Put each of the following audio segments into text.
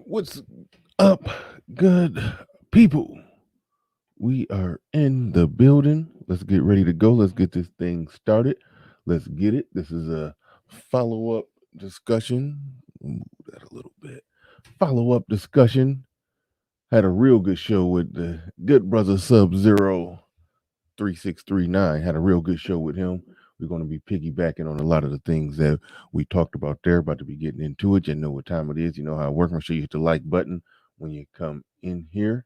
What's up, good people? We are in the building. Let's get ready to go. Let's get this thing started. Let's get it. This is a follow up discussion. Move that a little bit. Follow up discussion. Had a real good show with the good brother Sub Zero 3639. Had a real good show with him. We're going to be piggybacking on a lot of the things that we talked about there. About to be getting into it. You know what time it is. You know how it works. Make sure you hit the like button when you come in here.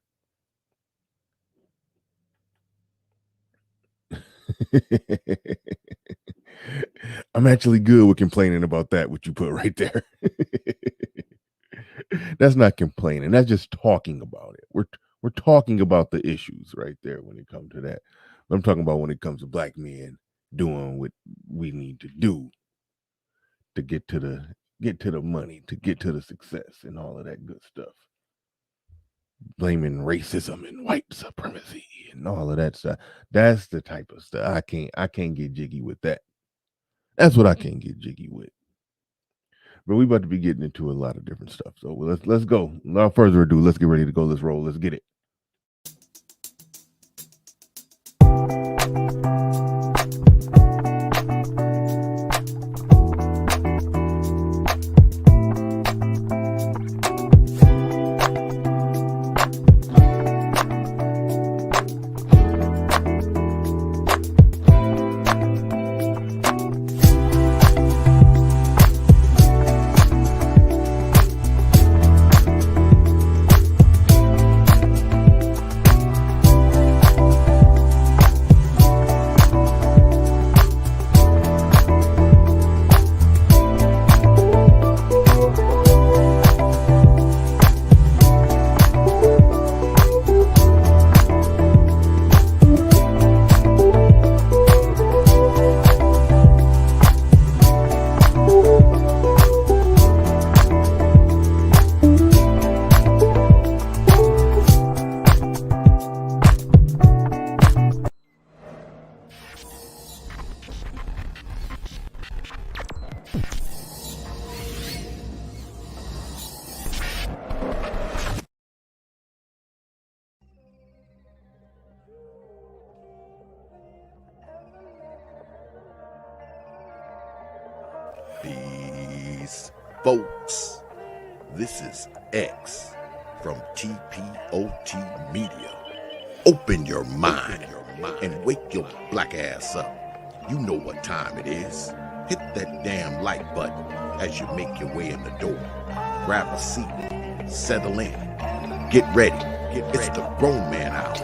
I'm actually good with complaining about that, what you put right there. That's not complaining. That's just talking about it. We're talking about the issues right there when it comes to that. I'm talking about when it comes to black men doing what we need to do to get to the money, to get to the success and all of that good stuff. Blaming racism and white supremacy and all of that stuff. That's the type of stuff I can't get jiggy with that. That's what I can't get jiggy with. But we about to be getting into a lot of different stuff. So let's go. Without further ado, let's get ready to go. Let's roll. Let's get it. Peace, folks. This is X from TPOT Media. Open your mind and wake your black ass up. You know what time it is. Hit that damn like button as you make your way in the door. Grab a seat, settle in, get ready. It's the Grown Man Hour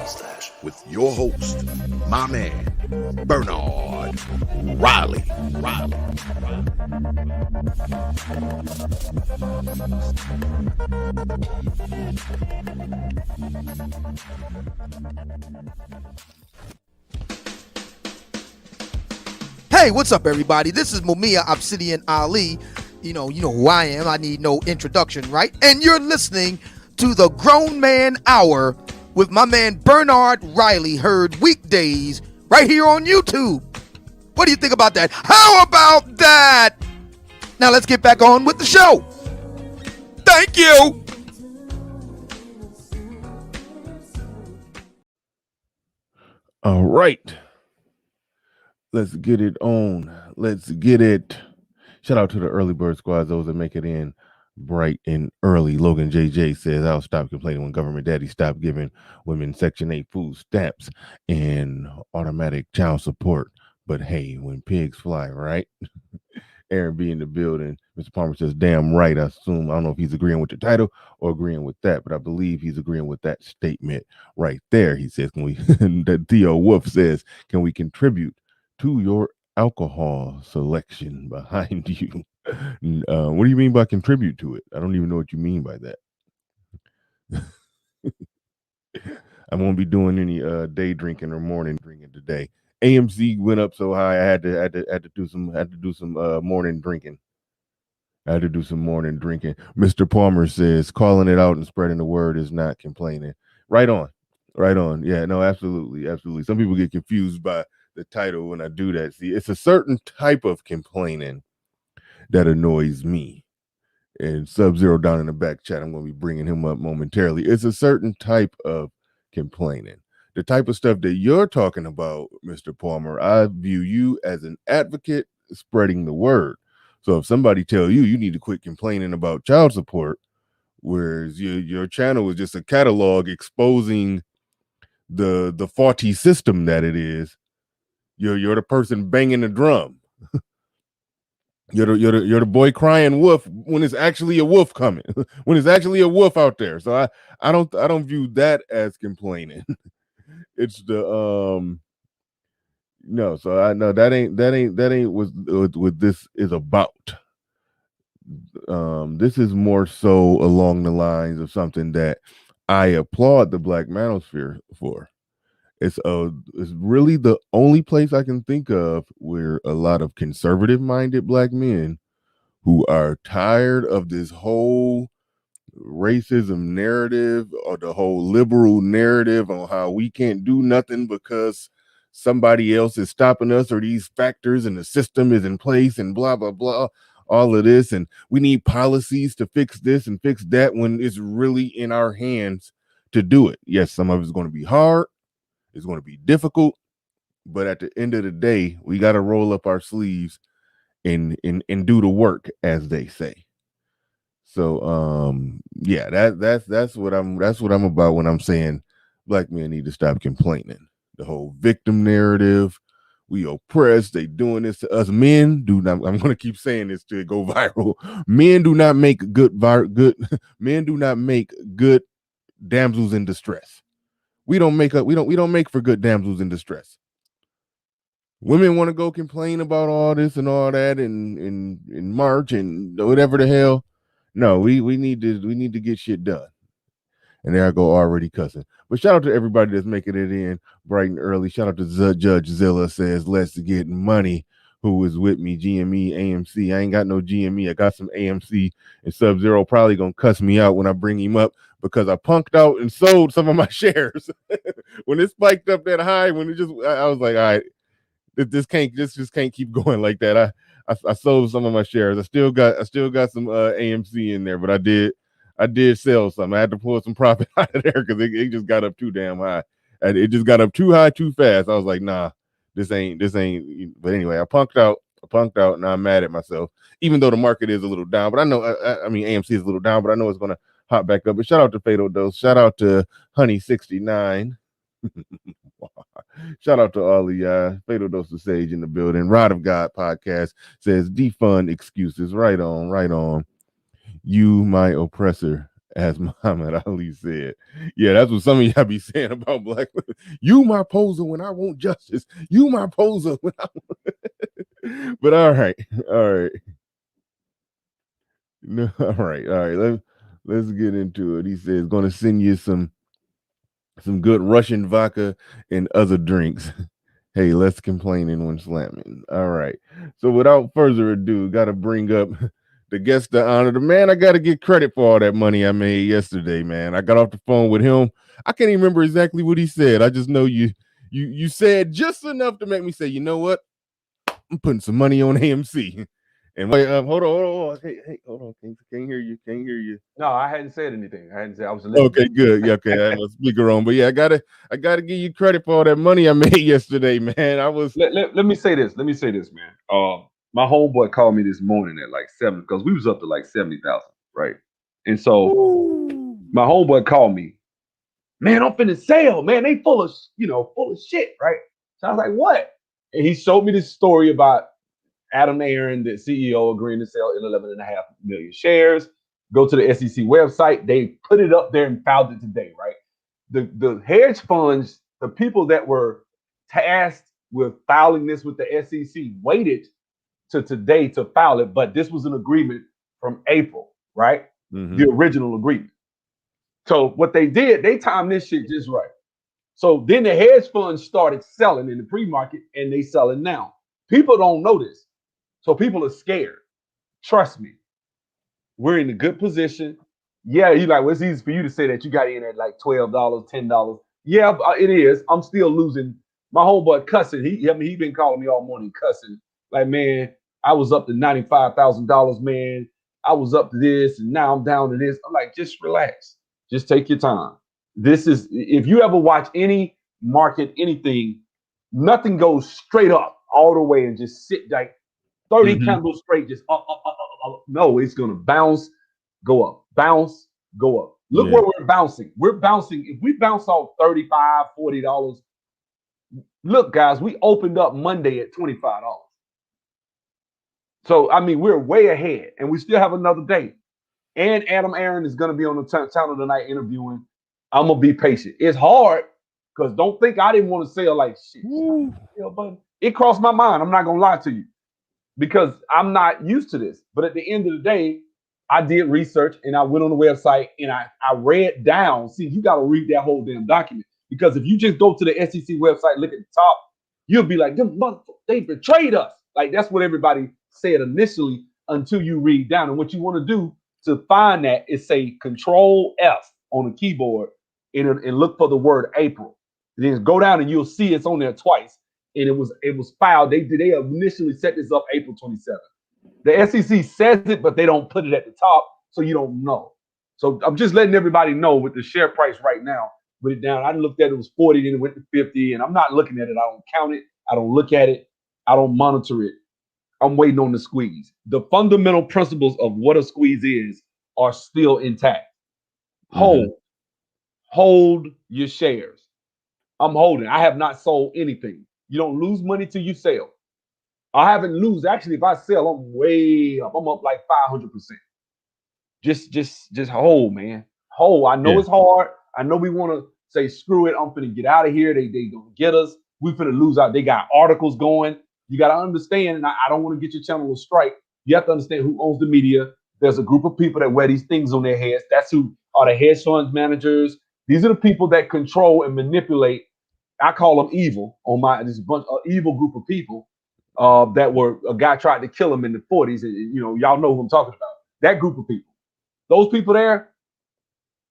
with your host, my man, Bernard Riley. Hey, what's up, everybody? This is Mumia Obsidian Ali. You know who I am. I need no introduction, right? And you're listening to the Grown Man Hour with my man Bernard Riley, heard weekdays right here on YouTube. What do you think about that? How about that? Now let's get back on with the show. Thank you. All right. Let's get it on. Let's get it. Shout out to the early bird squad, those that make it in bright and early. Logan JJ says, I'll stop complaining when government daddy stopped giving women Section 8 food stamps and automatic child support. But hey, when pigs fly, right? Aaron B in the building. Mr. Palmer says, damn right. I don't know if he's agreeing with the title or agreeing with that, but I believe he's agreeing with that statement right there. He says, can we, that Theo Wolf says, can we contribute to your alcohol selection behind you? What do you mean by contribute to it? I don't even know what you mean by that. I won't be doing any day drinking or morning drinking today. AMC went up so high, I had to do some morning drinking. I had to do some morning drinking. Mr. Palmer says calling it out and spreading the word is not complaining. Right on. Yeah, no, absolutely. Some people get confused by the title when I do that. See, it's a certain type of complaining that annoys me. And Sub-Zero down in the back chat, I'm going to be bringing him up momentarily. It's a certain type of complaining. The type of stuff that you're talking about, Mr. Palmer, I view you as an advocate spreading the word. So if somebody tell you you need to quit complaining about child support, whereas your channel is just a catalog exposing the faulty system that it is, you're the person banging the drum. You're the boy crying wolf when it's actually a wolf coming, when it's actually a wolf out there. So I don't view that as complaining. It's the no. So I know that ain't what this is about. This is more so along the lines of something that I applaud the Black Manosphere for. It's really the only place I can think of where a lot of conservative minded Black men who are tired of this whole racism narrative or the whole liberal narrative on how we can't do nothing because somebody else is stopping us or these factors and the system is in place and blah blah blah, all of this, and we need policies to fix this and fix that when it's really in our hands to do it. Yes, some of it's going to be hard, it's going to be difficult, but at the end of the day, we got to roll up our sleeves and do the work, as they say. So yeah, that's what I'm about when I'm saying Black men need to stop complaining. The whole victim narrative, we oppressed, they doing this to us. Men do not, I'm gonna keep saying this to go viral. Men do not make good men do not make good damsels in distress. We don't make we don't make for good damsels in distress. Women want to go complain about all this and all that in March and whatever the hell. No, we need to get shit done. And there I go already cussing. But shout out to everybody that's making it in bright and early. Shout out to JudgeZilla says, let's get money. Who is with me? GME, AMC. I ain't got no GME. I got some AMC, and Sub-Zero probably gonna cuss me out when I bring him up because I punked out and sold some of my shares. When it spiked up that high, when it just I was like, all right, this just can't keep going like that. I sold some of my shares. I still got some AMC in there, but I did sell some. I had to pull some profit out of there because it just got up too damn high. And it just got up too high too fast. I was like, nah, this ain't. But anyway, I punked out, and I'm mad at myself, even though the market is a little down. But I know, I mean, AMC is a little down, but I know it's gonna hop back up. But shout out to Fatal Dose. Shout out to Honey69. Shout out to all the Fatal Dose of Sage in the building. Rod of God podcast says defund excuses. Right on, right on. You my oppressor, as Muhammad Ali said. Yeah, that's what some of y'all be saying about Black women. You my poser when I want justice. You my poser when I want. But all right. No, all right. Let's get into it. He says gonna send you some good Russian vodka and other drinks. Hey, less complaining when slamming. All right. So without further ado, got to bring up the guest of honor, the man I got to get credit for all that money I made yesterday, man. I got off the phone with him. I can't even remember exactly what he said. I just know you said just enough to make me say, you know what? I'm putting some money on AMC. And wait, hold on. Hey, hold on. Can't hear you. No, I hadn't said anything. I hadn't said. I was listening. Okay, good. Yeah, okay. I have a speaker on, but yeah, I gotta give you credit for all that money I made yesterday, man. I was. Let me say this. Let me say this, man. My homeboy called me this morning at like 7 because we was up to like 70,000, right? And so my homeboy called me, man. I'm finna sell, man. They full of shit, right? So I was like, what? And he showed me this story about Adam Aaron, the CEO, agreeing to sell 11.5 million shares. Go to the SEC website. They put it up there and filed it today, right? The hedge funds, the people that were tasked with filing this with the SEC waited to today to file it, but this was an agreement from April, right? Mm-hmm. The original agreement. So what they did, they timed this shit just right. So then the hedge funds started selling in the pre-market and they selling now. People don't know this. So people are scared. Trust me. We're in a good position. Yeah, you like, well, it's easy for you to say that you got in at like $12, $10. Yeah, it is. I'm still losing. My homeboy cussing. He been calling me all morning cussing. Like, man, I was up to $95,000, man. I was up to this and now I'm down to this. I'm like, just relax. Just take your time. This is, if you ever watch any market, anything, nothing goes straight up all the way and just sit like 30 candles straight, just up, up, up, up, up. No, it's going to bounce, go up, bounce, go up. Look where we're bouncing. We're bouncing. If we bounce off $35, $40, look, guys, we opened up Monday at $25. So, I mean, we're way ahead and we still have another day. And Adam Aaron is going to be on the channel tonight interviewing. I'm going to be patient. It's hard because don't think I didn't want to sell like shit. But it crossed my mind. I'm not going to lie to you because I'm not used to this. But at the end of the day, I did research and I went on the website and I read down. See, you got to read that whole damn document because if you just go to the SEC website, look at the top, you'll be like, they betrayed us. Like that's what everybody said initially until you read down. And what you want to do to find that is say Control F on the keyboard and look for the word April. And then go down and you'll see it's on there twice. And it was filed. They initially set this up April 27th. The SEC says it, but they don't put it at the top, so you don't know. So I'm just letting everybody know with the share price right now. Put it down. I looked at it was 40, then it went to 50, and I'm not looking at it. I don't count it. I don't look at it. I don't monitor it. I'm waiting on the squeeze. The fundamental principles of what a squeeze is are still intact. Hold your shares. I'm holding. I have not sold anything. You don't lose money till you sell. I haven't lose. Actually, if I sell, I'm way up. I'm up like 500%. Just hold, man. Hold. I know it's hard. I know we want to say, screw it. I'm finna get out of here. They gonna get us. We finna lose out. They got articles going. You got to understand, and I don't want to get your channel a strike. You have to understand who owns the media. There's a group of people that wear these things on their heads. That's who are the hedge fund managers. These are the people that control and manipulate. I call them evil on this bunch of evil group of people that were a guy tried to kill him in the 40s. And, y'all know who I'm talking about. That group of people. Those people there,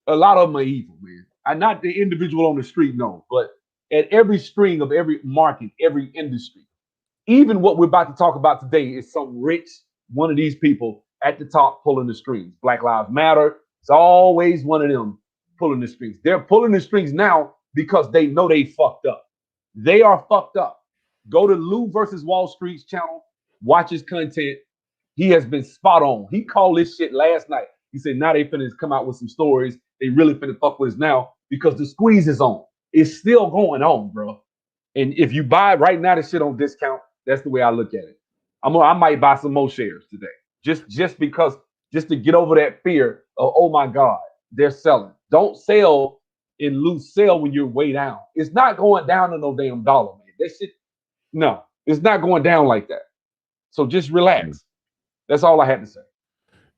a lot of them are evil, man. And not the individual on the street, no. But at every string of every market, every industry, even what we're about to talk about today is some rich one of these people at the top pulling the strings. Black Lives Matter. It's always one of them pulling the strings. They're pulling the strings now because they know they fucked up. They are fucked up. Go to Lou versus Wall Street's channel. Watch his content. He has been spot on. He called this shit last night. He said now they finna come out with some stories. They really finna fuck with us now because the squeeze is on. It's still going on, bro. And if you buy right now, the shit on discount. That's the way I look at it. I might buy some more shares today, just to get over that fear of, oh my God, they're selling. Don't sell and lose. Sell when you're way down. It's not going down to no damn dollar, man. That shit, no, it's not going down like that. So just relax. That's all I had to say.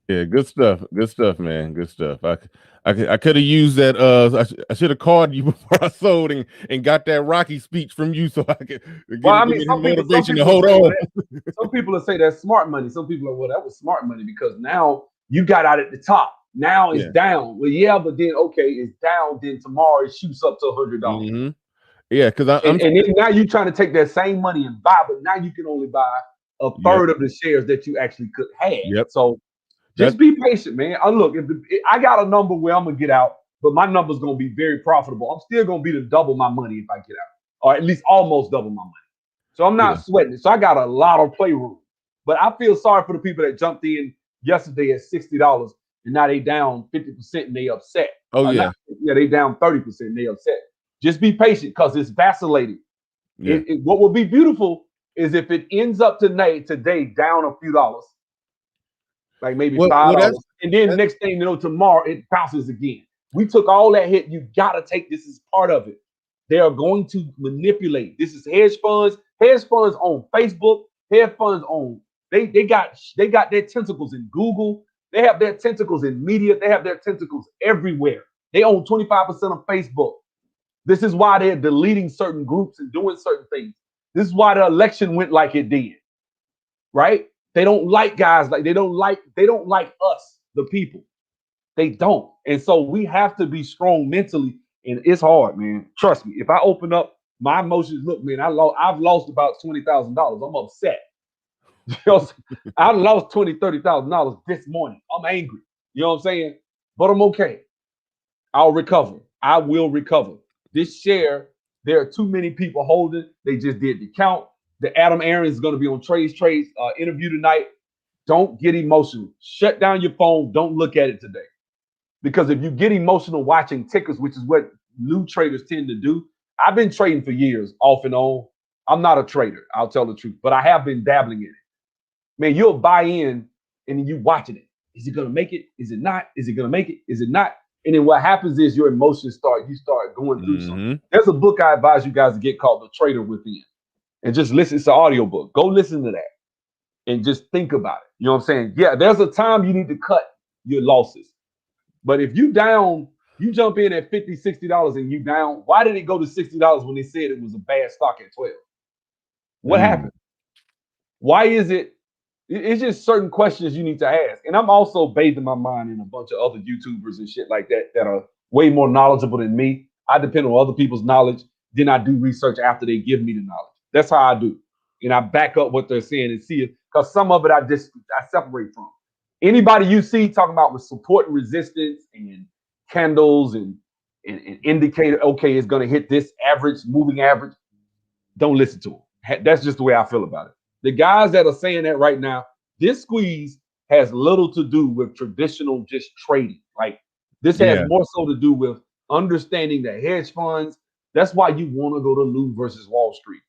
Yeah, good stuff, man. Good stuff. I could have used that. I should have called you before I sold and got that Rocky speech from you, so I could get some motivation people to hold on. Some people will say that's smart money. Some people are, well, that was smart money because now you got out at the top. Now it's down. Well, yeah, but then okay, it's down. Then tomorrow it shoots up to $100. Yeah, because and then now you're trying to take that same money and buy, but now you can only buy a third of the shares that you actually could have. So just be patient, man. Look, I got a number where I'm gonna get out, but my number's gonna be very profitable. I'm still gonna be to double my money if I get out, or at least almost double my money. So I'm not sweating it. So I got a lot of playroom. But I feel sorry for the people that jumped in yesterday at $60 and now they down 50% and they upset. They down 30% and they upset. Just be patient because it's vacillating. What will be beautiful is if it ends up today down a few dollars. Like maybe $5. And then next thing you know, tomorrow it bounces again. We took all that hit. You gotta take this as part of it. They are going to manipulate. This is hedge funds on Facebook, hedge funds on they got their tentacles in Google, they have their tentacles in media, they have their tentacles everywhere. They own 25% of Facebook. This is why they're deleting certain groups and doing certain things. This is why the election went like it did. Right? They don't like guys like they don't like us, the people. They don't. And so we have to be strong mentally. And it's hard, man. Trust me. If I open up my emotions, look, man, I've lost about $20,000. I'm upset. You know, I lost $20,000-$30,000 this morning. I'm angry. You know what I'm saying? But I'm okay. I'll recover. I will recover. This share, there are too many people holding. They just did the count. The Adam Aaron is going to be on Trades interview tonight. Don't get emotional. Shut down your phone. Don't look at it today. Because if you get emotional watching tickers, which is what new traders tend to do, I've been trading for years, off and on. I'm not a trader, I'll tell the truth, but I have been dabbling in it. Man, you'll buy in and then you watching it. Is it gonna make it? Is it not? Is it gonna make it? Is it not? And then what happens is your emotions start going through something. There's a book I advise you guys to get called The Trader Within. And just listen, it's an audio book. Go listen to that and just think about it. You know what I'm saying? Yeah, there's a time you need to cut your losses. But if you down, you jump in at $50, $60 and you down, why did it go to $60 when they said it was a bad stock at 12? What happened? Why is it? It's just certain questions you need to ask. And I'm also bathing my mind in a bunch of other YouTubers and shit like that are way more knowledgeable than me. I depend on other people's knowledge. Then I do research after they give me the knowledge. That's how I do. And I back up what they're saying and see it. Because some of it I separate from. Anybody you see talking about with support and resistance and candles and indicator, okay, it's going to hit this average, moving average, don't listen to them. That's just the way I feel about it. The guys that are saying that right now, this squeeze has little to do with traditional just trading. Like this has more so to do with understanding the hedge funds. That's why you want to go to Lou versus Wall Street.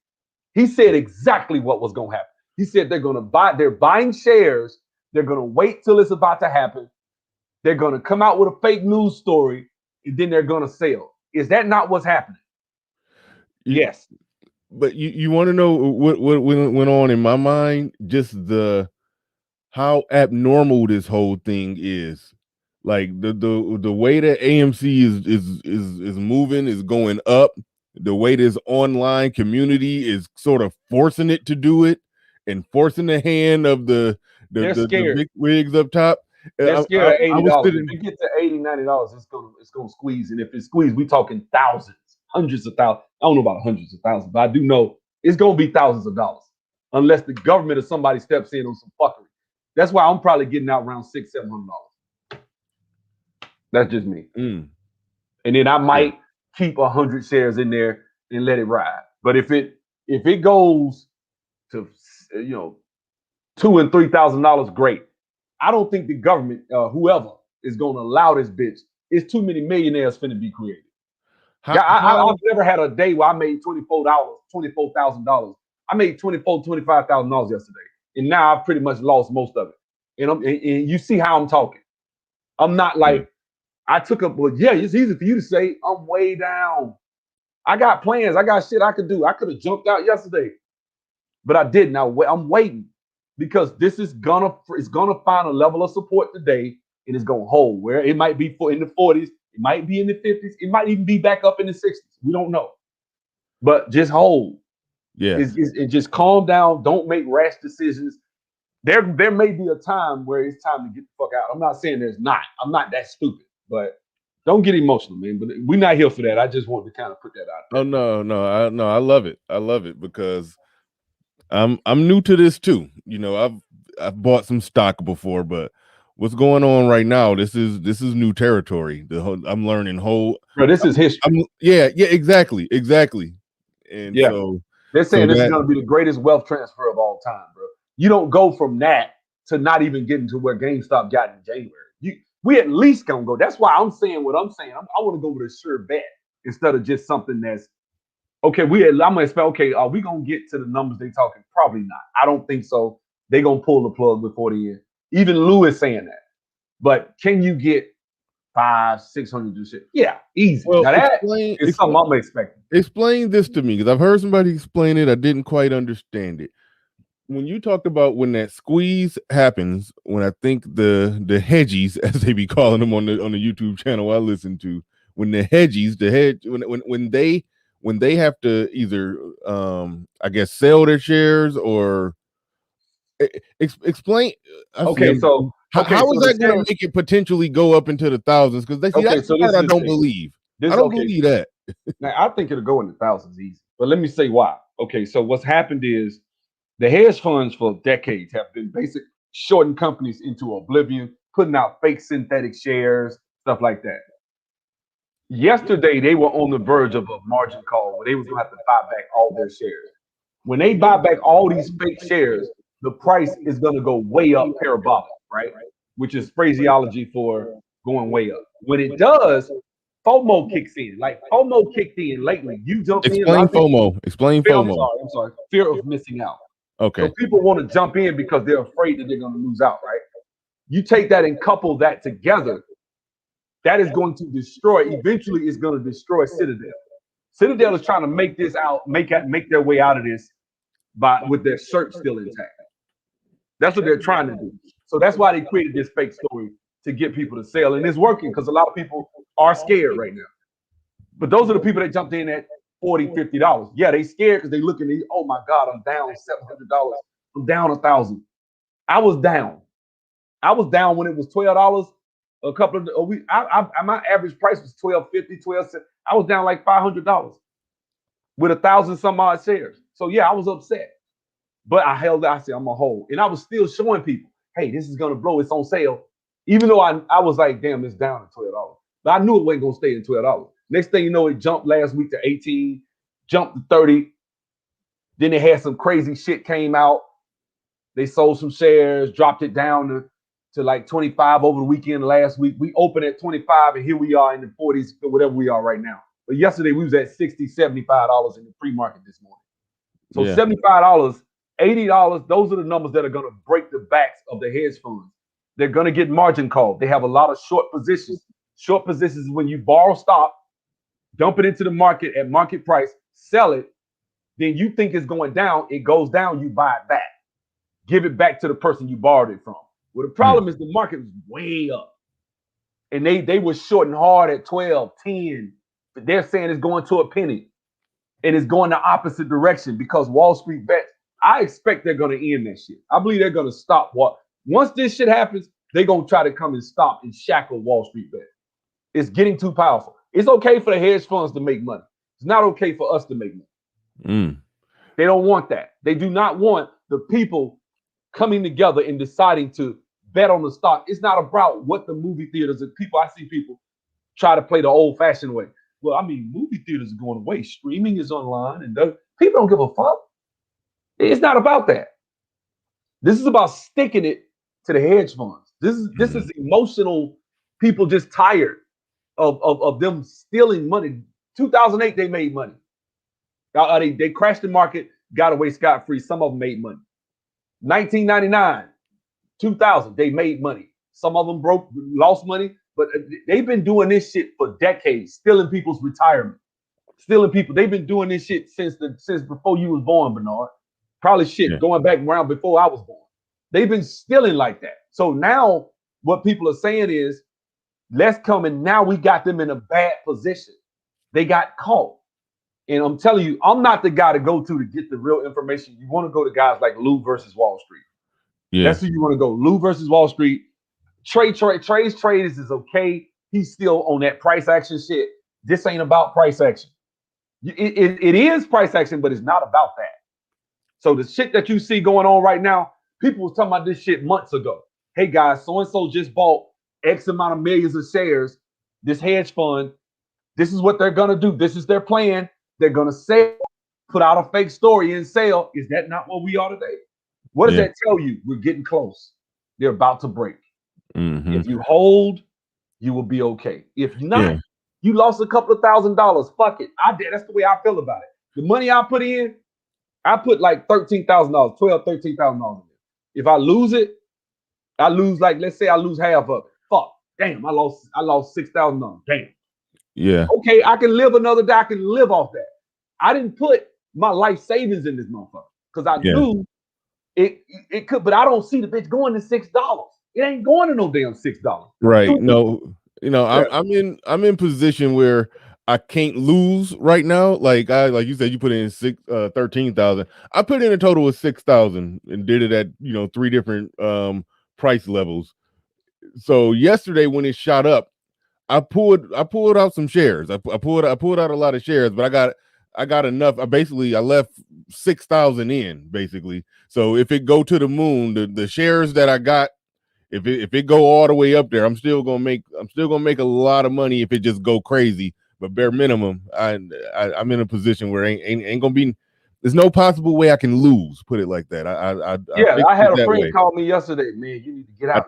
He said exactly what was going to happen. He said they're buying shares. They're going to wait till it's about to happen. They're going to come out with a fake news story, and then they're going to sell. Is that not what's happening? Yes. But you want to know what went on in my mind? Just how abnormal this whole thing is. Like the way that AMC is moving, is going up. The way this online community is sort of forcing it to do it and forcing the hand of the big wigs up top. They're scared of $80. If you get to $80, $90, it's gonna squeeze. And if it's squeezed, we talking thousands, hundreds of thousands. I don't know about hundreds of thousands, but I do know it's gonna be thousands of dollars. Unless the government or somebody steps in on some fuckery. That's why I'm probably getting out around $600-$700. That's just me. And then I might keep 100 shares in there and let it ride. But if it goes to $2,000 and $3,000, great. I don't think the government, whoever, is going to allow this bitch. It's too many millionaires finna be created. I've never had a day where I made $24,000. I made $25,000 yesterday, and now I've pretty much lost most of it. And you see how I'm talking. I'm not like I took up. Well, yeah, it's easy for you to say I'm way down. I got plans. I got shit I could do. I could have jumped out yesterday, but I didn't. I'm waiting. Because this is gonna find a level of support today, and it's gonna hold where it might be in the 40s, it might be in the 50s, it might even be back up in the 60s. We don't know, but just hold. And just calm down. Don't make rash decisions. There may be a time where it's time to get the fuck out. I'm not saying there's not. I'm not that stupid, but don't get emotional, man. But we're not here for that. I just wanted to kind of put that out there. Oh no, I love it. I love it because I'm new to this too. I've bought some stock before, but what's going on right now? This is new territory. I'm learning Bro, this is history. Exactly. And so they're saying this is going to be the greatest wealth transfer of all time, bro. You don't go from that to not even getting to where GameStop got in January. We at least gonna go. That's why I'm saying what I'm saying. I want to go with a sure bet instead of just something that's. Okay, I'm gonna expect. Okay, are we gonna get to the numbers they talking? Probably not. I don't think so. They gonna pull the plug before the end. Even Lou is saying that. But can you get 500-600 to shit? Yeah, easy. Well, now that is something I'm expecting. Explain this to me because I've heard somebody explain it. I didn't quite understand it. When you talked about when that squeeze happens, when I think the hedgies, as they be calling them on the YouTube channel I listen to, when the hedgies, when they have to either I guess sell their shares or explain. Okay, so how is that going to make it potentially go up into the thousands? Because that's the part I don't believe. I don't believe that. Now I think it'll go in the thousands easy, but let me say why. Okay, so what's happened is The hedge funds for decades have been basic shorting companies into oblivion, putting out fake synthetic shares, stuff like that. Yesterday, they were on the verge of a margin call where they was gonna have to buy back all their shares. When they buy back all these fake shares, the price is gonna go way up parabolic, right? Which is phraseology for going way up. When it does, FOMO kicks in. Like FOMO kicked in lately. You jumped in. A lot Explain of people, FOMO. Explain I'm FOMO. sorry. I'm sorry. Fear of missing out. So Okay. people want to jump in because they're afraid that they're going to lose out, right? You take that and couple that together, that is going to destroy. Eventually, it's going to destroy Citadel. Citadel is trying to make this out, make their way out of this with their shirt still intact. That's what they're trying to do. So that's why they created this fake story to get people to sell, and it's working because a lot of people are scared right now. But those are the people that jumped in at $40, $50. Yeah, they scared because they looking at, oh my God, I'm down $700. I'm down $1,000. I was down. I was down when it was $12 a couple of weeks. My average price was $12.50, $12. I was down like $500 with 1,000 some odd shares. So yeah, I was upset. But I held it. I said, I'm going to hold. And I was still showing people, hey, this is going to blow. It's on sale. Even though I was like, damn, it's down to $12. But I knew it wasn't going to stay at $12. Next thing you know, it jumped last week to 18, jumped to 30. Then they had some crazy shit came out. They sold some shares, dropped it down to like 25 over the weekend last week. We opened at 25, and here we are in the 40s, whatever we are right now. But yesterday, we was at $60, $75 in the pre-market this morning. So Yeah. $75, $80, those are the numbers that are going to break the backs of the hedge funds. They're going to get margin called. They have a lot of short positions. Short positions is when you borrow stock, dump it into the market at market price, sell it, then you think it's going down, it goes down, you buy it back. Give it back to the person you borrowed it from. Well, the problem is the market was way up. And they were shorting hard at 12, 10. But they're saying it's going to a penny. And it's going the opposite direction because Wall Street bets. I expect they're going to end that shit. I believe they're going to stop once this shit happens, they're going to try to come and stop and shackle Wall Street bets. It's getting too powerful. It's okay for the hedge funds to make money. It's not okay for us to make money. They don't want that. They do not want the people coming together and deciding to bet on the stock. It's not about what the movie theaters and people. I see people try to play the old-fashioned way. Well, I mean, movie theaters are going away. Streaming is online, and people don't give a fuck. It's not about that. This is about sticking it to the hedge funds. This is emotional. People just tired of them stealing money. 2008, they made money. They crashed the market, got away scot-free. Some of them made money. 1999, 2000, they made money. Some of them lost money, but they've been doing this shit for decades, stealing people's retirement, stealing people. They've been doing this shit since before you was born, Bernard. Probably going back around before I was born. They've been stealing like that. So now what people are saying is, let's come, and now we got them in a bad position. They got caught. And I'm telling you, I'm not the guy to go to get the real information. You want to go to guys like Lou versus Wall Street. Yeah. That's who you want to go. Lou versus Wall Street. Trades is okay. He's still on that price action shit. This ain't about price action. It is price action, but it's not about that. So the shit that you see going on right now, people was talking about this shit months ago. Hey guys, so-and-so just bought X amount of millions of shares, this hedge fund. This is what they're going to do. This is their plan. They're going to sell, put out a fake story and sell. Is that not what we are today? What does that tell you? We're getting close. They're about to break. If you hold, you will be okay. If not, you lost a couple of $1,000. Fuck it. I did. That's the way I feel about it. The money I put in, I put like $13,000, $12,000, $13,000 in it. If I lose it, I lose let's say I lose half of it. Fuck. Damn, I lost $6,000. Damn. Yeah. Okay, I can live another day. I can live off that. I didn't put my life savings in this motherfucker because I knew it could, but I don't see the bitch going to $6. It ain't going to no damn $6. Right. No, I'm in position where I can't lose right now. Like you said, you put in 13,000. I put in a total of 6,000 and did it at 3 different price levels. So yesterday when it shot up, I pulled out some shares. I pulled out a lot of shares, but I got enough. I left 6,000 in basically. So if it go to the moon, the shares that I got, if it go all the way up there, I'm still gonna make a lot of money if it just go crazy. But bare minimum, I'm in a position where ain't gonna be. There's no possible way I can lose. Put it like that. I fixed had it a that friend way. call me yesterday. Man, you need to get I out.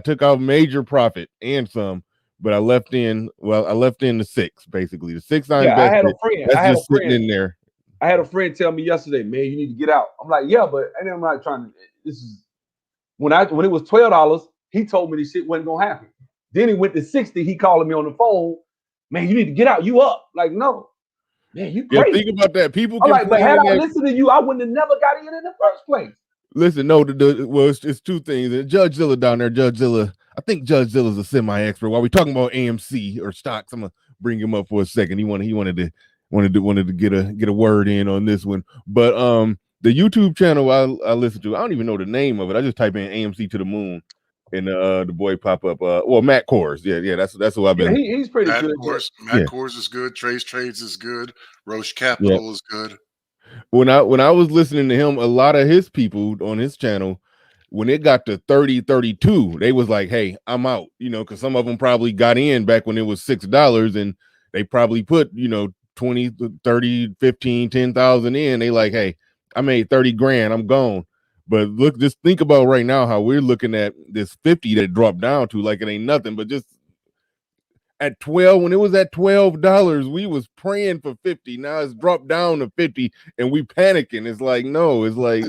took out major profit and some, but I left in the 6 basically. The 6 I Yeah, I had a invested. friend. That's just sitting in there. I had a friend tell me yesterday, man, you need to get out. I'm like, yeah, but and I'm not trying to. This is when it was $12. He told me this shit wasn't gonna happen. Then he went to 60. He calling me on the phone. Man, you need to get out. You up? Like, no, man, you crazy. Yeah, think about that. People I'm can like, but plan had I that. listened to you, I wouldn't have never got in the first place. Listen, no, it's two things. JudgeZilla down there, JudgeZilla. I think JudgeZilla's a semi-expert. While we're talking about AMC or stocks, I'm gonna bring him up for a second. He wanted to get a word in on this one. But the YouTube channel I listen to, I don't even know the name of it. I just type in AMC to the moon, and the boy pop up. Matt Kors. Yeah, that's who I've been. Yeah, he's pretty good. Matt Kors is good. Trace Trades is good. Roche Yeah. Capital is good. When I was listening to him, a lot of his people on his channel, when it got to 30, 32, they was like, hey, I'm out, because some of them probably got in back when it was $6 and they probably put, 20, 30, 15, 10,000 in. They like, hey, I made 30 grand, I'm gone. But look, just think about right now how we're looking at this 50 that dropped down to like it ain't nothing, but just at 12, when it was at $12, we was praying for 50. Now it's dropped down to 50 and we panicking. It's like, no, it's like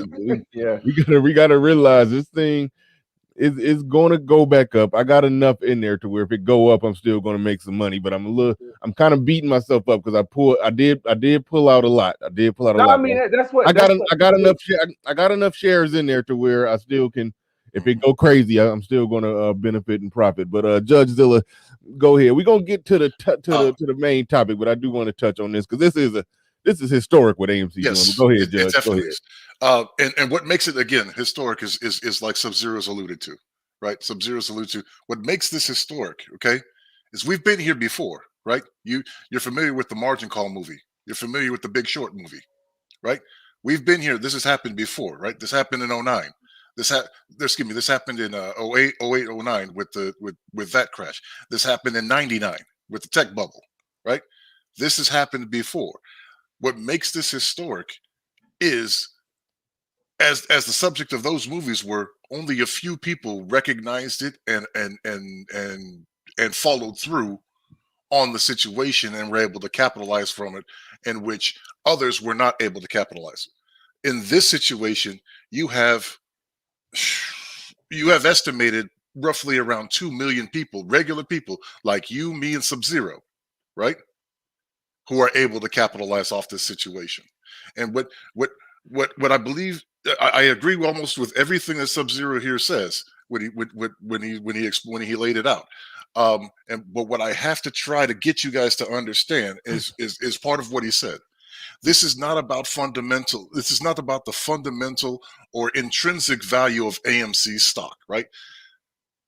we gotta realize this thing is gonna go back up. I got enough in there to where if it go up, I'm still gonna make some money, but I'm kind of beating myself up because I did pull out a lot. I did pull out a lot. I mean, that's what I got enough shares in there to where I still can. If it go crazy, I'm still gonna benefit and profit. But JudgeZilla, go ahead. We're gonna get to the main topic, but I do want to touch on this because this is historic what AMC doing. But go ahead, Judge. It definitely go ahead. is. And what makes it again historic is like Sub-Zero's alluded to, right? Sub-Zero's alluded to. What makes this historic, okay, is we've been here before, right? You're familiar with the Margin Call movie. You're familiar with the Big Short movie, right? We've been here. This has happened before, right? This happened in 09. This happened in 08, 09 with that crash. This happened in 99 with the tech bubble, right? This has happened before. What makes this historic is as the subject of those movies were, only a few people recognized it and followed through on the situation and were able to capitalize from it, in which others were not able to capitalize. In this situation, you have estimated roughly around 2 million people, regular people like you, me, and Sub-Zero, right, who are able to capitalize off this situation. And what I believe, I agree almost with everything that Sub-Zero here says when he laid it out. But what I have to try to get you guys to understand is part of what he said. This is not about fundamental. This is not about the fundamental or intrinsic value of AMC stock, right?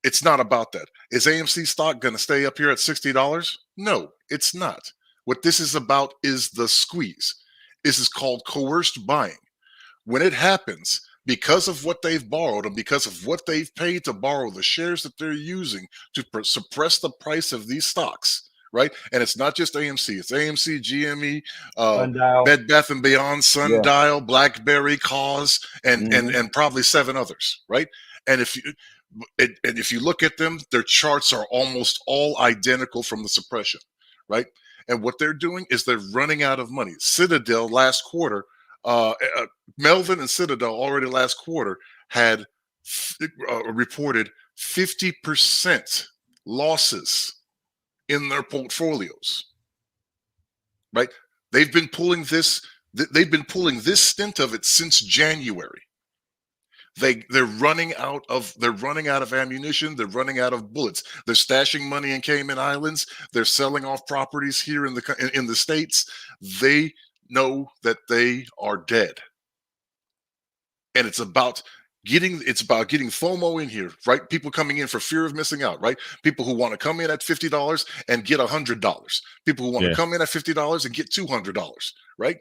It's not about that. Is AMC stock going to stay up here at $60? No, it's not. What this is about is the squeeze. This is called coerced buying. When it happens, because of what they've borrowed and because of what they've paid to borrow the shares that they're using to suppress the price of these stocks, right? And it's not just AMC, it's AMC, GME, Bed Bath & Beyond, Sundial, BlackBerry, Cause, and probably 7 others, right? And if you look at them, their charts are almost all identical from the suppression, right? And what they're doing is they're running out of money. Citadel last quarter, Melvin and Citadel already last quarter had reported 50% losses in their portfolios, right? They've been pulling this stint of it since January. They're running out of ammunition. They're running out of bullets. They're stashing money in Cayman Islands. They're selling off properties here in the States. They know that they are dead, and it's about It's about getting FOMO in here, right? People coming in for fear of missing out, right? People who want to come in at $50 and get $100. People who want to come in at $50 and get $200, right?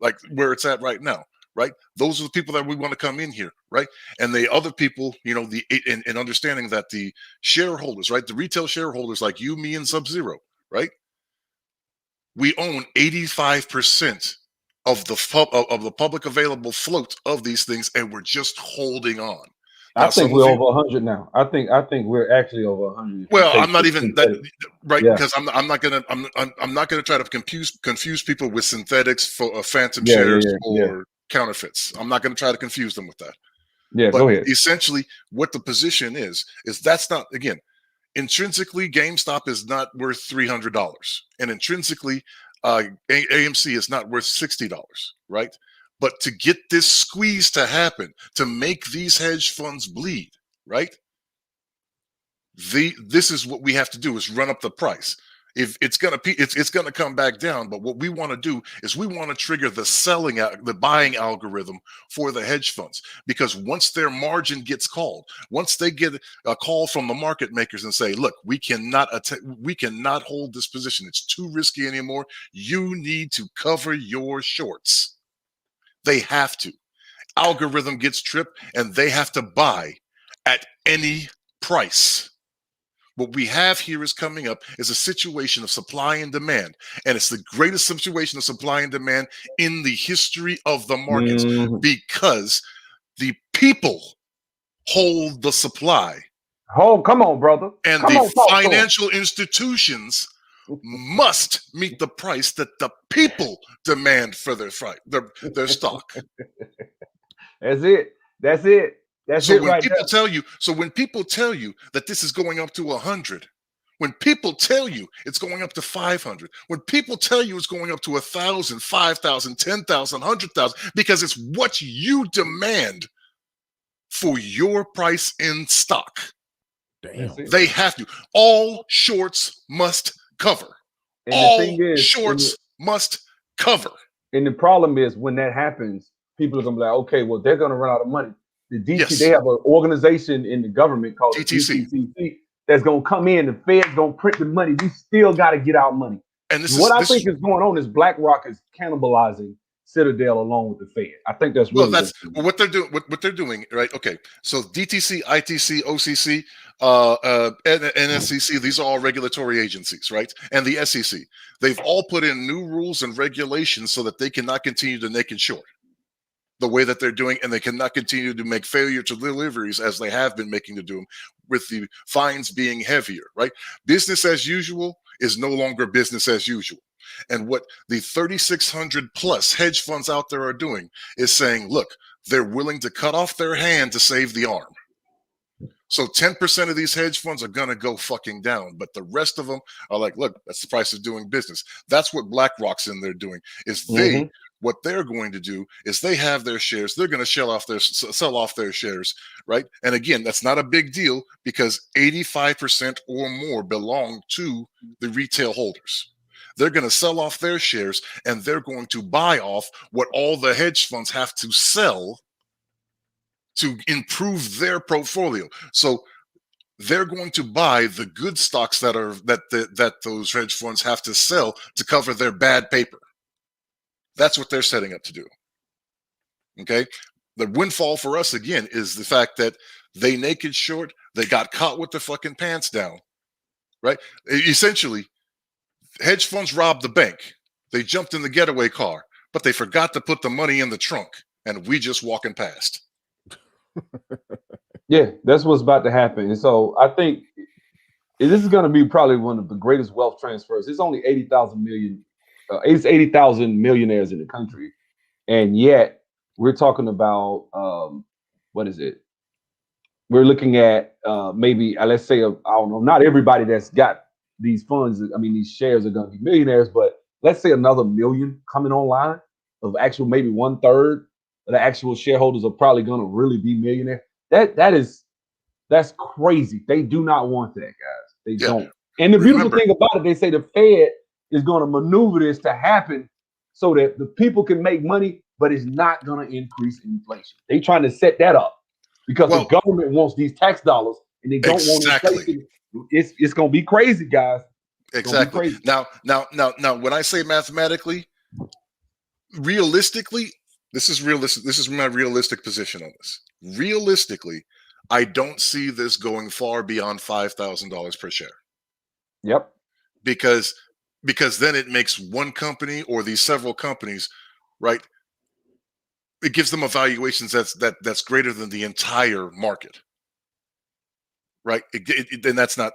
Like where it's at right now, right? Those are the people that we want to come in here, right? And the other people, you know, and understanding that the shareholders, right? The retail shareholders like you, me, and Sub-Zero, right? We own 85% of the public available float of these things, and we're just holding on. Now, I think we're over 100 now. I think we're actually over 100. Well, I'm not even that, right, yeah. because I'm not gonna try to confuse people with synthetics for phantom shares or counterfeits. I'm not gonna try to confuse them with that. Yeah, but go ahead. Essentially, what the position is that's not, again, intrinsically, GameStop is not worth $300, and intrinsically, AMC is not worth $60, right? But to get this squeeze to happen, to make these hedge funds bleed, right? This is what we have to do: is run up the price. If it's gonna come back down, but what we want to do is we want to trigger the buying algorithm for the hedge funds, because once their margin gets called, once they get a call from the market makers and say, "Look, we cannot hold this position; it's too risky anymore. You need to cover your shorts." They have to. Algorithm gets tripped, and they have to buy at any price. What we have here is coming up is a situation of supply and demand, and it's the greatest situation of supply and demand in the history of the markets, because the people hold the supply. Oh, come on, brother. And financial institutions must meet the price that the people demand for their stock. That's it. That's it. So when people tell you that this is going up to 100, when people tell you it's going up to 500, when people tell you it's going up to 1,000, 5,000, 10,000, 100,000, because it's what you demand for your price in stock. Damn. They have to. All shorts must cover. And all shorts must cover. And the problem is, when that happens, people are gonna be like, okay, well, they're gonna run out of money. The DTC, they have an organization in the government called DTC that's gonna come in. The Fed's gonna print the money. We still got to get our money. And I think is going on is BlackRock is cannibalizing Citadel along with the Fed. I think that's really what they're doing. What they're doing, right? Okay, so DTC, ITC, OCC, NSCC, these are all regulatory agencies, right? And the SEC, they've all put in new rules and regulations so that they cannot continue to naked short the way that they're doing, and they cannot continue to make failure to deliveries as they have been making to do them, with the fines being heavier, right? Business as usual is no longer business as usual. And what the 3,600 plus hedge funds out there are doing is saying, look, they're willing to cut off their hand to save the arm. So 10% of these hedge funds are going to go fucking down, but the rest of them are like, look, that's the price of doing business. That's what BlackRock's in there doing, is what they're going to do is they have their shares. They're going to sell off their shares, right? And again, that's not a big deal because 85% or more belong to the retail holders. They're going to sell off their shares, and they're going to buy off what all the hedge funds have to sell to improve their portfolio. So they're going to buy the good stocks that those hedge funds have to sell to cover their bad paper. That's what they're setting up to do. Okay. The windfall for us, again, is the fact that they naked short, they got caught with their fucking pants down, right? Essentially, hedge funds robbed the bank. They jumped in the getaway car, but they forgot to put the money in the trunk, and we just walking past. Yeah, that's what's about to happen. And so I think this is going to be probably one of the greatest wealth transfers. It's only 80,000 millionaires in the country, and yet we're talking about what is it? We're looking at maybe let's say I don't know, not everybody that's got these funds, I mean these shares are going to be millionaires, but let's say another million coming online of actual, maybe 1/3 of the actual shareholders are probably going to really be millionaires. That's crazy. They do not want that, guys. They don't. And the beautiful thing about it, they say the Fed is going to maneuver this to happen so that the people can make money, but it's not going to increase inflation. They're trying to set that up. because the government wants these tax dollars and they don't want inflation. It's going to be crazy, guys. Exactly. Now, when I say mathematically, realistically, this is realistic. This is my realistic position on this. Realistically, I don't see this going far beyond $5,000 per share. Yep. Because then it makes one company or these several companies, right? It gives them a valuations that's greater than the entire market, right? Then that's not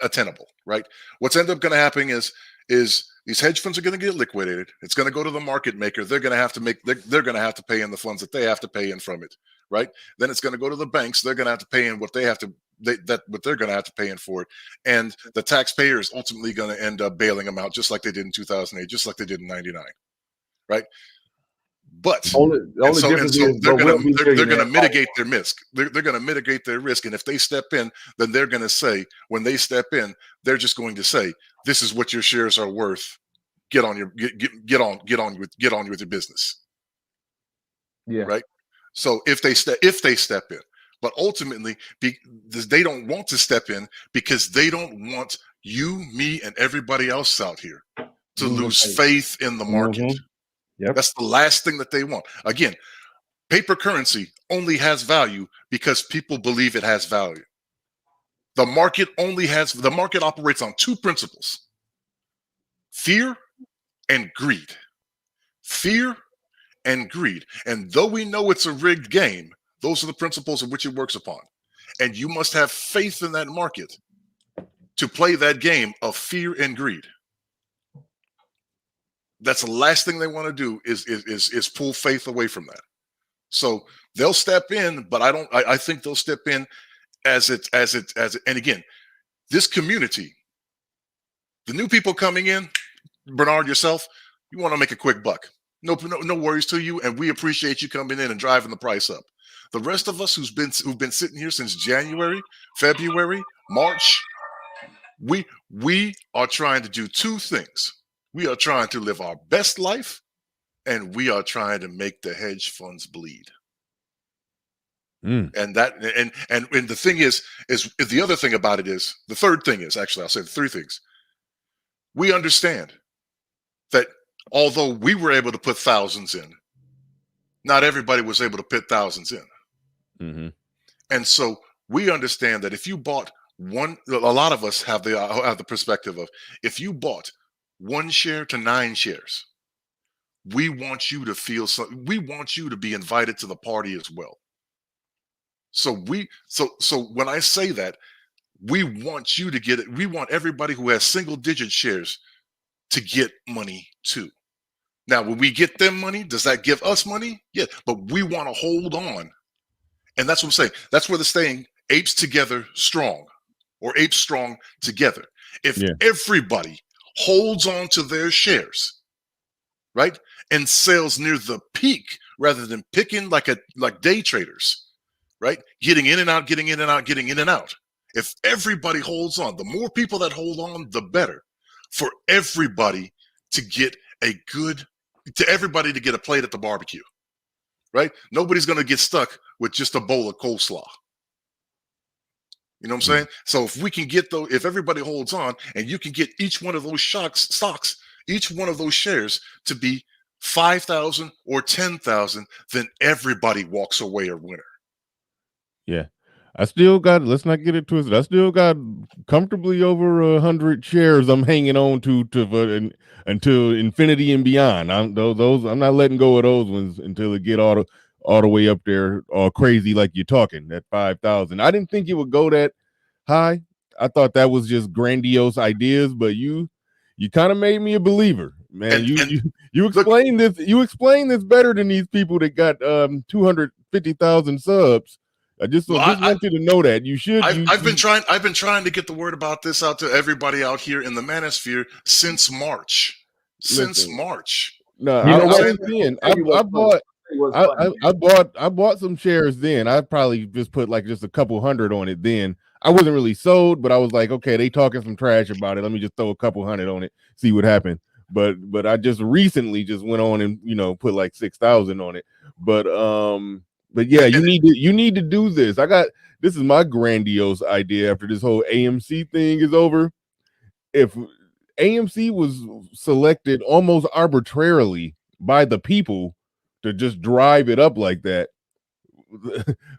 attainable, right? What's end up going to happen is these hedge funds are going to get liquidated. It's going to go to the market maker. They're going to have to they're going to have to pay in the funds that they have to pay in from it, right? Then it's going to go to the banks. They're going to have to pay in what they have to what they're going to have to pay in for it, and the taxpayer is ultimately going to end up bailing them out, just like they did in 2008, just like they did in '99, right? But they're going to mitigate their risk. They're going to mitigate their risk, and if they step in, then they're going to say, when they step in, they're just going to say, "This is what your shares are worth. Get on with your business." Yeah. Right. So if they step in, but ultimately, they don't want to step in because they don't want you, me, and everybody else out here to lose faith in the market. Yep. That's the last thing that they want. Again, paper currency only has value because people believe it has value. The market operates on two principles: fear and greed. Fear and greed. And though we know it's a rigged game, those are the principles in which it works upon. And you must have faith in that market to play that game of fear and greed. That's the last thing they want to do is pull faith away from that. So they'll step in, but I think they'll step in as it. And again, this community, the new people coming in, Bernard, yourself, you want to make a quick buck. No worries to you, and we appreciate you coming in and driving the price up. The rest of us who've been sitting here since January, February, March, we are trying to do two things. We are trying to live our best life, and we are trying to make the hedge funds bleed. And the thing is the other thing about it is, the third thing is, actually, I'll say the three things. We understand that although we were able to put thousands in, not everybody was able to put thousands in. Mm-hmm. And so we understand that if you bought one, a lot of us have the perspective of, if you bought 1 share to 9 shares, we want you to feel we want you to be invited to the party as well. So when I say that, we want you to get it. We want everybody who has single digit shares to get money too. Now, when we get them money, does that give us money? Yeah, but we want to hold on. And that's what I'm saying. That's where the saying apes together strong, or apes strong together. If everybody holds on to their shares, right, and sells near the peak rather than picking like day traders, right, getting in and out, getting in and out, getting in and out. If everybody holds on, the more people that hold on, the better for everybody to get everybody to get a plate at the barbecue, right? Nobody's going to get stuck with just a bowl of coleslaw. You know what I'm saying? So if we can get if everybody holds on, and you can get each one of those stocks, each one of those shares to be 5,000 or 10,000, then everybody walks away a winner. Yeah. I still got, let's not get it twisted, I still got comfortably over 100 shares I'm hanging on to until infinity and beyond. I'm not letting go of those ones until it get all the way up there, all crazy like you're talking, that 5,000. I didn't think it would go that high. I thought that was just grandiose ideas, but you kind of made me a believer, man. You explained this. You explained this better than these people that got 250,000 subs. I just want you to know that you should. I've been trying to get the word about this out to everybody out here in the manosphere since March. No, I bought some shares then. I probably just put just a couple hundred on it then. I wasn't really sold, but I was like, okay, they talking some trash about it. Let me just throw a couple hundred on it, see what happened. But I just recently just went on and put like 6,000 on it. But But yeah, you need to do this. This is my grandiose idea after this whole AMC thing is over. If AMC was selected almost arbitrarily by the people to just drive it up like that,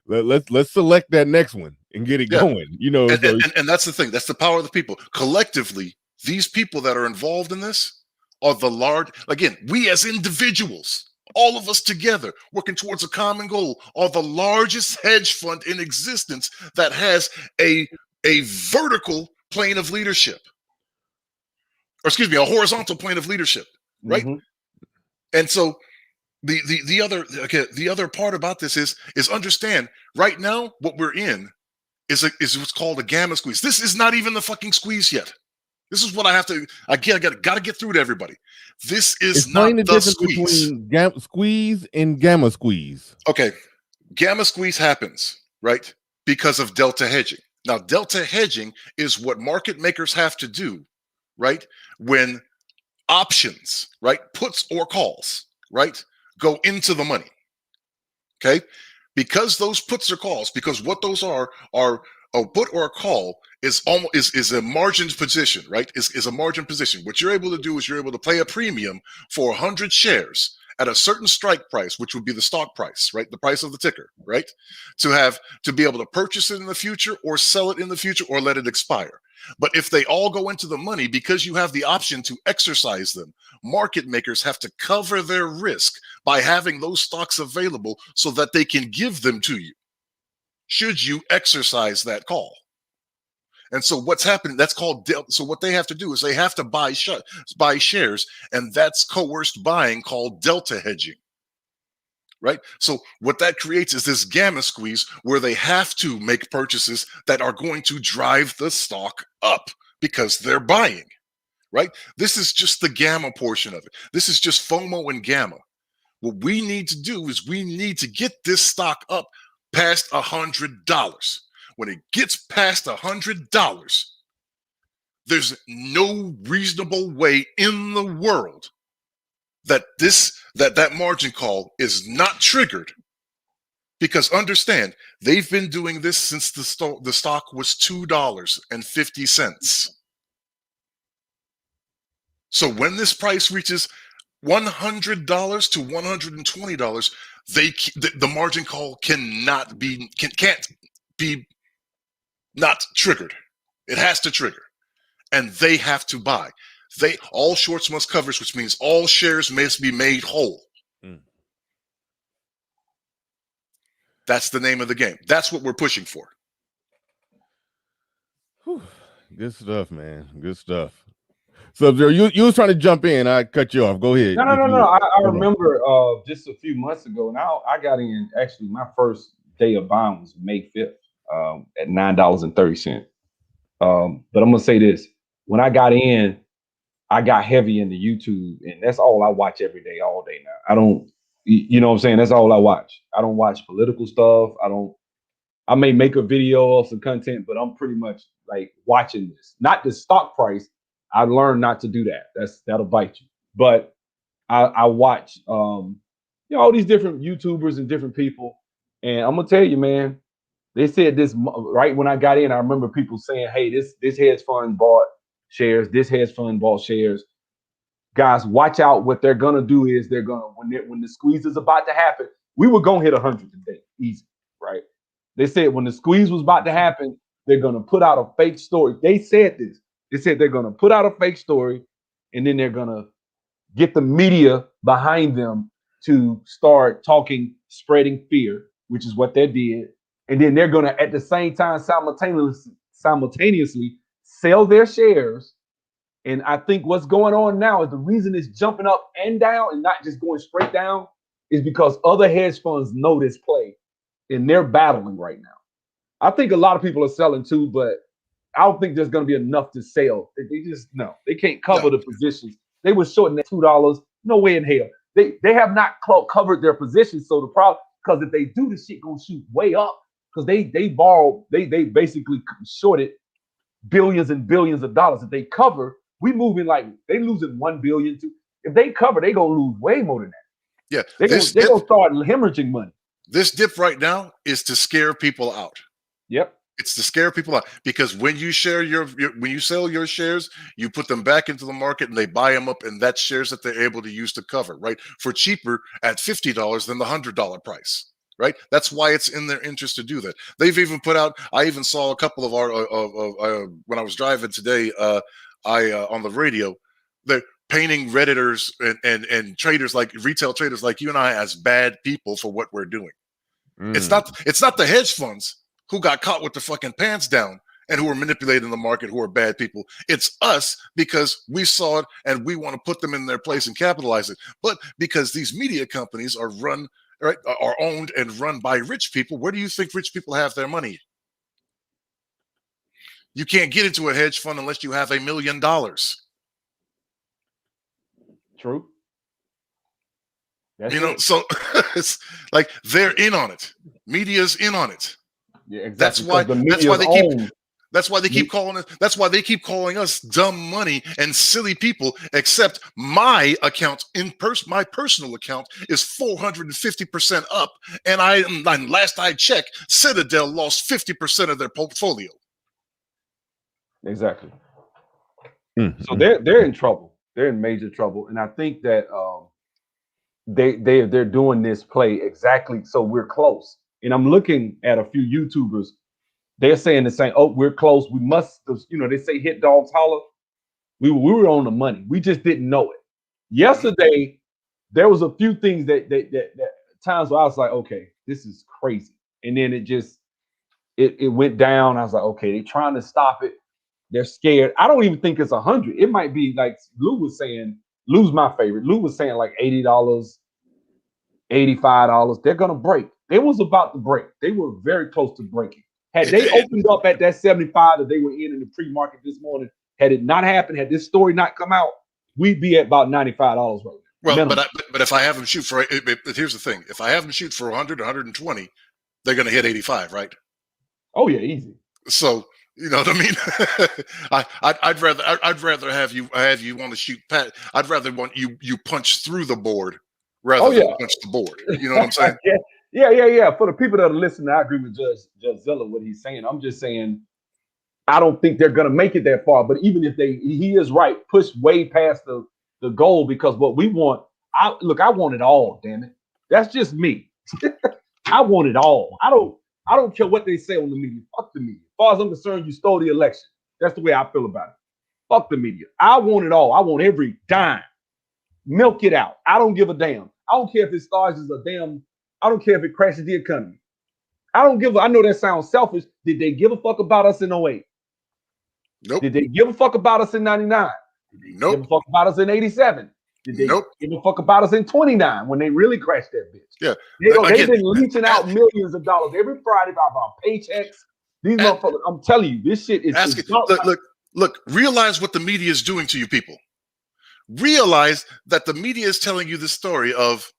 let's select that next one and get it going. You know, and that's the thing. That's the power of the people. Collectively, these people that are involved in this are the large. Again, we as individuals, all of us together working towards a common goal, are the largest hedge fund in existence that has a vertical plane of leadership, or excuse me, a horizontal plane of leadership, right? Mm-hmm. And so the other part about this is understand right now what we're in is what's called a gamma squeeze. This is not even the fucking squeeze yet. This is what I gotta get through to everybody. This is not the squeeze. Between squeeze and gamma squeeze. Okay, gamma squeeze happens, right? Because of delta hedging. Now, delta hedging is what market makers have to do, right? When options, right, puts or calls, right, go into the money. Okay, because those puts or calls, because what those are a put or a call is almost is a margin position, right? Is a margin position. What you're able to do is you're able to pay a premium for 100 shares at a certain strike price, which would be the stock price, right? The price of the ticker, right? To be able to purchase it in the future or sell it in the future or let it expire. But if they all go into the money, because you have the option to exercise them, market makers have to cover their risk by having those stocks available so that they can give them to you should you exercise that call. And so what's happening, that's called, so what they have to do is they have to buy shares, and that's coerced buying called delta hedging, right? So what that creates is this gamma squeeze where they have to make purchases that are going to drive the stock up because they're buying, right? This is just the gamma portion of it. This is just FOMO and gamma. What we need to do is we need to get this stock up past $100. When it gets past $100, there's no reasonable way in the world that that margin call is not triggered. Because understand, they've been doing this since the stock was $2.50. So when this price reaches $100 to $120, the margin call can't be not triggered. It has to trigger, and they have to buy. All shorts must cover, which means all shares must be made whole. That's the name of the game. That's what we're pushing for. Whew. Good stuff, man. Good stuff. So you was trying to jump in. I cut you off. Go ahead. No. I remember just a few months ago, and I got in. Actually, my first day of buying was May 5th at $9.30. But I'm gonna say this: when I got in, I got heavy into YouTube, and that's all I watch every day, all day now. I don't, you know what I'm saying? That's all I watch. I don't watch political stuff. I may make a video of some content, but I'm pretty much like watching this, not the stock price. I learned not to do that. That'll bite you. But I watch, all these different YouTubers and different people, and I'm gonna tell you, man. They said this right when I got in. I remember people saying, "Hey, this hedge fund bought shares. This hedge fund bought shares." Guys, watch out. What they're gonna do is they're gonna when the squeeze is about to happen. We were gonna hit 100 today, easy, right? They said when the squeeze was about to happen, they're gonna put out a fake story. They said this. They said they're gonna put out a fake story, and then they're gonna get the media behind them to start talking, spreading fear, which is what they did. And then they're gonna at the same time simultaneously sell their shares. And I think what's going on now is the reason it's jumping up and down and not just going straight down is because other hedge funds know this play and they're battling right now. I think a lot of people are selling too, but I don't think there's going to be enough to sell. They just they can't cover the positions. They were shorting at $2. No way in hell. They have not covered their positions. So the problem, because if they do, the shit gonna shoot way up because they borrowed. They basically shorted billions and billions of dollars. If they cover, we moving like they losing 1 billion. If they cover, they gonna lose way more than that. Yeah, they're gonna start hemorrhaging money. This dip right now is to scare people out. Yep. It's to scare people out, because when you share when you sell your shares, you put them back into the market and they buy them up, and that's shares that they're able to use to cover, right, for cheaper at $50 than the $100 price, right? That's why it's in their interest to do that. They've even put out. I even saw a couple of our when I was driving today. On the radio, they're painting Redditors and traders, like retail traders like you and I, as bad people for what we're doing. It's not the hedge funds who got caught with their fucking pants down and who are manipulating the market, who are bad people. It's us, because we saw it and we want to put them in their place and capitalize it. But because these media companies are owned and run by rich people, where do you think rich people have their money? You can't get into a hedge fund unless you have $1 million. True. So it's like they're in on it. Media's in on it. Yeah, exactly. That's why they keep calling us. That's why they keep calling us dumb money and silly people. Except my account, my personal account, is 450% up, and last I checked, Citadel lost 50% of their portfolio. Exactly. So they're in trouble. They're in major trouble, and I think that they're doing this play exactly so we're close. And I'm looking at a few YouTubers. They're saying the same. Oh, we're close. We must. They say hit dogs holler. We were on the money. We just didn't know it. Yesterday, there was a few things that times where I was like, okay, this is crazy. And then it went down. I was like, okay, they're trying to stop it. They're scared. I don't even think it's 100. It might be like Lou was saying. Lou's my favorite. Lou was saying like $80, $85. They're gonna break. They was about to break. They were very close to breaking. Had they opened up at that 75 that they were in the pre-market this morning, had it not happened, had this story not come out, we'd be at about $95 right now. Well, but if I have them shoot for, here's the thing: if I have them shoot for 100, 120, they're going to hit 85, right? Oh yeah, easy. So you know what I mean? I'd rather have you want to shoot Pat. I'd rather want you punch through the board rather than punch the board. You know what I'm saying? Yeah. For the people that are listening, I agree with JudgeZilla what he's saying. I'm just saying, I don't think they're gonna make it that far. But even if he is right, push way past the goal, because what we want, I want it all. Damn it, that's just me. I want it all. I don't care what they say on the media. Fuck the media. As far as I'm concerned, you stole the election. That's the way I feel about it. Fuck the media. I want it all. I want every dime. Milk it out. I don't give a damn. I don't care if it starts as I don't care if it crashes the economy. I know that sounds selfish. Did they give a fuck about us in 08? Nope. Did they give a fuck about us in 99? Did they Nope. give a fuck about us in 87? Did they give a fuck about us in 29 when they really crashed that bitch? Yeah. They've been leeching out millions of dollars every Friday about paychecks. These motherfuckers, I'm telling you, this shit is look, realize what the media is doing to you people. Realize that the media is telling you the story of,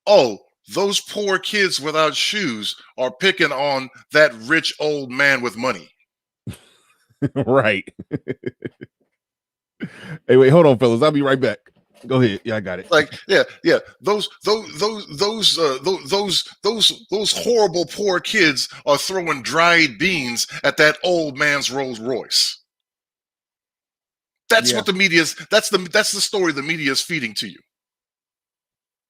oh, those poor kids without shoes are picking on that rich old man with money. Right. Hey, wait, hold on, fellas. I'll be right back. Go ahead. Yeah, I got it. Like, yeah. Those horrible poor kids are throwing dried beans at that old man's Rolls Royce. That's what the media's. That's the story the media is feeding to you.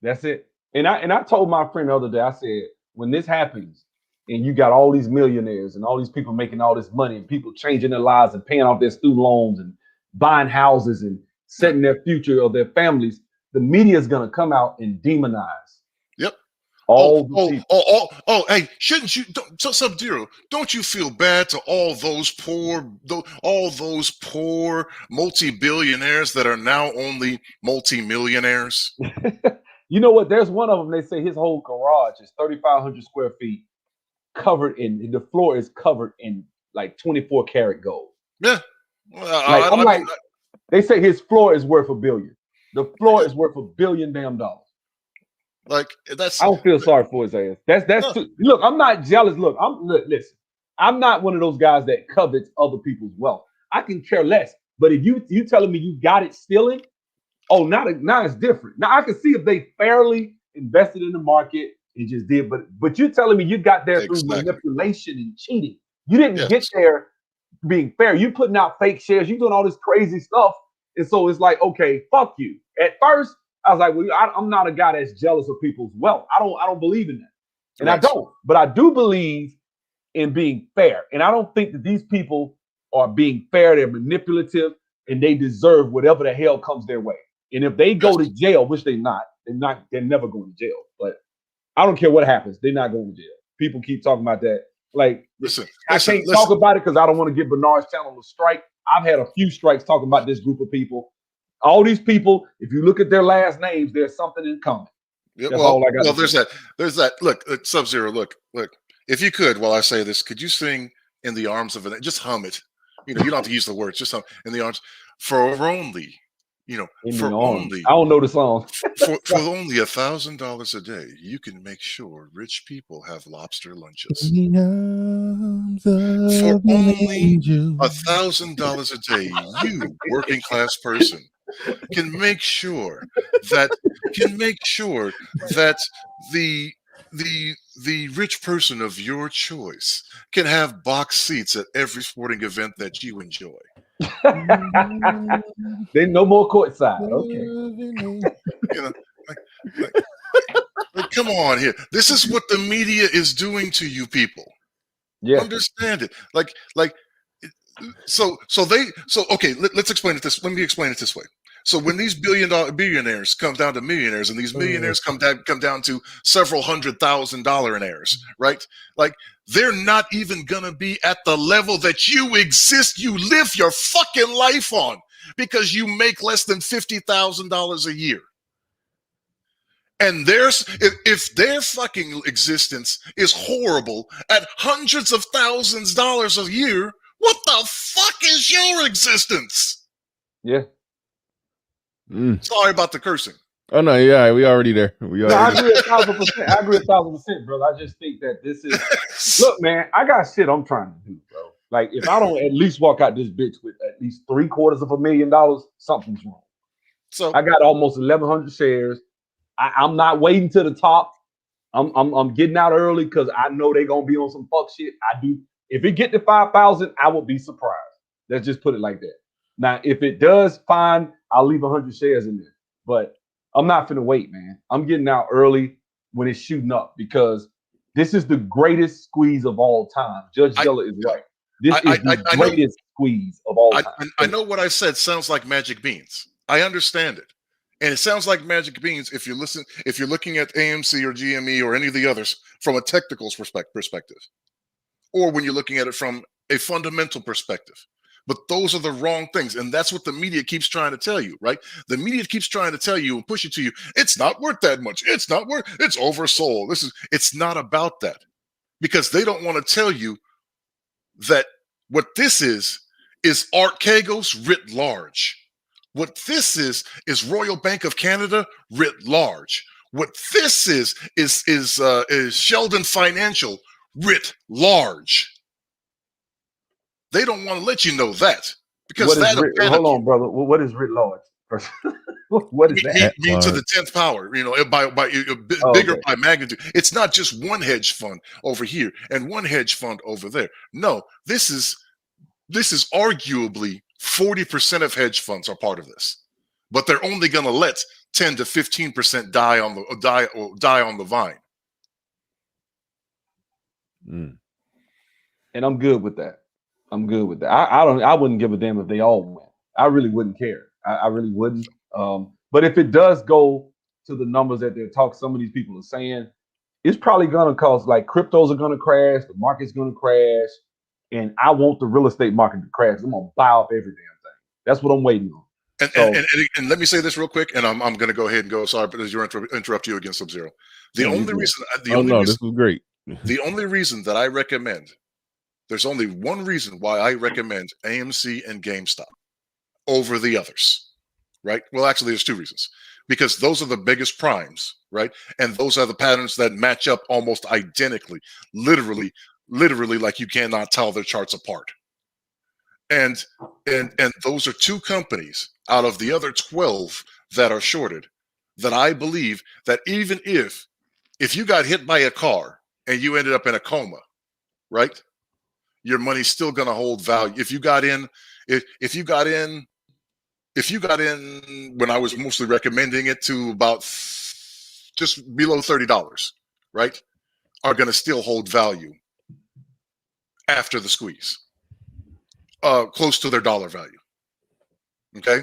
That's it. And I told my friend the other day, I said, when this happens and you got all these millionaires and all these people making all this money and people changing their lives and paying off their student loans and buying houses and setting their future of their families, the media is going to come out and demonize. Yep. Hey, shouldn't you, Sub-Zero, don't you feel bad to all those poor multi-billionaires that are now only multi-millionaires? You know what? There's one of them. They say his whole garage is 3,500 square feet, covered in the floor is covered in like 24 karat gold. Yeah. Well, they say his floor is worth $1 billion. The floor is worth $1 billion damn dollars. Like I don't feel sorry for his ass. That's look. I'm not jealous. Look, listen. I'm not one of those guys that covets other people's wealth. I can care less. But if you telling me you got it stealing, now it's different. Now I can see if they fairly invested in the market, and just did. But you're telling me you got there through Exactly. manipulation and cheating. You didn't Yes. get there being fair. You putting out fake shares. You doing all this crazy stuff. And so it's like, okay, fuck you. At first, I was like, well, I'm not a guy that's jealous of people's wealth. I don't believe in that. And I Right. don't. But I do believe in being fair. And I don't think that these people are being fair. They're manipulative and they deserve whatever the hell comes their way. And if they go Yes. to jail, which they're never going to jail. But I don't care what happens. They're not going to jail. People keep talking about that. Like, I can't talk about it because I don't want to give Bernard's channel a strike. I've had a few strikes talking about this group of people. All these people, if you look at their last names, there's something in common. Yeah, That's all I got. well, there's that. There's that. Look, Sub-Zero. Look. If you could, while I say this, could you sing "In the Arms of an"? Just hum it. You don't have to use the words. Just hum "In the Arms" for only. For only. I don't know the song. for only $1,000 a day, you can make sure rich people have lobster lunches. For only $1,000 a day, you, working class person, can make sure that the rich person of your choice can have box seats at every sporting event that you enjoy. Then no more courtside. Okay. Like, come on here. This is what the media is doing to you people. Yeah. Understand it. Okay, let's explain it this. Let me explain it this way. So when these billionaires come down to millionaires, and these millionaires come down to several $100,000 right? Like, they're not even gonna be at the level that you exist, you live your fucking life on, because you make less than $50,000 a year. And if their fucking existence is horrible at hundreds of thousands of dollars a year, what the fuck is your existence? Yeah. Sorry about the cursing. Oh no, yeah, we already there. I agree 1,000%. I agree 1,000%, brother. I just think that this is look, man, I got shit I'm trying to do, bro. Like, if I don't at least walk out this bitch with at least $750,000, something's wrong. So I got almost 1,100 shares. I'm not waiting to the top. I'm getting out early because I know they're gonna be on some fuck shit. I do. If it get to 5,000, I will be surprised. Let's just put it like that. Now, if it does, fine. I'll leave 100 shares in there. But I'm not finna wait, man. I'm getting out early when it's shooting up because this is the greatest squeeze of all time. JudgeZilla is right. This is the greatest squeeze of all time. I know what I said sounds like magic beans. I understand it. And it sounds like magic beans if you're looking at AMC or GME or any of the others from a technical perspective, or when you're looking at it from a fundamental perspective. But those are the wrong things. And that's what the media keeps trying to tell you, right? The media keeps trying to tell you and push it to you. It's not worth that much. It's not worth, it's oversold. It's not about that, because they don't want to tell you that what this is Archegos writ large. What this is Royal Bank of Canada writ large. What this is Sheldon Financial writ large. They don't want to let you know that, because hold on, brother. What is writ large? What is that? Mean to the 10th power, bigger by magnitude. It's not just one hedge fund over here and one hedge fund over there. No, this is arguably 40% of hedge funds are part of this, but they're only going to let 10 to 15% die on the vine. And I'm good with that. I wouldn't give a damn if they all went. I really wouldn't care. I really wouldn't. But if it does go to the numbers that they're talking, some of these people are saying, it's probably gonna cause, like, cryptos are gonna crash, the market's gonna crash, and I want the real estate market to crash. I'm gonna buy off every damn thing. That's what I'm waiting on. And let me say this real quick, and I'm going to go ahead and go. Sorry, but interrupt you again, Sub-Zero. This was great. The only reason that I recommend, there's only one reason why I recommend AMC and GameStop over the others, right? Well, actually, there's two reasons. Because those are the biggest primes, right? And those are the patterns that match up almost identically, literally like you cannot tell their charts apart. And those are two companies out of the other 12 that are shorted that I believe that even if if you got hit by a car and you ended up in a coma, right? Your money's still going to hold value. If you got in, if you got in when I was mostly recommending it to about just below $30, right, are going to still hold value after the squeeze, close to their dollar value. Okay,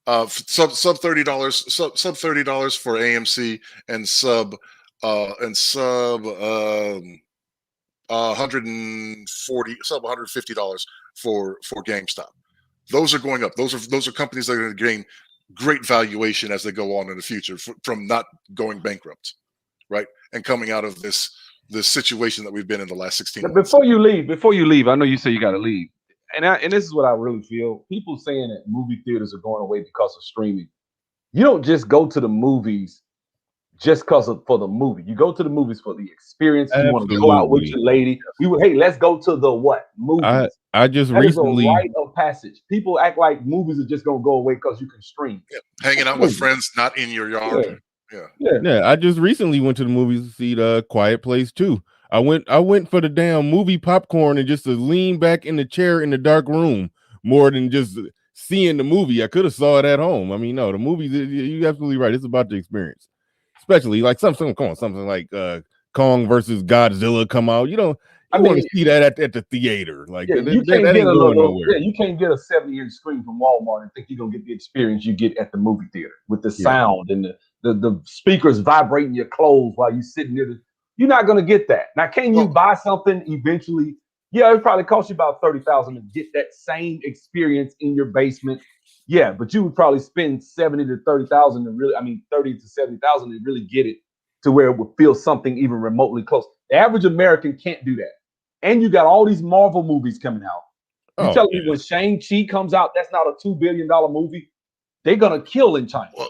sub $30, sub $30 for AMC, and sub 140, sub $150 for GameStop. Those are going up. Those are companies that are going to gain great valuation as they go on in the future from not going bankrupt, right? And coming out of this situation that we've been in the last 16 months. Before you leave, I know you say you got to leave, and this is what I really feel. People saying that movie theaters are going away because of streaming. You don't just go to the movies just for the movie. You go to the movies for the experience. You want to go out with your lady. Hey, let's go to the what? Movies. I just that recently is a rite of passage. People act like movies are just gonna go away because you can stream. Yeah. Hanging out with friends, not in your yard. Yeah. I just recently went to the movies to see the Quiet Place 2. I went for the damn movie popcorn and just to lean back in the chair in the dark room more than just seeing the movie. I could have saw it at home. I mean, no, the movie, you're absolutely right. It's about the experience. Especially like something like Kong versus Godzilla come out. You want to see that at the theater. Like you can't get a 70-inch screen from Walmart and think you're gonna get the experience you get at the movie theater with the sound and the speakers vibrating your clothes while you're sitting there. You're not gonna get that. Now, can you buy something eventually? Yeah, it probably cost you about $30,000 to get that same experience in your basement. Yeah, but you would probably spend $70,000 to $30,000 to really, $30,000 to $70,000 to really get it to where it would feel something even remotely close. The average American can't do that. And you got all these Marvel movies coming out. You tell me when Shang-Chi comes out, that's not a $2 billion movie. They're gonna kill in China. Well,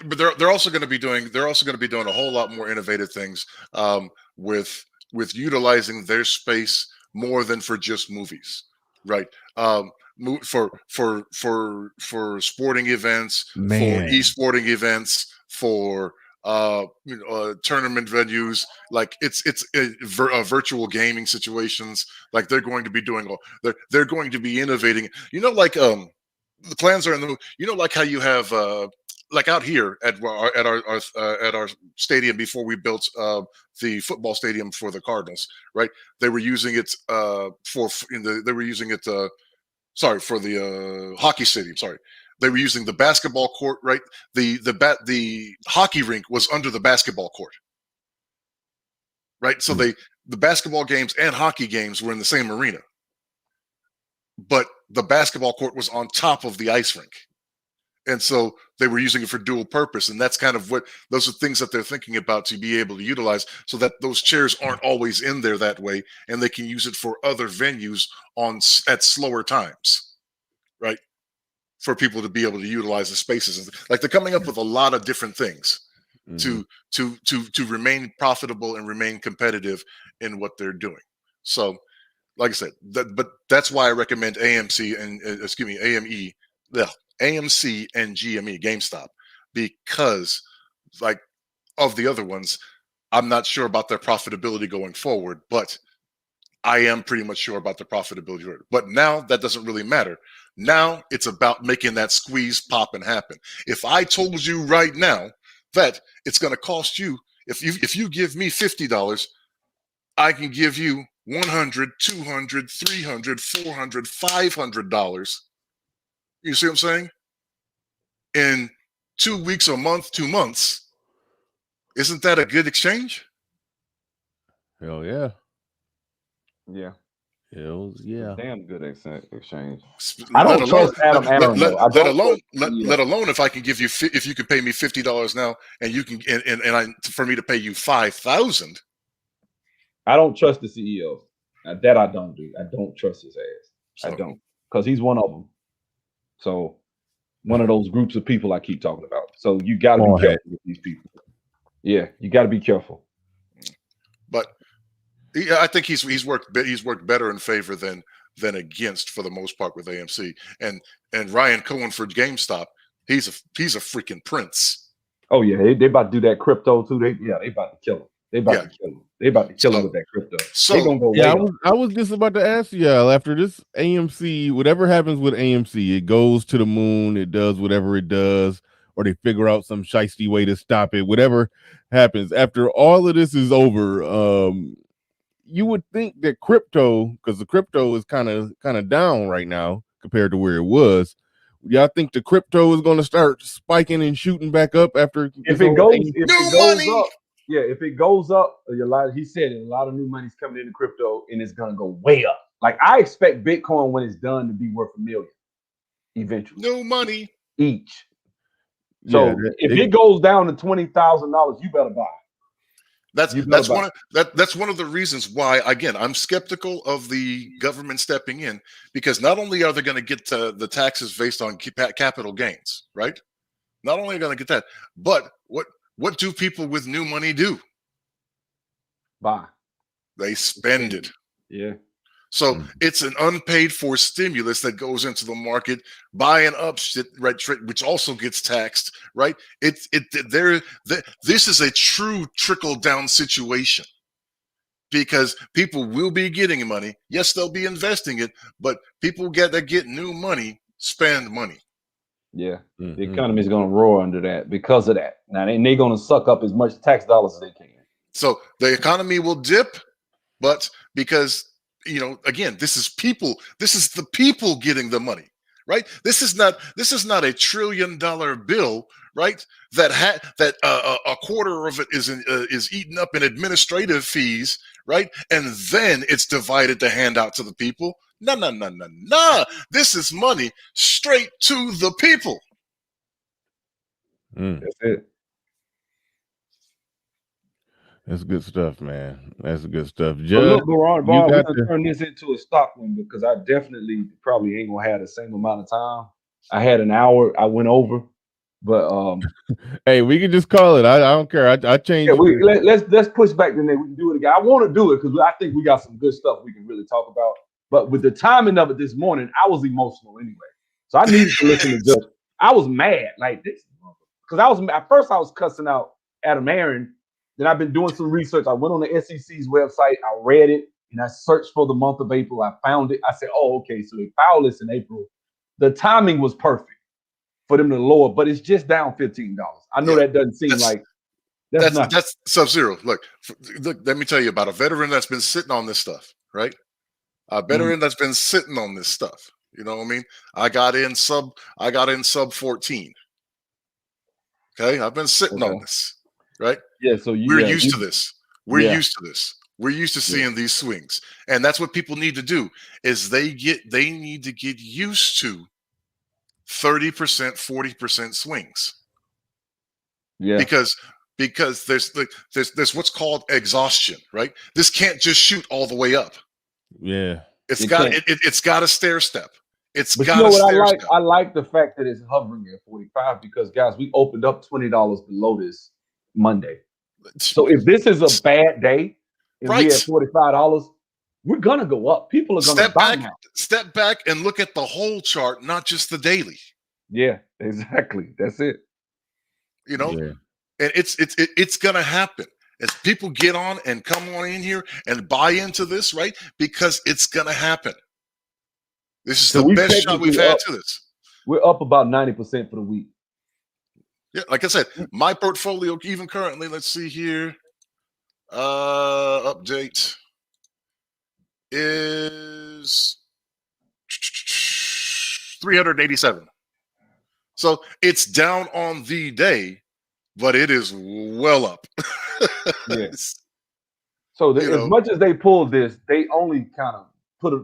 but they're also going to be doing a whole lot more innovative things with utilizing their space more than for just movies, right? For sporting events, for e-sporting events, for tournament venues, like it's virtual gaming situations. Like they're going to be doing they're going to be innovating. Like the plans are in the like how you have like out here at our stadium before we built the football stadium for the Cardinals, right? They were using it for the hockey stadium. Sorry, they were using the basketball court, right? The hockey rink was under the basketball court, right? So the basketball games and hockey games were in the same arena, but the basketball court was on top of the ice rink. And so they were using it for dual purpose. And that's kind of those are things that they're thinking about to be able to utilize so that those chairs aren't always in there that way. And they can use it for other venues at slower times, right? For people to be able to utilize the spaces. Like they're coming up with a lot of different things to remain profitable and remain competitive in what they're doing. So, like I said, but that's why I recommend AMC and AMC and GME, GameStop, because like of the other ones, I'm not sure about their profitability going forward, but I am pretty much sure about the profitability. But now that doesn't really matter. Now it's about making that squeeze pop and happen. If I told you right now that it's going to cost you, if you give me $50, I can give you $100, $200, $300, $400, $500. You see what I'm saying? In 2 weeks, a month, 2 months, isn't that a good exchange? Hell yeah. Yeah. Hell yeah. Damn good exchange. I don't trust Adam Aaron. Let alone if I can give you, if you can pay me $50 now, and you can, for me to pay you $5,000. I don't trust the CEO. That I don't do. I don't trust his ass. I don't, because he's one of them. So one of those groups of people I keep talking about. So you got to be careful with these people. Yeah, you got to be careful. But I think he's worked better in favor than against for the most part with AMC and Ryan Cohen for GameStop. He's a freaking prince. Oh yeah, they about to do that crypto too. They about to kill him. They about to kill him. They about to kill him with that crypto. So they gonna go yeah, way up. I was just about to ask y'all after this AMC, whatever happens with AMC, it goes to the moon, it does whatever it does, or they figure out some shiesty way to stop it. Whatever happens after all of this is over, you would think that crypto, because the crypto is kind of down right now compared to where it was. Y'all think the crypto is going to start spiking and shooting back up after if it goes money. up? Yeah, if it goes up, he said it, a lot of new money's coming into crypto, and it's gonna go way up. Like I expect Bitcoin when it's done to be worth $1 million eventually. No money each. So if it goes down to $20,000, you better buy. That's one of the reasons why, again, I'm skeptical of the government stepping in, because not only are they going to get the taxes based on capital gains, right? Not only are they going to get that, but what do people with new money do? Buy. They spend it. Yeah. So it's an unpaid for stimulus that goes into the market, buying up shit, right? Which also gets taxed, right? This is a true trickle down situation, because people will be getting money. Yes, they'll be investing it, but people that get new money spend money. Yeah, the economy is going to roar under that because of that. Now they're going to suck up as much tax dollars as they can. So the economy will dip, but because, again, this is the people getting the money, right? This is not a $1 trillion bill, right? That a quarter of it is eaten up in administrative fees, right? And then it's divided to hand out to the people. No. This is money straight to the people. That's it. That's good stuff, man. That's good stuff. Look, Baron, we're going to turn this into a stock one, because I definitely probably ain't going to have the same amount of time. I had an hour. I went over. But hey, we can just call it. I don't care. I changed. Yeah, let's push back the name. We can do it again. I want to do it because I think we got some good stuff we can really talk about. But with the timing of it this morning, I was emotional anyway. So I needed to listen to Judge. I was mad like this because at first I was cussing out Adam Aaron. Then I've been doing some research. I went on the SEC's website. I read it and I searched for the month of April. I found it. I said, "Oh, okay. So they filed this in April. The timing was perfect for them to lower, but it's just down $15. I know that doesn't seem like that's Sub-Zero. Look, let me tell you about a veteran that's been sitting on this stuff, right? A veteran that's been sitting on this stuff. You know what I mean? I got in sub 14. Okay, I've been sitting on this, right? Yeah. So we're used to this. We're used to this. We're used to seeing these swings, and that's what people need to do. Is they need to get used to 30%, 40% swings. Yeah. Because there's what's called exhaustion, right? This can't just shoot all the way up. Yeah. It's got a stair step. It's but got you know what stair step. I like the fact that it's hovering at 45 because guys, we opened up $20 below this Monday. So if this is a bad day and we at $45, we're gonna go up. People are gonna buy now. Step back and look at the whole chart, not just the daily. Yeah, exactly. That's it. And it's gonna happen as people get on and come on in here and buy into this, right? Because it's gonna happen. This is the best shot we've had to this. We're up about 90% for the week. Yeah, like I said, my portfolio, even currently, let's see here. Update is 387. So it's down on the day, but it is well up. Yes. So as much as they pulled this, they only kind of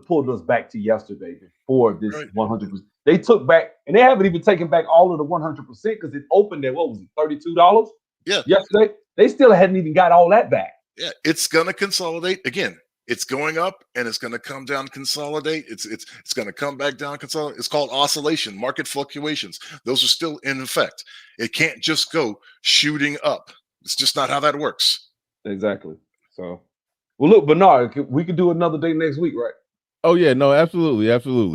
pulled us back to yesterday before this 100%. They took back, and they haven't even taken back all of the 100% because it opened at what was it, $32? Yeah. Yesterday, they still hadn't even got all that back. Yeah, it's gonna consolidate again. It's going up and it's gonna come down, consolidate. It's gonna come back down, consolidate. It's called oscillation, market fluctuations. Those are still in effect. It can't just go shooting up. It's just not how that works. Exactly. So, well, look, Bernard, we could do another day next week, right? Oh yeah, no, absolutely.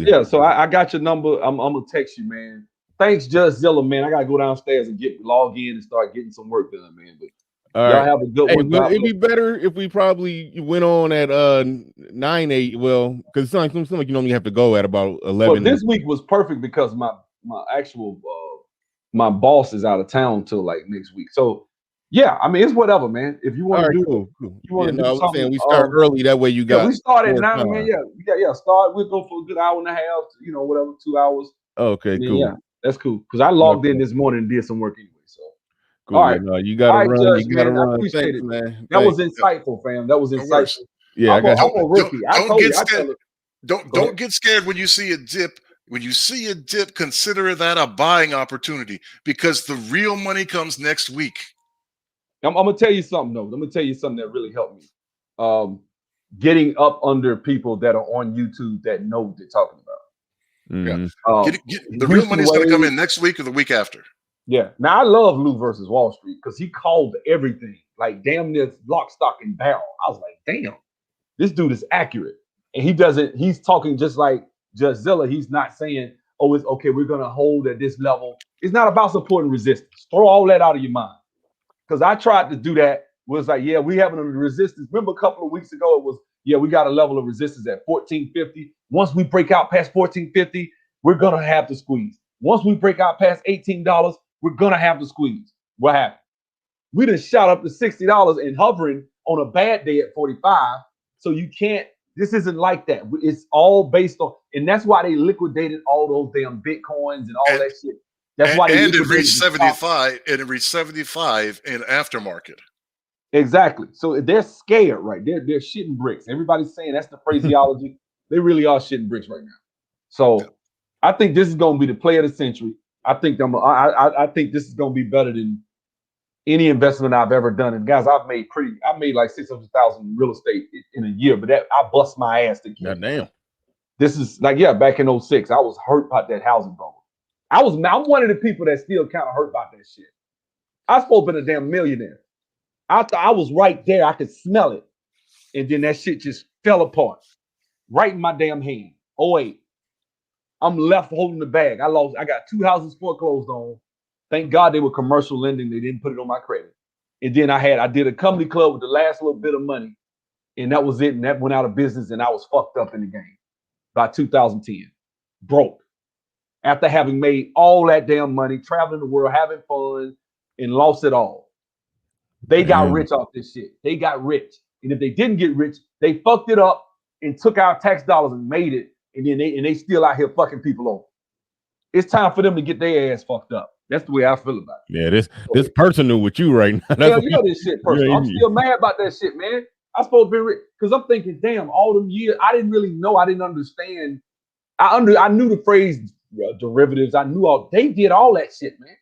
Yeah, so I got your number. I'm gonna text you, man. Thanks, JudgeZilla, man. I gotta go downstairs and log in and start getting some work done, man. But All Y'all right. have a good Hey, one. well, God it'd bless. be better if we probably went on at 9-8. Well, because some like you normally have to go at about Well, 11. this week was perfect because my actual my boss is out of town till like next week. So yeah, I mean it's whatever, man. If you All want to right, do cool, cool. you Yeah, want to no, I do was saying something, we start early. That way you yeah, got we start at more 9, man. time. Yeah. Start. We'll go for a good hour and a half, you know, whatever, 2 hours. Okay, And then, cool. yeah, that's cool. Because I logged in Okay. this morning and did some work anyway. So all Cool. Yeah, right. no, you All gotta right, run. Judge, You gotta man. I run. appreciate Thanks, it. man. That was Thanks. insightful, fam. That was No worries. insightful. Yeah, I got. I'm a rookie. I Don't told get you. I scared. tell it. Go Don't ahead. get scared when you see a dip. When you see a dip, consider that a buying opportunity because the real money comes next week. I'm gonna tell you something though. I'm gonna tell you something that really helped me. Getting up under people that are on YouTube that know what they're talking about. Mhm. The real money's going to come in next week or the week after. Yeah. Now I love Lou versus Wall Street because he called everything like damn near lock, stock, and barrel. I was like, damn, this dude is accurate, and he doesn't. He's talking just like JudgeZilla. He's not saying, "Oh, it's okay. We're gonna hold at this level." It's not about support and resistance. Throw all that out of your mind. Because I tried to do that. Was like, yeah, we having a resistance. Remember a couple of weeks ago, it was, yeah, we got a level of resistance at 1450. Once we break out past 1450, we're gonna have to squeeze. Once we break out past $18, we're gonna have to squeeze. What happened? We done shot up to $60 and hovering on a bad day at 45. So you can't, this isn't like that. It's all based on, and that's why they liquidated all those damn Bitcoins and all that shit. That's why they and it reached liquidated 75, and it reached 75 in aftermarket. Exactly. So they're scared, right? They're shitting bricks. Everybody's saying that's the phraseology. They really are shitting bricks right now. So I think this is going to be the play of the century. I think I think this is going to be better than any investment I've ever done. And guys, I made like 600,000 in real estate in a year, but that I bust my ass to get. God damn. This is like, yeah, back in 06, I was hurt about that housing bubble. I'm one of the people that still kind of hurt about that shit. I was supposed to be a damn millionaire. I thought I was right there. I could smell it. And then that shit just fell apart. Right in my damn hand. 08. I'm left holding the bag. I got 2 houses foreclosed on. Thank God they were commercial lending. They didn't put it on my credit. And then I did a comedy club with the last little bit of money. And that was it. And that went out of business. And I was fucked up in the game by 2010. Broke. After having made all that damn money, traveling the world, having fun, and lost it all. They got rich off this shit. They got rich. And if they didn't get rich, they fucked it up and took our tax dollars and made it. And then they still out here fucking people over. It's time for them to get their ass fucked up. That's the way I feel about it. Yeah, this personal with you right now. Hell yeah, this shit personal. I'm still mad about that shit, man. I'm supposed to be rich. Because I'm thinking, damn, all them years, I didn't really know. I didn't understand. I knew the phrase derivatives. I knew they did all that shit, man.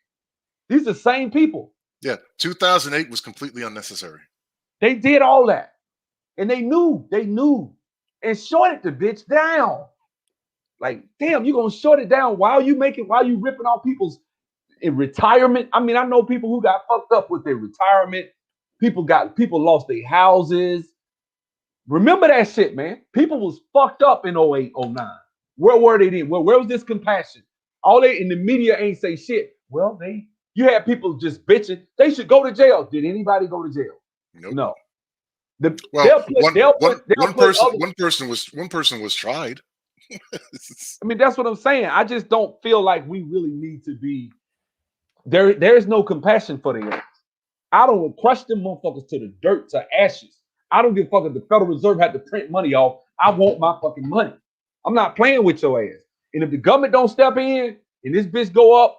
These are the same people. Yeah, 2008 was completely unnecessary. They did all that. And they knew, and shorted the bitch down. Like, damn, you gonna short it down while you ripping off people's in retirement. I mean, I know people who got fucked up with their retirement. People lost their houses. Remember that shit, man. People was fucked up in 08, 09. Where were they then? Where was this compassion? All they in the media ain't say shit. Well, you had people just bitching. They should go to jail. Did anybody go to jail? Nope. No. One person was tried. I mean, that's what I'm saying. I just don't feel like we really need to be there. There's no compassion for the ass. I don't crush them motherfuckers to the dirt, to ashes. I don't give a fuck if the Federal Reserve had to print money off. I want my fucking money. I'm not playing with your ass. And if the government don't step in and this bitch go up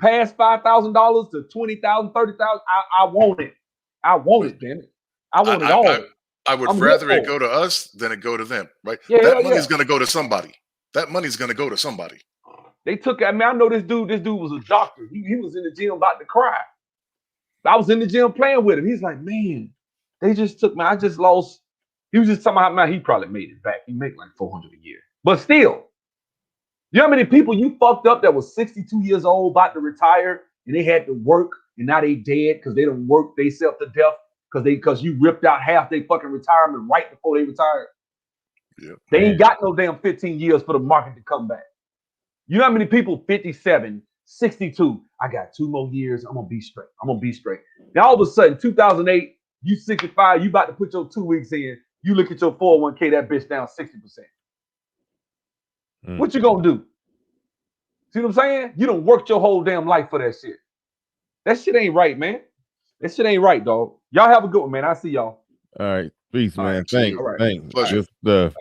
past $5,000 to $20,000, $30,000, I want it. I want it, damn it. I want it all. I would rather it go to us than it go to them, right? Yeah, that money's going to go to somebody. That money's going to go to somebody. They took, I mean, I know this dude was a doctor. He was in the gym about to cry. I was in the gym playing with him. He's like, man, they just took me. I just lost. He was just talking about, man, he probably made it back. He made like $400 a year. But still, you know how many people you fucked up that was 62 years old, about to retire, and they had to work, and now they dead because they don't work themselves to death because you ripped out half their fucking retirement right before they retired. Yep. They ain't got no damn 15 years for the market to come back. You know how many people 57 62. I got 2 more years. I'm gonna be straight. I'm gonna be straight. Now all of a sudden, 2008, you 65, you about to put your 2 weeks in. You look at your 401k, that bitch down 60%. What you gonna do? See what I'm saying? You done worked your whole damn life for that shit. That shit ain't right, man. That shit ain't right, dog. Y'all have a good one, man. I see y'all. All right. Peace, All man. right, Thanks. absolutely. Thanks. Pleasure. Good stuff.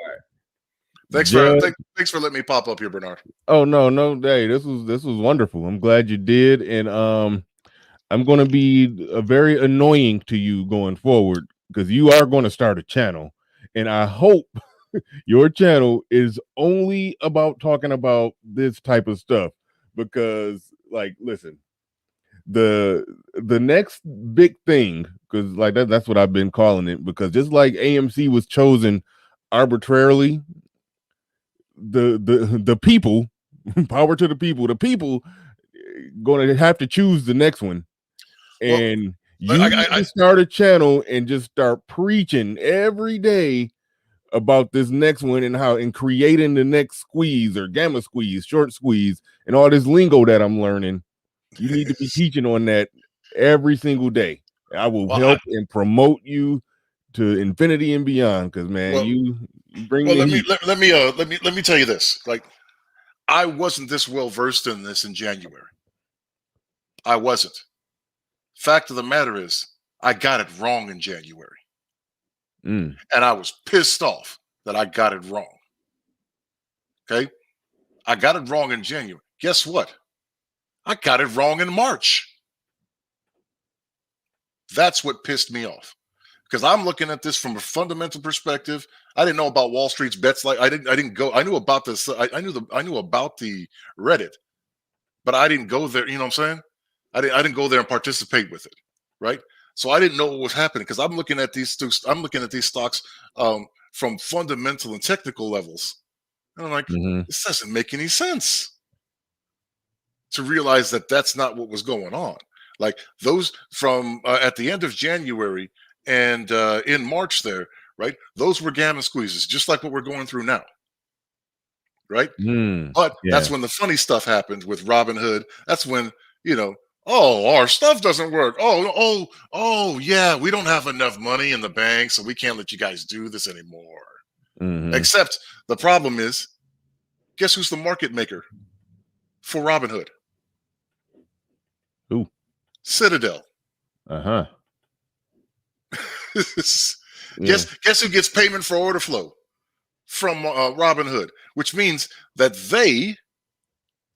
Thanks for letting me pop up here, Bernard. Oh no. Hey, this was wonderful. I'm glad you did. And I'm gonna be very annoying to you going forward because you are gonna start a channel. And I hope your channel is only about talking about this type of stuff. Because, like, listen, the next big thing, because like that's what I've been calling it, because just like AMC was chosen arbitrarily, the people, power to the people going to have to choose the next one. And you need to start a channel and just start preaching every day about this next one and creating the next squeeze or gamma squeeze, short squeeze, and all this lingo that I'm learning. You need to be teaching on that every single day. I will help and promote you to infinity and beyond. Because man, you bring well, the heat. let me tell you this. Like, I wasn't this well versed in this in January. I wasn't. Fact of the matter is, I got it wrong in January. And I was pissed off that I got it wrong. Okay? I got it wrong in January. Guess what? I got it wrong in March. That's what pissed me off. Because I'm looking at this from a fundamental perspective. I didn't know about Wall Street's bets. Like I didn't go. I knew about this. I knew about the Reddit, but I didn't go there. You know what I'm saying? I didn't go there and participate with it, right? So I didn't know what was happening because I'm looking at these stocks from fundamental and technical levels, and I'm like, this doesn't make any sense. To realize that that's not what was going on. Like those from at the end of January and in March there, right? Those were gamma squeezes, just like what we're going through now, right? But that's when the funny stuff happened with Robinhood. That's when, oh, our stuff doesn't work. Oh, yeah, we don't have enough money in the bank, so we can't let you guys do this anymore. Except the problem is, guess who's the market maker for Robinhood? Who? Citadel. Guess who gets payment for order flow from Robinhood, which means that they,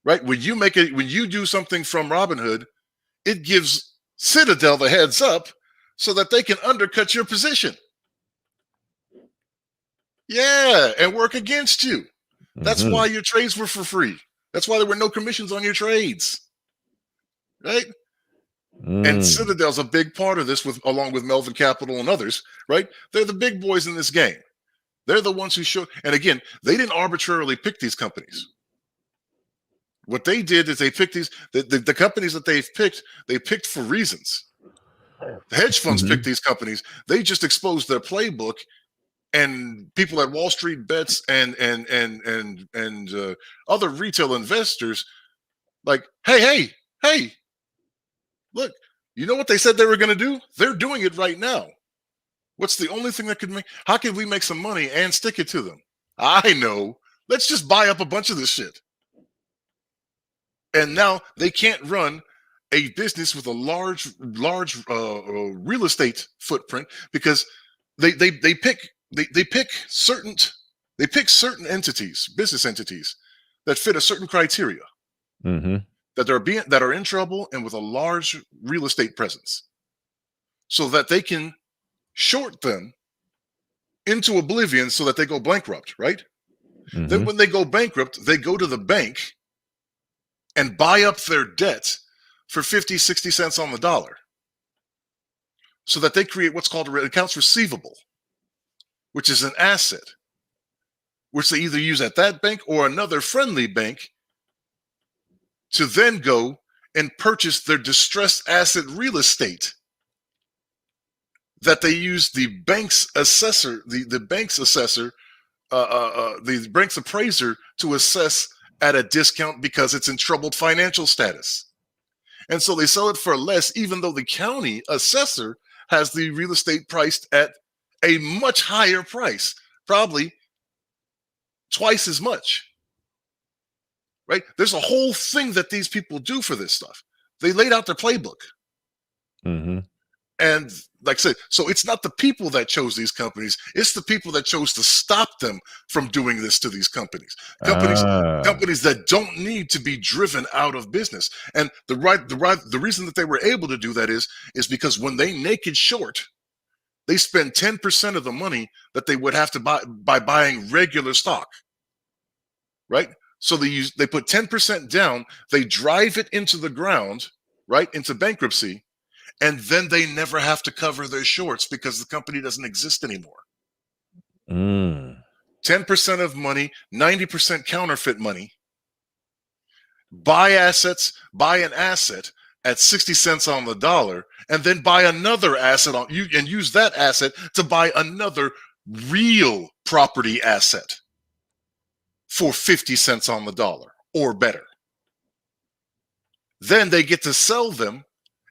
right, when you do something from Robinhood, it gives Citadel the heads up so that they can undercut your position. Yeah, and work against you. That's why your trades were for free. That's why there were no commissions on your trades. Right? And Citadel's a big part of this, along with Melvin Capital and others, right? They're the big boys in this game. They're the ones who show. And again, they didn't arbitrarily pick these companies. What they did is they picked the companies that they picked for reasons. The hedge funds picked these companies. They just exposed their playbook, and people at Wall Street Bets and other retail investors, like, hey. Look, you know what they said they were going to do? They're doing it right now. What's the only thing that could make? How can we make some money and stick it to them? I know. Let's just buy up a bunch of this shit. And now they can't run a business with a large real estate footprint because they pick certain entities, business entities that fit a certain criteria. That are in trouble and with a large real estate presence, so that they can short them into oblivion so that they go bankrupt, right? Then when they go bankrupt, they go to the bank and buy up their debt for 50, 60 cents on the dollar, so that they create what's called accounts receivable, which is an asset, which they either use at that bank or another friendly bank to then go and purchase their distressed asset real estate that they use the bank's assessor, the bank's appraiser to assess at a discount because it's in troubled financial status. And so they sell it for less, even though the county assessor has the real estate priced at a much higher price, probably twice as much. Right? There's a whole thing that these people do for this stuff. They laid out their playbook. Mm-hmm. And like I said, so it's not the people that chose these companies. It's the people that chose to stop them from doing this to these companies. Companies that don't need to be driven out of business. And the reason that they were able to do that is because when they naked short, they spend 10% of the money that they would have to buy by buying regular stock. Right? So they put 10% down, they drive it into the ground, right, into bankruptcy, and then they never have to cover their shorts because the company doesn't exist anymore. 10% of money, 90% counterfeit money. Buy an asset at 60 cents on the dollar, and then buy another asset and use that asset to buy another real property asset for 50 cents on the dollar or better. Then they get to sell them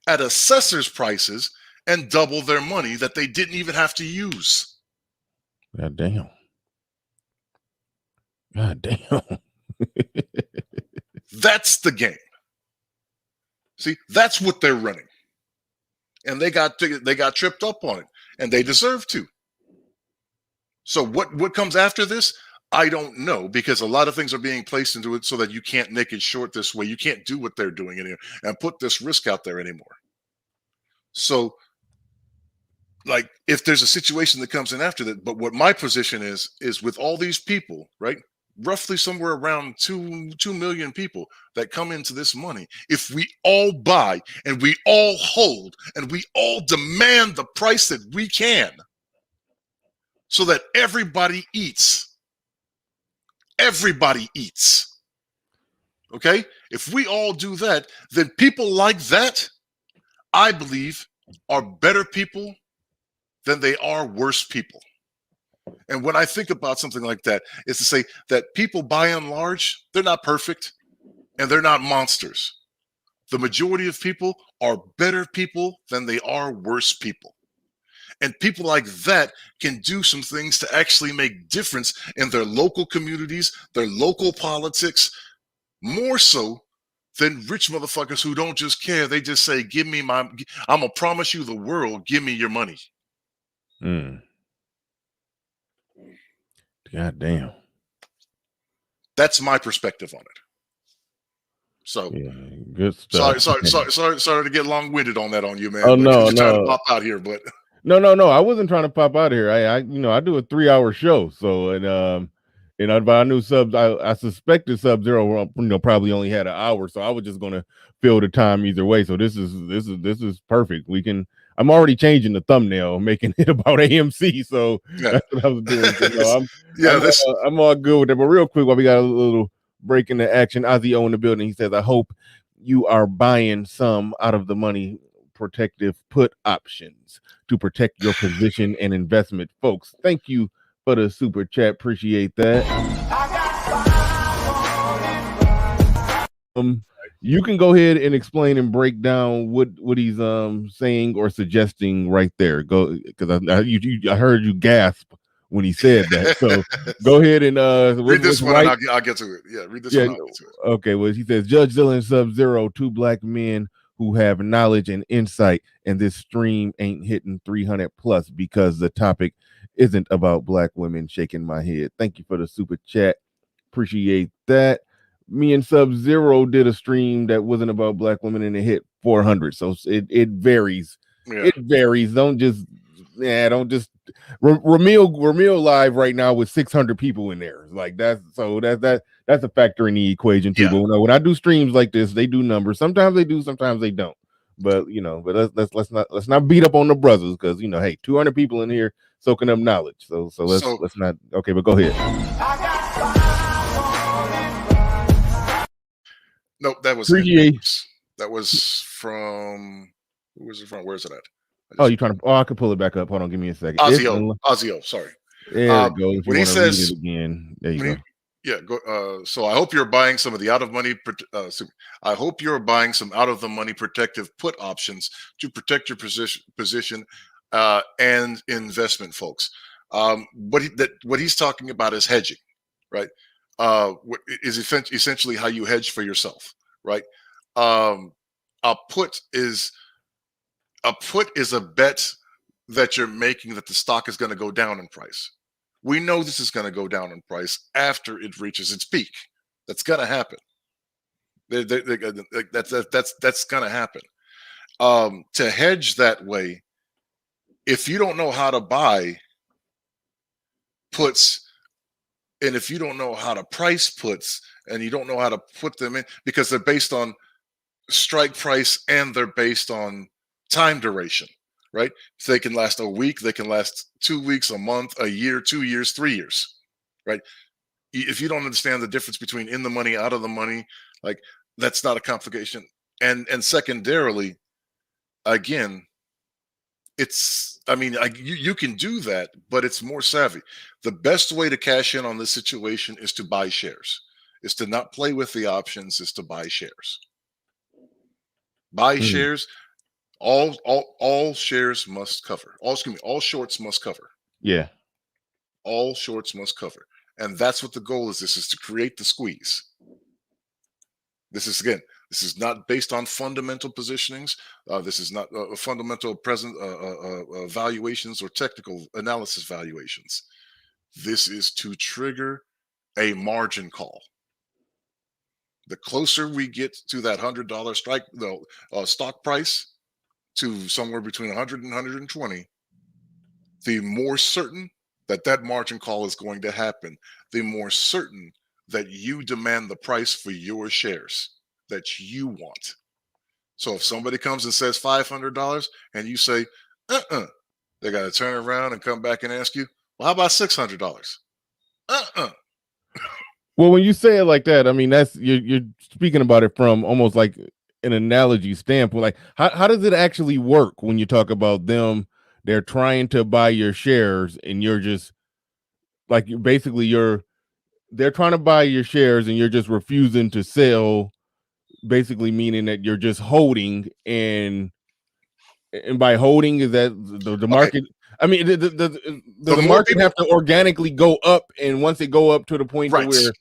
at assessors' prices and double their money that they didn't even have to use. God damn. God damn. That's the game. See, that's what they're running. And they got tripped up on it, and they deserve to. So what comes after this? I don't know, because a lot of things are being placed into it so that you can't naked short this way. You can't do what they're doing anymore and put this risk out there anymore. So, like, if there's a situation that comes in after that, but what my position is with all these people, right? Roughly somewhere around 2 million people that come into this money. If we all buy and we all hold and we all demand the price that we can, so that everybody eats. Everybody eats. Okay? If we all do that, then people like that, I believe, are better people than they are worse people. And when I think about something like that, is to say that people, by and large, they're not perfect and they're not monsters. The majority of people are better people than they are worse people. And people like that can do some things to actually make difference in their local communities, their local politics, more so than rich motherfuckers who don't just care. They just say, I'm going to promise you the world. Give me your money. God damn. That's my perspective on it. So, yeah, good stuff. Sorry to get long-winded on that on you, man. Oh, no. Trying to pop out here, but No. I wasn't trying to pop out of here. I do a 3-hour show. So, but I knew I suspected Sub-Zero, probably only had an hour. So I was just going to fill the time either way. So this is perfect. I'm already changing the thumbnail, making it about AMC. So yeah. That's what I was doing. So, I'm all good with it. But real quick, while we got a little break in the action, Ozzy O in the building. He says, I hope you are buying some out of the money protective put options to protect your position and investment, folks. Thank you for the super chat. Appreciate that. You can go ahead and explain and break down what he's saying or suggesting right there. Go, because I heard you gasp when he said that. So go ahead and read this one, right? And I'll get to it. Yeah, read this one. I'll get to it. Okay, well, he says JudgeZilla and Sub-Zero, 2 black men who have knowledge and insight, and this stream ain't hitting 300 plus because the topic isn't about black women. Shaking my head. Thank you for the super chat. Appreciate that. Me and Sub-Zero did a stream that wasn't about black women and it hit 400. So it varies. Yeah. It varies. Don't just Ramil live right now with 600 people in there. Like that's a factor in the equation too. Yeah. But when I do streams like this, they do numbers. Sometimes they do, sometimes they don't. But let's not beat up on the brothers, because hey, 200 people in here soaking up knowledge. So let's not. Okay, but go ahead. Nope, that was from, who was it from? Where's it at? I could pull it back up. Hold on, give me a second. Ozzy O, sorry. There it goes. When he says again, there you go. Yeah, so I hope you're buying some of the I hope you're buying some out of the money protective put options to protect your position and investment, folks. What he's talking about is hedging, right? What is essentially how you hedge for yourself, right? Um, a put is a bet that you're making that the stock is going to go down in price. We know this is going to go down in price after it reaches its peak. That's going to happen. That's going to happen. To hedge that way, if you don't know how to buy puts, and if you don't know how to price puts, and you don't know how to put them in, because they're based on strike price and they're based on time duration, right? So they can last a week, they can last 2 weeks, a month, a year, 2 years, 3 years, right? If you don't understand the difference between in the money, out of the money, like that's not a complication. And secondarily, again, you can do that, but it's more savvy. The best way to cash in on this situation is to buy shares, is to not play with the options, is to buy shares. Buy shares. All shares must cover. All shorts must cover. Yeah. All shorts must cover. And that's what the goal is. This is to create the squeeze. This is not based on fundamental positionings. This is not fundamental present valuations or technical analysis valuations. This is to trigger a margin call. The closer we get to that $100 strike, stock price, to somewhere between 100 and 120, the more certain that margin call is going to happen, the more certain that you demand the price for your shares that you want. So if somebody comes and says $500 and you say, they got to turn around and come back and ask you, well, how about $600? Well, when you say it like that, I mean, that's you're speaking about it from almost like an analogy standpoint. Like, how does it actually work when you talk about them? They're trying to buy your shares, and you're just like they're trying to buy your shares, and you're just refusing to sell. Basically, meaning that you're just holding, and by holding is that the market. Okay. I mean, does the market have to organically go up, and once it go up to the point to where,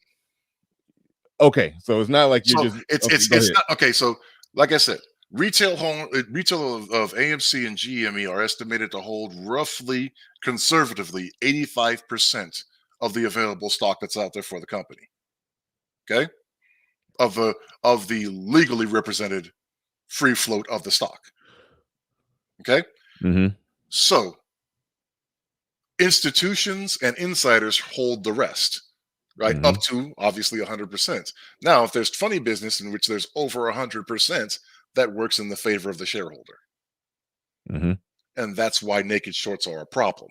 okay, so it's not like you're it's not okay. So, like I said, retail of AMC and GME are estimated to hold roughly, conservatively, 85% of the available stock that's out there for the company. Okay, of the legally represented free float of the stock. Okay. Mm-hmm. So institutions and insiders hold the rest, right? Mm-hmm. Up to obviously 100%. Now, if there's funny business in which there's over 100%, that works in the favor of the shareholder. Mm-hmm. And that's why naked shorts are a problem,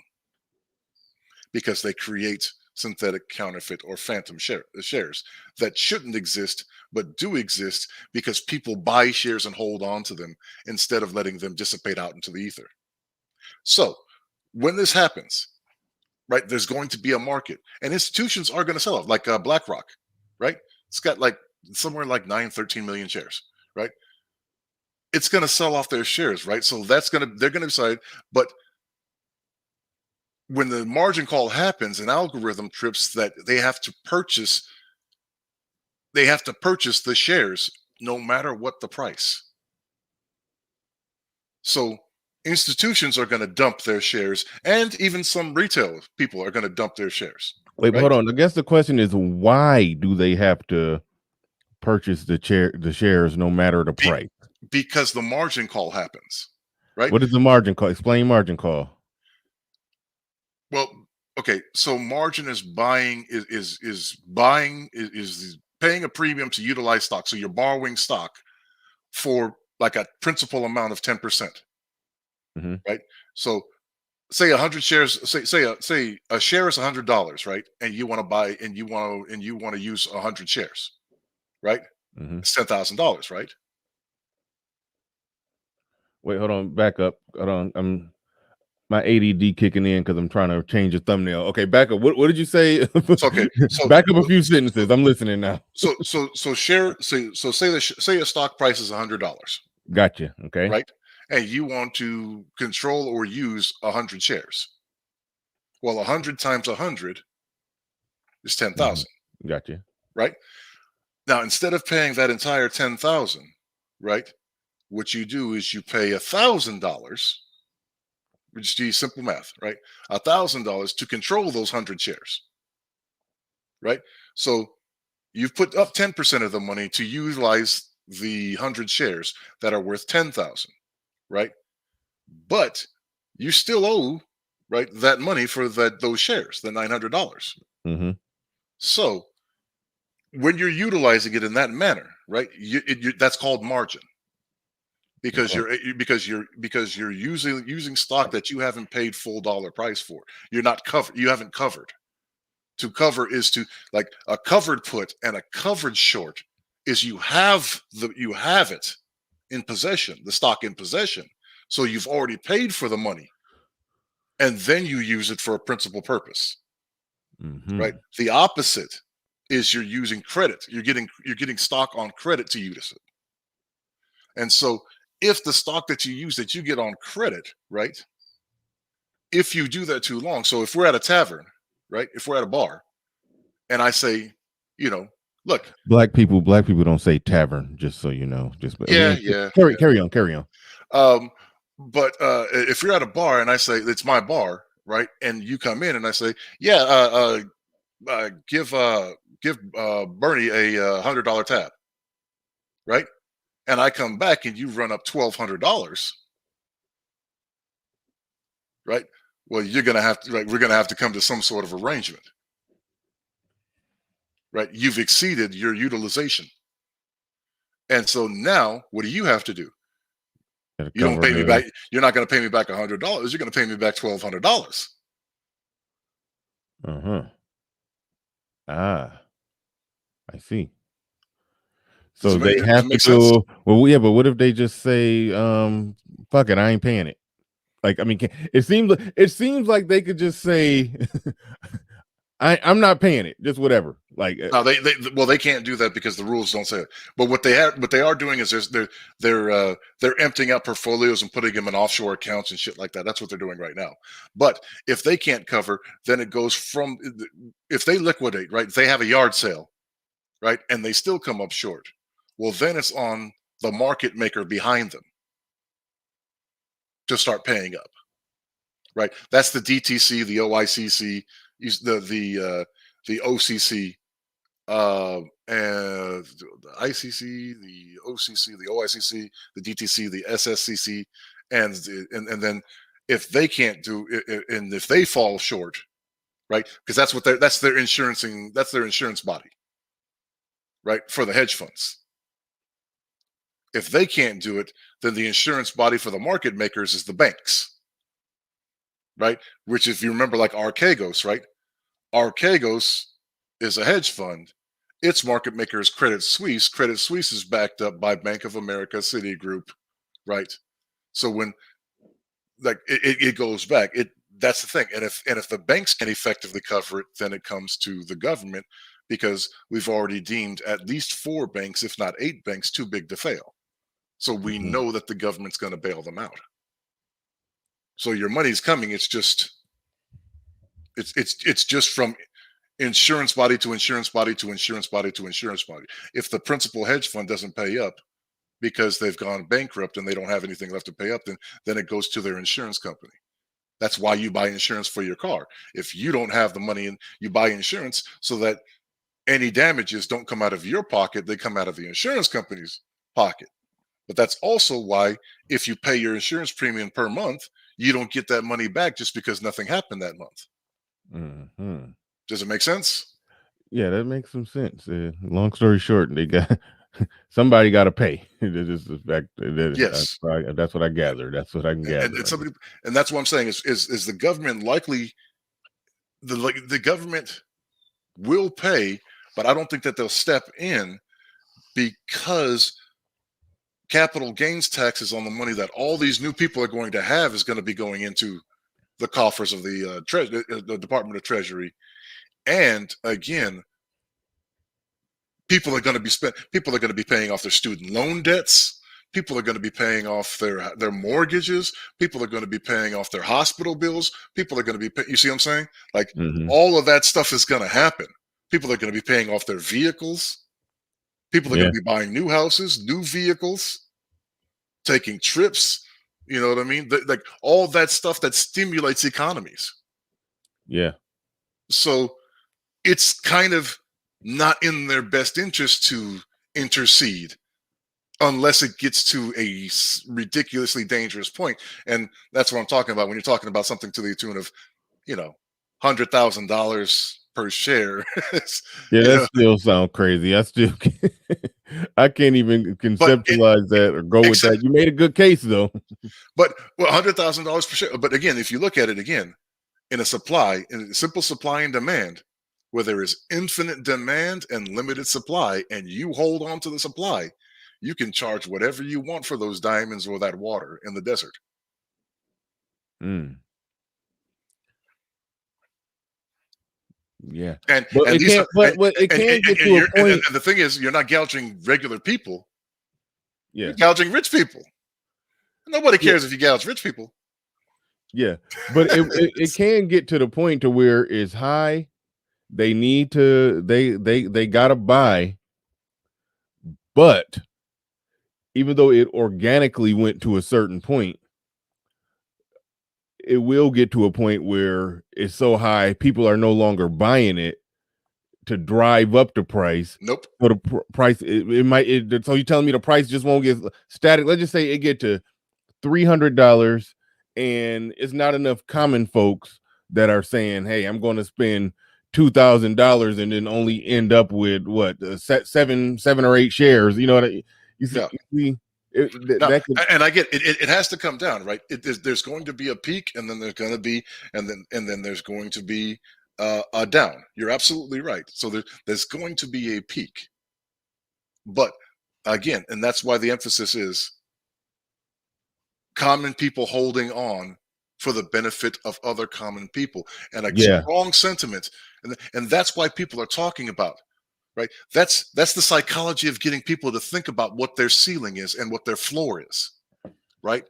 because they create synthetic, counterfeit, or phantom shares that shouldn't exist but do exist because people buy shares and hold on to them instead of letting them dissipate out into the ether. So when this happens, right, there's going to be a market, and institutions are going to sell off, like BlackRock, right? It's got like somewhere like 13 million shares, right? It's going to sell off their shares, right? So they're going to decide. But when the margin call happens, an algorithm trips that they have to purchase the shares no matter what the price. So institutions are going to dump their shares, and even some retail people are going to dump their shares. Wait, hold on. I guess the question is, why do they have to purchase the shares no matter the price? Because the margin call happens, right? What is the margin call? Explain margin call. Well, okay, so margin is buying is paying a premium to utilize stock. So you're borrowing stock for like a principal amount of 10%. Mm-hmm. Right? So say 100 shares, say a share is $100, right? And you want to buy and you want to use 100 shares, right? Mm-hmm. It's $10,000, right? Wait, hold on, back up. Hold on. My ADD kicking in because I'm trying to change a thumbnail. Okay, back up. What did you say? Okay, so back up a few sentences. I'm listening now. So say a stock price is $100, Gotcha. Okay. right? And you want to control or use 100 shares. Well, 100 times 100 is 10,000, Gotcha. right? Now, instead of paying that entire 10,000, right? What you do is you pay $1,000, which is simple math, right? $1,000 to control those 100 shares, right? So you've put up 10% of the money to utilize the 100 shares that are worth 10,000, right? But you still owe, right, that money for those shares, the $900. Mm-hmm. So when you're utilizing it in that manner, right, that's called margin, because you're using stock that you haven't paid full dollar price for. You're not covered. You haven't covered. To cover is to, like, a covered put and a covered short is you have it in possession, the stock in possession. So you've already paid for the money, and then you use it for a principal purpose, right? The opposite is you're using credit. You're getting stock on credit to use it. And so if the stock that you use that you get on credit, right? If you do that too long, so if we're at a tavern, right? If we're at a bar, and I say, look, Black people don't say tavern, just so you know. Carry on. But if you're at a bar and I say it's my bar, right, and you come in and I say, yeah, give Bernie a $100 tab, right, and I come back and you run up $1,200, right? Well, you're gonna have to, we're gonna have to come to some sort of arrangement, right? You've exceeded your utilization, and so now what do you have to do? You don't pay me back. You're not going to pay me back $100. You're going to pay me back $1,200. Ah, I see. So they does have it make to sense? do. Well, yeah, but what if they just say, "Fuck it, I ain't paying it." Like, I mean, it seems like they could just say, I'm not paying it, just whatever. Like, No, they can't do that because the rules don't say it. But what they are doing is they're emptying out portfolios and putting them in offshore accounts and shit like that. That's what they're doing right now. But if they can't cover, then it goes from, if they liquidate, right? If they have a yard sale, right, and they still come up short, well, then it's on the market maker behind them to start paying up, right? That's the DTC, the OICC, the OCC, and the ICC, the OCC, the OICC, the DTC, the SSCC, and then if they can't do it, and if they fall short, right? Because that's their insurance body, right? For the hedge funds. If they can't do it, then the insurance body for the market makers is the banks, right? Which, if you remember, like Archegos, right? Archegos is a hedge fund. Its market maker is Credit Suisse. Credit Suisse is backed up by Bank of America, Citigroup, right? So when, like, it goes back, that's the thing. And if the banks can effectively cover it, then it comes to the government, because we've already deemed at least 4 banks, if not 8 banks, too big to fail. So we know that the government's going to bail them out. So your money's coming. It's just from insurance body to insurance body to insurance body to insurance body. If the principal hedge fund doesn't pay up because they've gone bankrupt and they don't have anything left to pay up, then it goes to their insurance company. That's why you buy insurance for your car. If you don't have the money, and you buy insurance so that any damages don't come out of your pocket, they come out of the insurance company's pocket. But that's also why, if you pay your insurance premium per month, you don't get that money back just because nothing happened that month. Does it make sense? Yeah, that makes some sense. Long story short, they got somebody got to pay. Yes, that's what I gather. That's what I can gather. And that's what I'm saying is the government likely, the government will pay, but I don't think that they'll step in, because capital gains taxes on the money that all these new people are going to have is going to be going into the coffers of the Department of Treasury, and again, people are going to be paying off their student loan debts. People are going to be paying off their mortgages. People are going to be paying off their hospital bills. People are going to be, you see what I'm saying? Like all of that stuff is going to happen. People are going to be paying off their vehicles. People are going to be buying new houses, new vehicles, taking trips. You know what I mean? Like all that stuff that stimulates economies. Yeah. So it's kind of not in their best interest to intercede unless it gets to a ridiculously dangerous point. And that's what I'm talking about when you're talking about something to the tune of, $100,000 per share. Yeah, that still sounds crazy. I can't even conceptualize that or go with that. You made a good case though. But $100,000 per share. But again, if you look at it again, in a simple supply and demand, where there is infinite demand and limited supply, and you hold on to the supply, you can charge whatever you want for those diamonds or that water in the desert. Yeah. And it can't get to a point. And the thing is, you're not gouging regular people. Yeah. You're gouging rich people. Nobody cares if you gouge rich people. Yeah. But it can get to the point to where it's high. They need to, they gotta buy, but even though it organically went to a certain point, it will get to a point where it's so high, people are no longer buying it to drive up the price. Nope. So the price, so you're telling me the price just won't get static. Let's just say it get to $300 and it's not enough common folks that are saying, hey, I'm going to spend $2,000 and then only end up with what, seven or eight shares. You know what you see? And I get it has to come down, right? There's going to be a peak, and then there's going to be, and then there's going to be a down. You're absolutely right. So there's going to be a peak, but again, and that's why the emphasis is common people holding on for the benefit of other common people, and a strong sentiment, and that's why people are talking about. Right. That's the psychology of getting people to think about what their ceiling is and what their floor is. Right.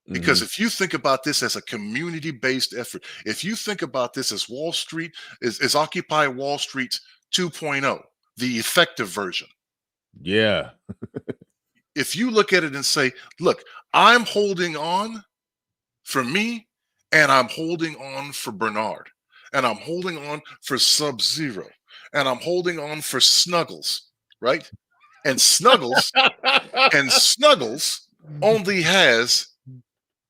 Because if you think about this as a community-based effort, if you think about this as Wall Street is Occupy Wall Street 2.0, the effective version. Yeah. If you look at it and say, look, I'm holding on for me, and I'm holding on for Bernard, and I'm holding on for Sub-Zero, and I'm holding on for Snuggles, right? And Snuggles only has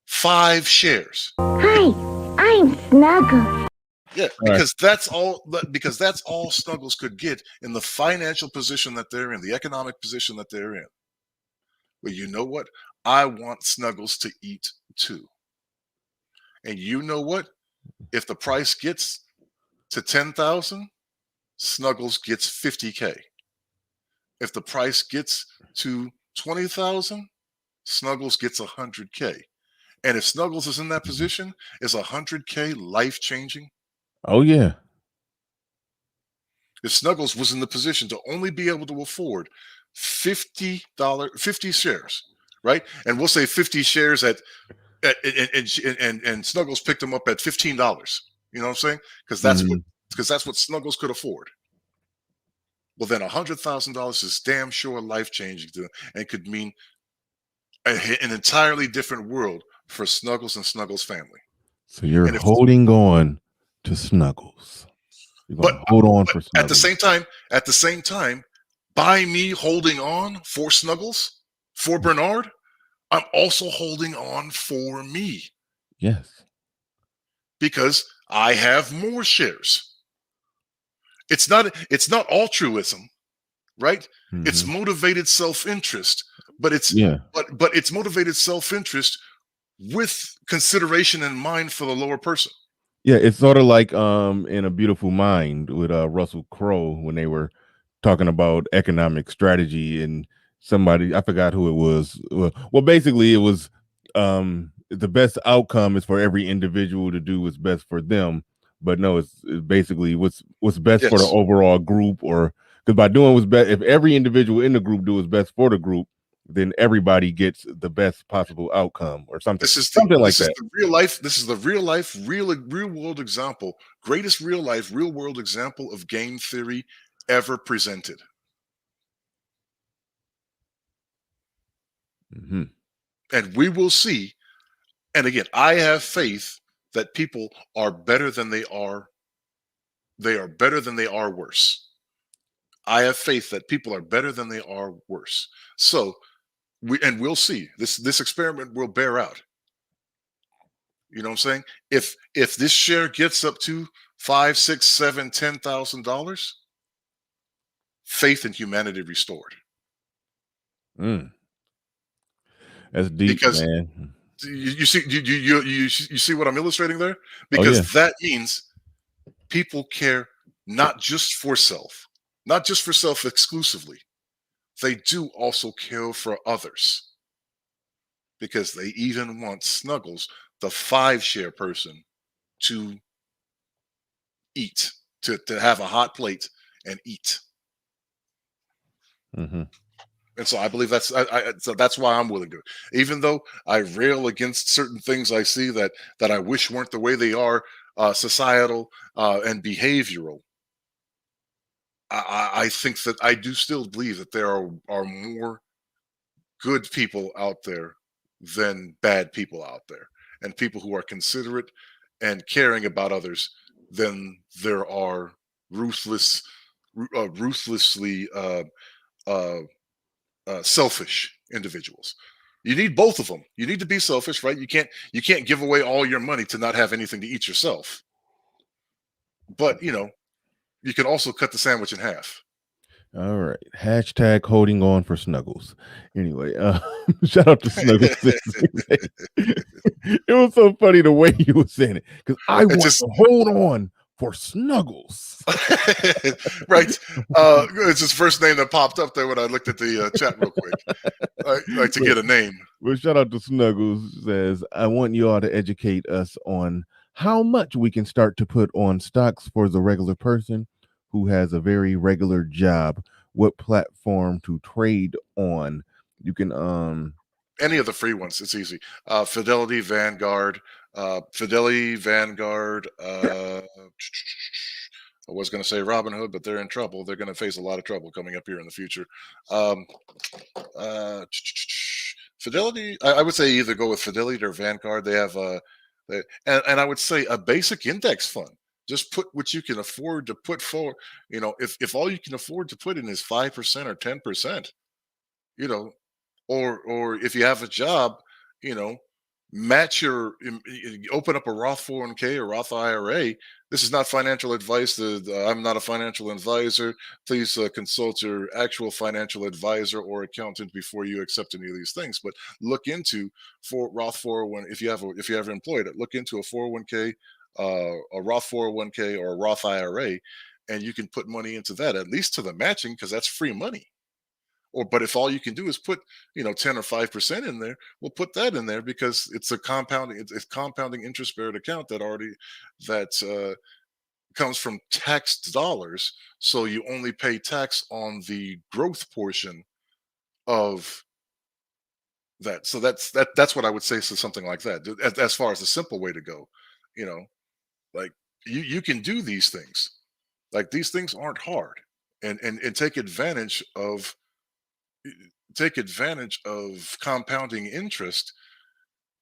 5 shares. Hi, I'm Snuggles. Yeah, because that's all Snuggles could get in the financial position that they're in, the economic position that they're in. Well, you know what? I want Snuggles to eat too. And you know what? If the price gets to 10,000, Snuggles gets 50K. If the price gets to 20,000, Snuggles gets 100K. And if Snuggles is in that position, is 100K life-changing? Oh, yeah. If Snuggles was in the position to only be able to afford $50 shares, right? And we'll say 50 shares and Snuggles picked them up at $15. You know what I'm saying? Because that's what Snuggles could afford. Well, then $100,000 is damn sure life-changing to them, and could mean an entirely different world for Snuggles and Snuggles' family. So you're holding on to Snuggles. You're going to hold on for Snuggles. At the same time, by me holding on for Snuggles, for Bernard, I'm also holding on for me. Yes. Because I have more shares. It's not altruism, right? It's motivated self-interest, but it's motivated self-interest with consideration in mind for the lower person. Yeah, it's sort of like in A Beautiful Mind with Russell Crowe, when they were talking about economic strategy, and somebody, I forgot who it was. Well, basically it was the best outcome is for every individual to do what's best for them. But no, it's basically what's best for the Yes. overall group, or because by doing what's best, if every individual in the group do what's best for the group, then everybody gets the best possible outcome, or something, like this is that. the real life. This is the real life, real world example, greatest real life, real world example of game theory ever presented. Mm-hmm. And we will see. And again, I have faith that people are better than they are. They are better than they are worse. I have faith that people are better than they are worse. So we'll see. This experiment will bear out. You know what I'm saying? If this share gets up to $5, $6, $7, $10,000, faith in humanity restored. That's deep, Because man. you see you see what I'm illustrating there? Oh yeah. Because that means people care not just for self, not just for self exclusively. They do also care for others because they even want Snuggles, the 5 share person, to eat, to have a hot plate and eat. Mm-hmm. And so I believe so that's why I'm willing to, even though I rail against certain things I see that I wish weren't the way they are, societal and behavioral. I think that I do still believe that there are more good people out there than bad people out there, and people who are considerate and caring about others than there are ruthlessly uh, selfish individuals. You need both of them. You need to be selfish, right? You can't give away all your money to not have anything to eat yourself. But you can also cut the sandwich in half. All right. Hashtag holding on for Snuggles. Anyway, shout out to Snuggles. It was so funny the way you were saying it, because I want to hold on for Snuggles. Right. It's his first name that popped up there when I looked at the chat real quick. I like to get a name. Well, shout out to Snuggles. Says, I want you all to educate us on how much we can start to put on stocks for the regular person who has a very regular job. What platform to trade on? You can any of the free ones. It's easy. Fidelity, Vanguard. I was going to say Robinhood, but they're in trouble. They're going to face a lot of trouble coming up here in the future. Fidelity, I would say either go with Fidelity or Vanguard. They have and I would say a basic index fund. Just put what you can afford to put forward. If all you can afford to put in is 5% or 10%, or if you have a job, match open up a Roth 401k or Roth IRA. This is not financial advice. I'm not a financial advisor. Please consult your actual financial advisor or accountant before you accept any of these things. But look into Roth 401 if you have employed it. Look into a 401k, a Roth 401k or a Roth IRA, and you can put money into that, at least to the matching, because that's free money. But if all you can do is put 10 or 5% in there, we'll put that in there because it's a compounding interest bearing account that comes from taxed dollars. So you only pay tax on the growth portion of that. So that's what I would say. So something like that, as far as the simple way to go, like you can do these things. Like, these things aren't hard, and take advantage of compounding interest,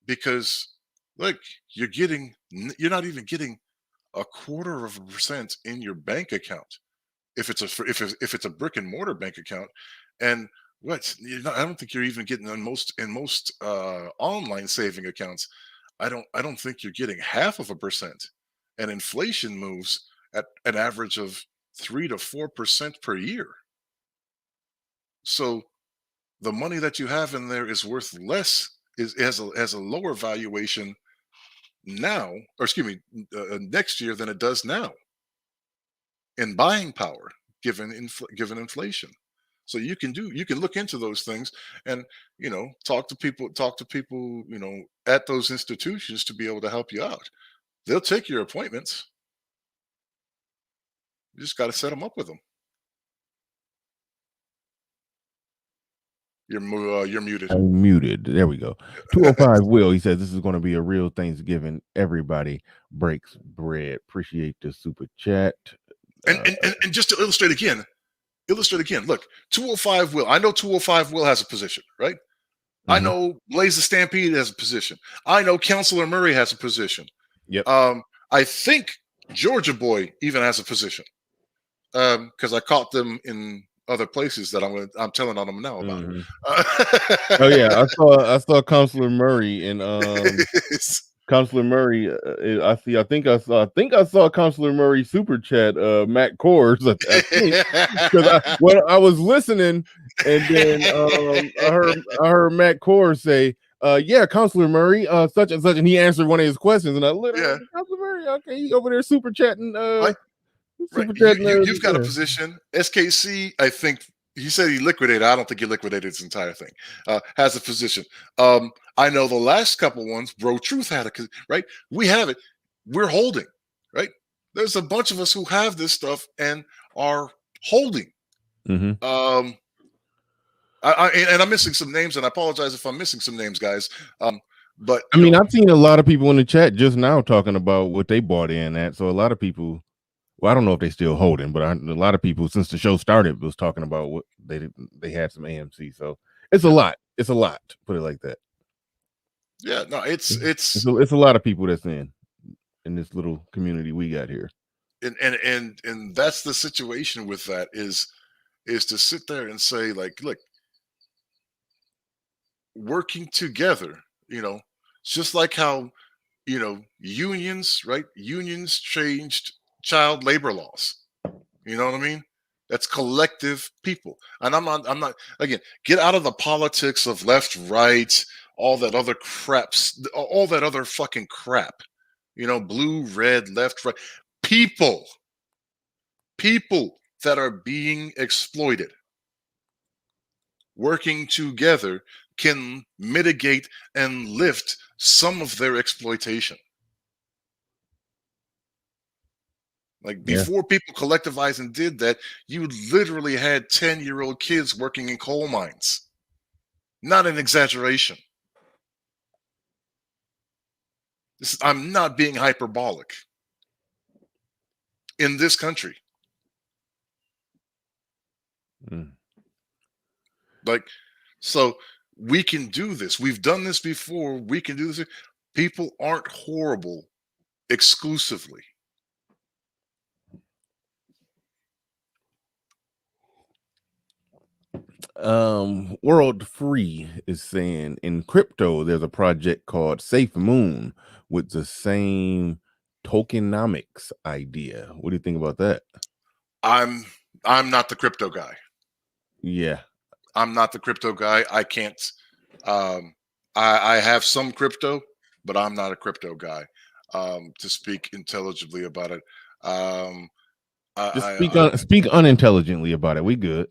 because look, you're not even getting 1/4% in your bank account if it's a brick and mortar bank account. And I don't think you're even getting in most online saving accounts. I don't think you're getting 0.5%, and inflation moves at an average of 3 to 4% per year. So the money that you have in there is worth less, has a lower valuation now, or excuse me, next year than it does now in buying power, given inflation. So you can look into those things, and talk to people, at those institutions to be able to help you out. They'll take your appointments. You just got to set them up with them. You're muted. I'm muted. There we go. 205 Will. He says this is going to be a real Thanksgiving. Everybody breaks bread. Appreciate the super chat. And just to illustrate again. Look, 205 Will. I know 205 Will has a position, right? Mm-hmm. I know Blaze the Stampede has a position. I know Counselor Murray has a position. Yep. I think Georgia Boy even has a position. Because I caught them in other places that I'm telling on them now about. Oh yeah, I saw Counselor Murray and Counselor Murray. I think I saw Counselor Murray super chat Matt Kors. Because I was listening, and then I heard Matt Kors say, "Yeah, Counselor Murray, such and such," and he answered one of his questions, and I literally, Counselor Murray, okay, he over there super chatting. Right. You've got a position. SKC, I think he said he liquidated. I don't think he liquidated his entire thing. Has a position. I know the last couple ones, Bro Truth had it, right? We have it. We're holding, right? There's a bunch of us who have this stuff and are holding. Mm-hmm. I'm missing some names, and I apologize if I'm missing some names, guys. But I mean, I've seen a lot of people in the chat just now talking about what they bought in at. So a lot of people. Well, I don't know if they still holding, but a lot of people since the show started was talking about what they had some AMC. So it's a lot. It's a lot. Put it like that. Yeah, no, it's a lot of people that's in this little community we got here. And that's the situation with that is to sit there and say, like, look, working together, just like how unions, right? Unions changed child labor laws. You know what I mean? That's collective people. And I'm not again, get out of the politics of left, right, all that other craps, all that other fucking crap. Blue, red, left, right. People that are being exploited. Working together can mitigate and lift some of their exploitation. Like before people collectivized and did that, you literally had 10-year-old kids working in coal mines. Not an exaggeration. I'm not being hyperbolic. In this country. Like, so we can do this. We've done this before. We can do this. People aren't horrible exclusively. World Free is saying in crypto there's a project called Safe Moon with the same tokenomics idea. What do you think about that? I'm not the crypto guy. Yeah, I'm not the crypto guy. I can't. I have some crypto, but I'm not a crypto guy. To speak intelligibly about it. Speak unintelligently about it. We good.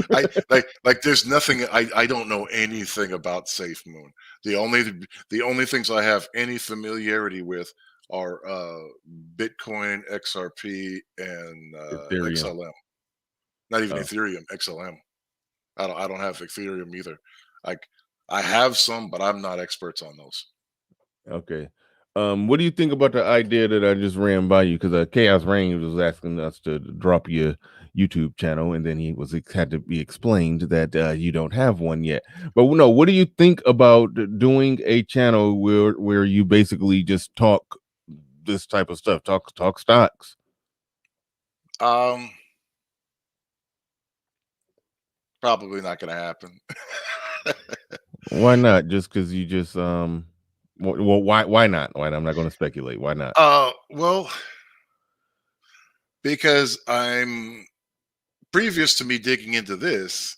like there's nothing. I don't know anything about Safe Moon. The only things I have any familiarity with are Bitcoin, XRP, and XLM. Not even Ethereum, XLM. I don't have Ethereum either. Like I have some, but I'm not experts on those. Okay. What do you think about the idea that I just ran by you? Because Chaos Reign was asking us to drop your YouTube channel, and then had to be explained that you don't have one yet. But no, what do you think about doing a channel where you basically just talk this type of stuff, talk stocks? Probably not going to happen. Why not? Just because you just well, why not? I'm not going to speculate. Why not? Well, because I'm previous to me digging into this,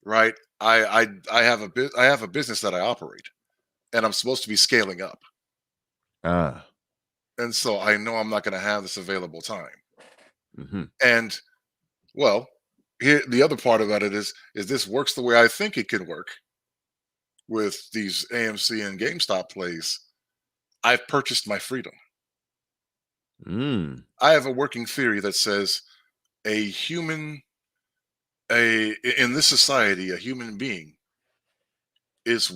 right? I have a business that I operate, and I'm supposed to be scaling up. And so I know I'm not going to have this available time. Mm-hmm. And well, here the other part about it is this works the way I think it can work with these AMC and GameStop plays. I've purchased my freedom. Mm. I have a working theory that says a human, in this society, a human being is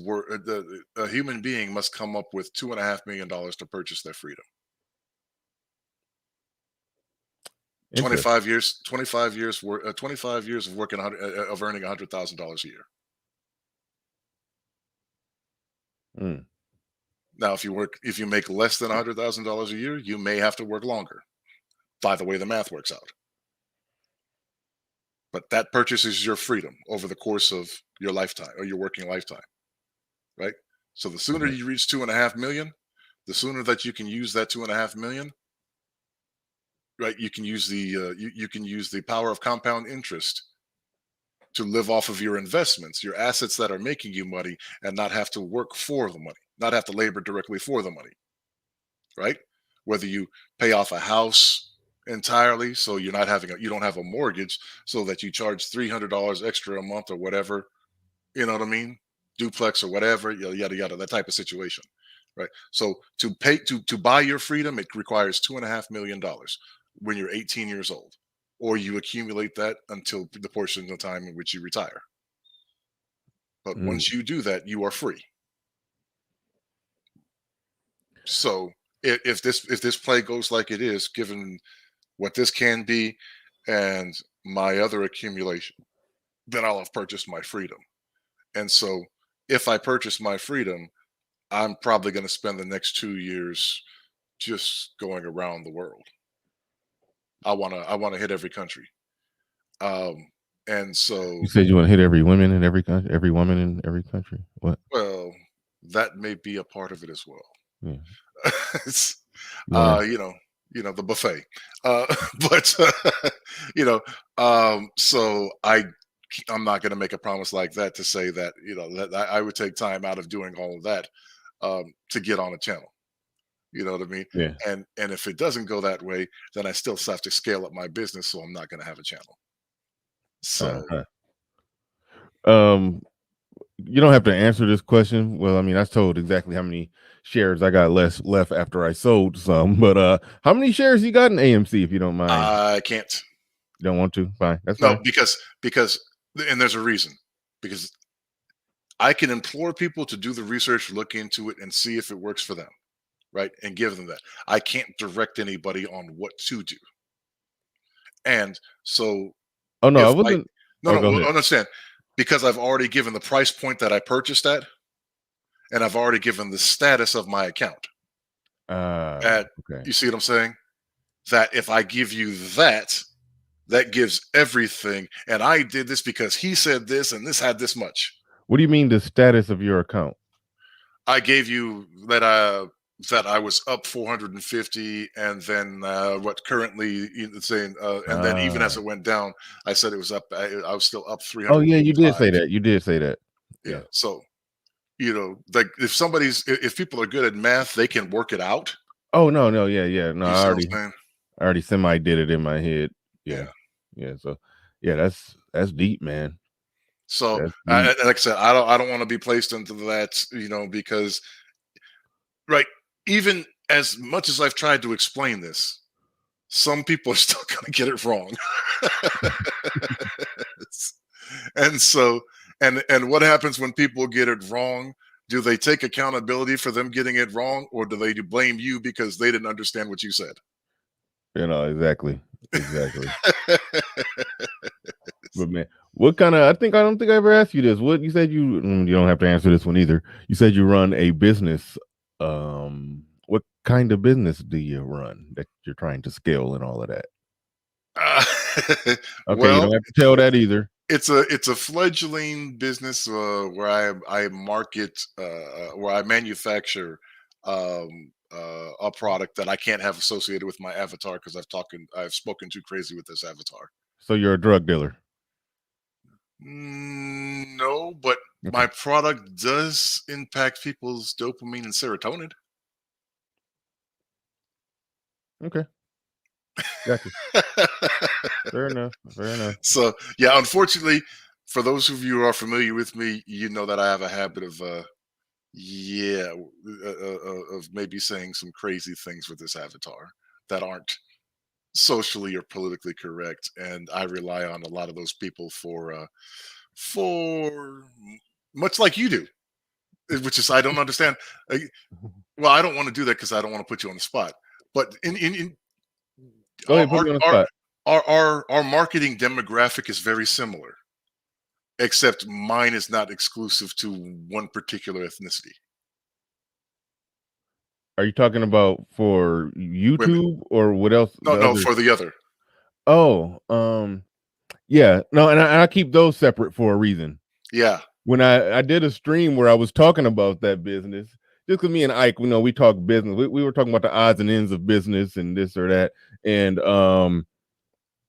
a human being must come up with $2.5 million to purchase their freedom. 25 years, 25 years work, 25 years of working of earning $100,000 a year. Mm. Now, if you make less than $100,000 a year, you may have to work longer. By the way, the math works out. But that purchases your freedom over the course of your lifetime or your working lifetime, right? So the sooner you reach 2.5 million, the sooner that you can use that 2.5 million, right? You can use the you can use the power of compound interest to live off of your investments, your assets that are making you money, and not have to work for the money, not have to labor directly for the money, right? Whether you pay off a house entirely, so you're not having you don't have a mortgage, so that you charge $300 extra a month or whatever, you know what I mean? Duplex or whatever, yada yada, that type of situation, right? So to buy your freedom, it requires $2.5 million when you're 18 years old, or you accumulate that until the portion of time in which you retire. But once you do that, you are free. So if this play goes like it is, given what this can be and my other accumulation, then I'll have purchased my freedom. And so if I purchase my freedom, I'm probably going to spend the next 2 years just going around the world. I want to hit every country. And so You said you want to hit every woman in every country, every woman in every country. What? well, that may be a part of it as well. Yeah. It's, Yeah. the buffet. But so I'm not going to make a promise like that to say that, that I would take time out of doing all of that to get on a channel. You know what I mean? Yeah. And if it doesn't go that way, then I still have to scale up my business, so I'm not going to have a channel. So you don't have to answer this question. Well, I mean, I told exactly how many shares I got left after I sold some, but how many shares you got in AMC, if you don't mind? I can't. You don't want to? Fine. That's No, fine. because and there's a reason. Because I can implore people to do the research, look into it, and see if it works for them, right? And give them that. I can't direct anybody on what to do. And so Oh no, I if wasn't. no, Go ahead. understand. Because I've already given the price point that I purchased at, and I've already given the status of my account. Okay. You see what I'm saying? That if I give you that, that gives everything. And I did this because he said this, and this had this much. What do you mean the status of your account? I gave you that I was up 450, and then what currently saying, and then even as it went down, I said it was up. I was still up 300. Oh yeah, you did say that. You did say that. Yeah. So, like if people are good at math, they can work it out. Oh no, yeah. No, I already semi did it in my head. Yeah. So, yeah, that's deep, man. So, like I said, I don't want to be placed into that, because, right, even as much as I've tried to explain this, some people are still going to get it wrong. And so, and what happens when people get it wrong? Do they take accountability for them getting it wrong, or do they blame you because they didn't understand what you said? Exactly. But man, what kind of? I don't think I ever asked you this. What you said you don't have to answer this one either. You said you run a business. What kind of business do you run that you're trying to scale and all of that? Okay, well, you don't have to tell that either. It's a fledgling business where I market where I manufacture a product that I can't have associated with my avatar because I've spoken too crazy with this avatar. So you're a drug dealer? No, but my product does impact people's dopamine and serotonin. Okay. Gotcha. Fair enough. Fair enough. So yeah, unfortunately, for those of you who are familiar with me, you know that I have a habit of of maybe saying some crazy things with this avatar that aren't socially or politically correct, and I rely on a lot of those people for much like you do, which is I don't understand. Well, I don't want to do that because I don't want to put you on the spot. But in Go ahead, put me on the spot. our marketing demographic is very similar, except mine is not exclusive to one particular ethnicity. Are you talking about for YouTube or what else? No, for the other. Oh, yeah, no, and I keep those separate for a reason. Yeah. When I did a stream where I was talking about that business, just because me and Ike, we talk business. We were talking about the odds and ends of business and this or that, and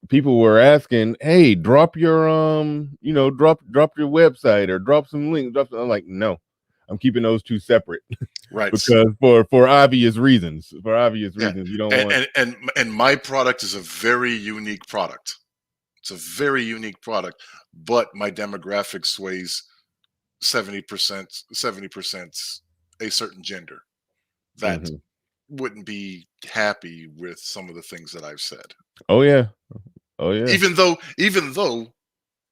people were asking, "Hey, drop your drop your website or drop some links." I'm like, no, I'm keeping those two separate, right? Because for obvious reasons, you don't want. And my product is a very unique product. It's a very unique product, but my demographic sways 70% a certain gender that wouldn't be happy with some of the things that I've said. Oh yeah. Even though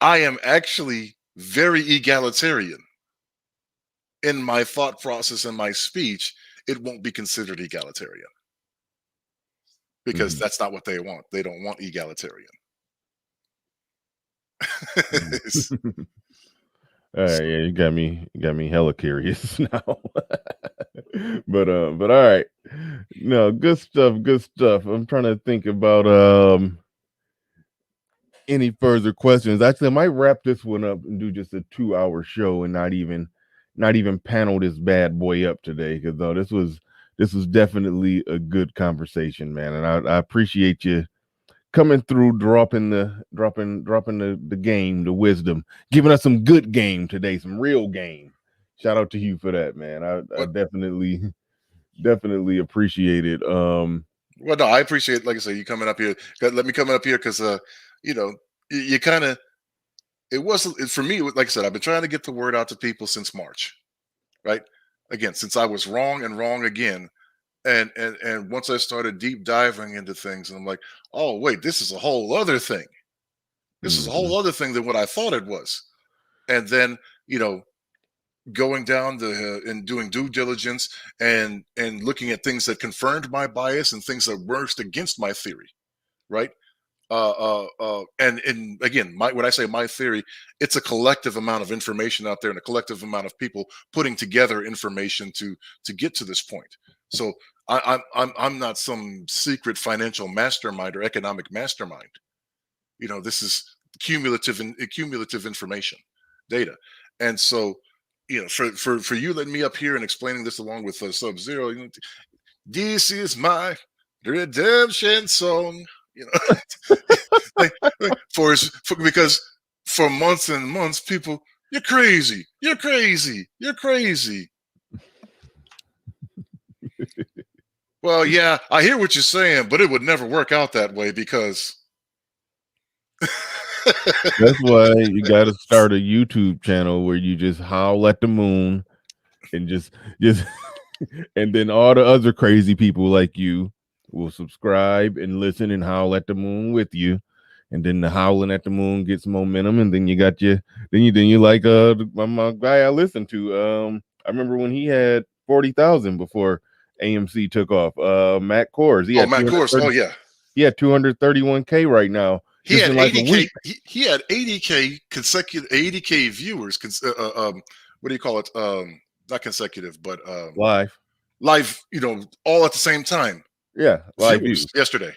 I am actually very egalitarian in my thought process and my speech, it won't be considered egalitarian because that's not what they want. They don't want egalitarian. Yeah, you got me hella curious now. but all right. No, good stuff. I'm trying to think about any further questions. Actually, I might wrap this one up and do just a 2-hour show and not even panel this bad boy up today, because this was definitely a good conversation, man. And I appreciate you coming through, dropping the game, the wisdom, giving us some good game today, some real game. Shout out to you for that, man. I definitely appreciate it. Well, no, I appreciate, like I said, you coming up here. Let me come up here because you kind of, it wasn't for me. Like I said, I've been trying to get the word out to people since March, right? Again, since I was wrong and wrong again. And once I started deep diving into things, and I'm like, oh wait, this is a whole other thing. This is a whole other thing than what I thought it was. And then going down and doing due diligence and looking at things that confirmed my bias and things that worked against my theory, right? And again, when I say my theory, it's a collective amount of information out there and a collective amount of people putting together information to get to this point. So I'm not some secret financial mastermind or economic mastermind. This is cumulative information, data. And so, for you letting me up here and explaining this along with Sub-Zero, this is my redemption song. Because for months and months, people, you're crazy. Well, yeah, I hear what you're saying, but it would never work out that way because that's why you got to start a YouTube channel where you just howl at the moon and just and then all the other crazy people like you will subscribe and listen and howl at the moon with you, and then the howling at the moon gets momentum, and then you got you like my guy I listened to. I remember when he had 40,000 before AMC took off. Matt Kors. Matt Kors. Oh yeah. He had 231K right now. He had 80K. He had 80K consecutive 80K viewers. What do you call it? Not consecutive, but live. All at the same time. Yeah, live views yesterday.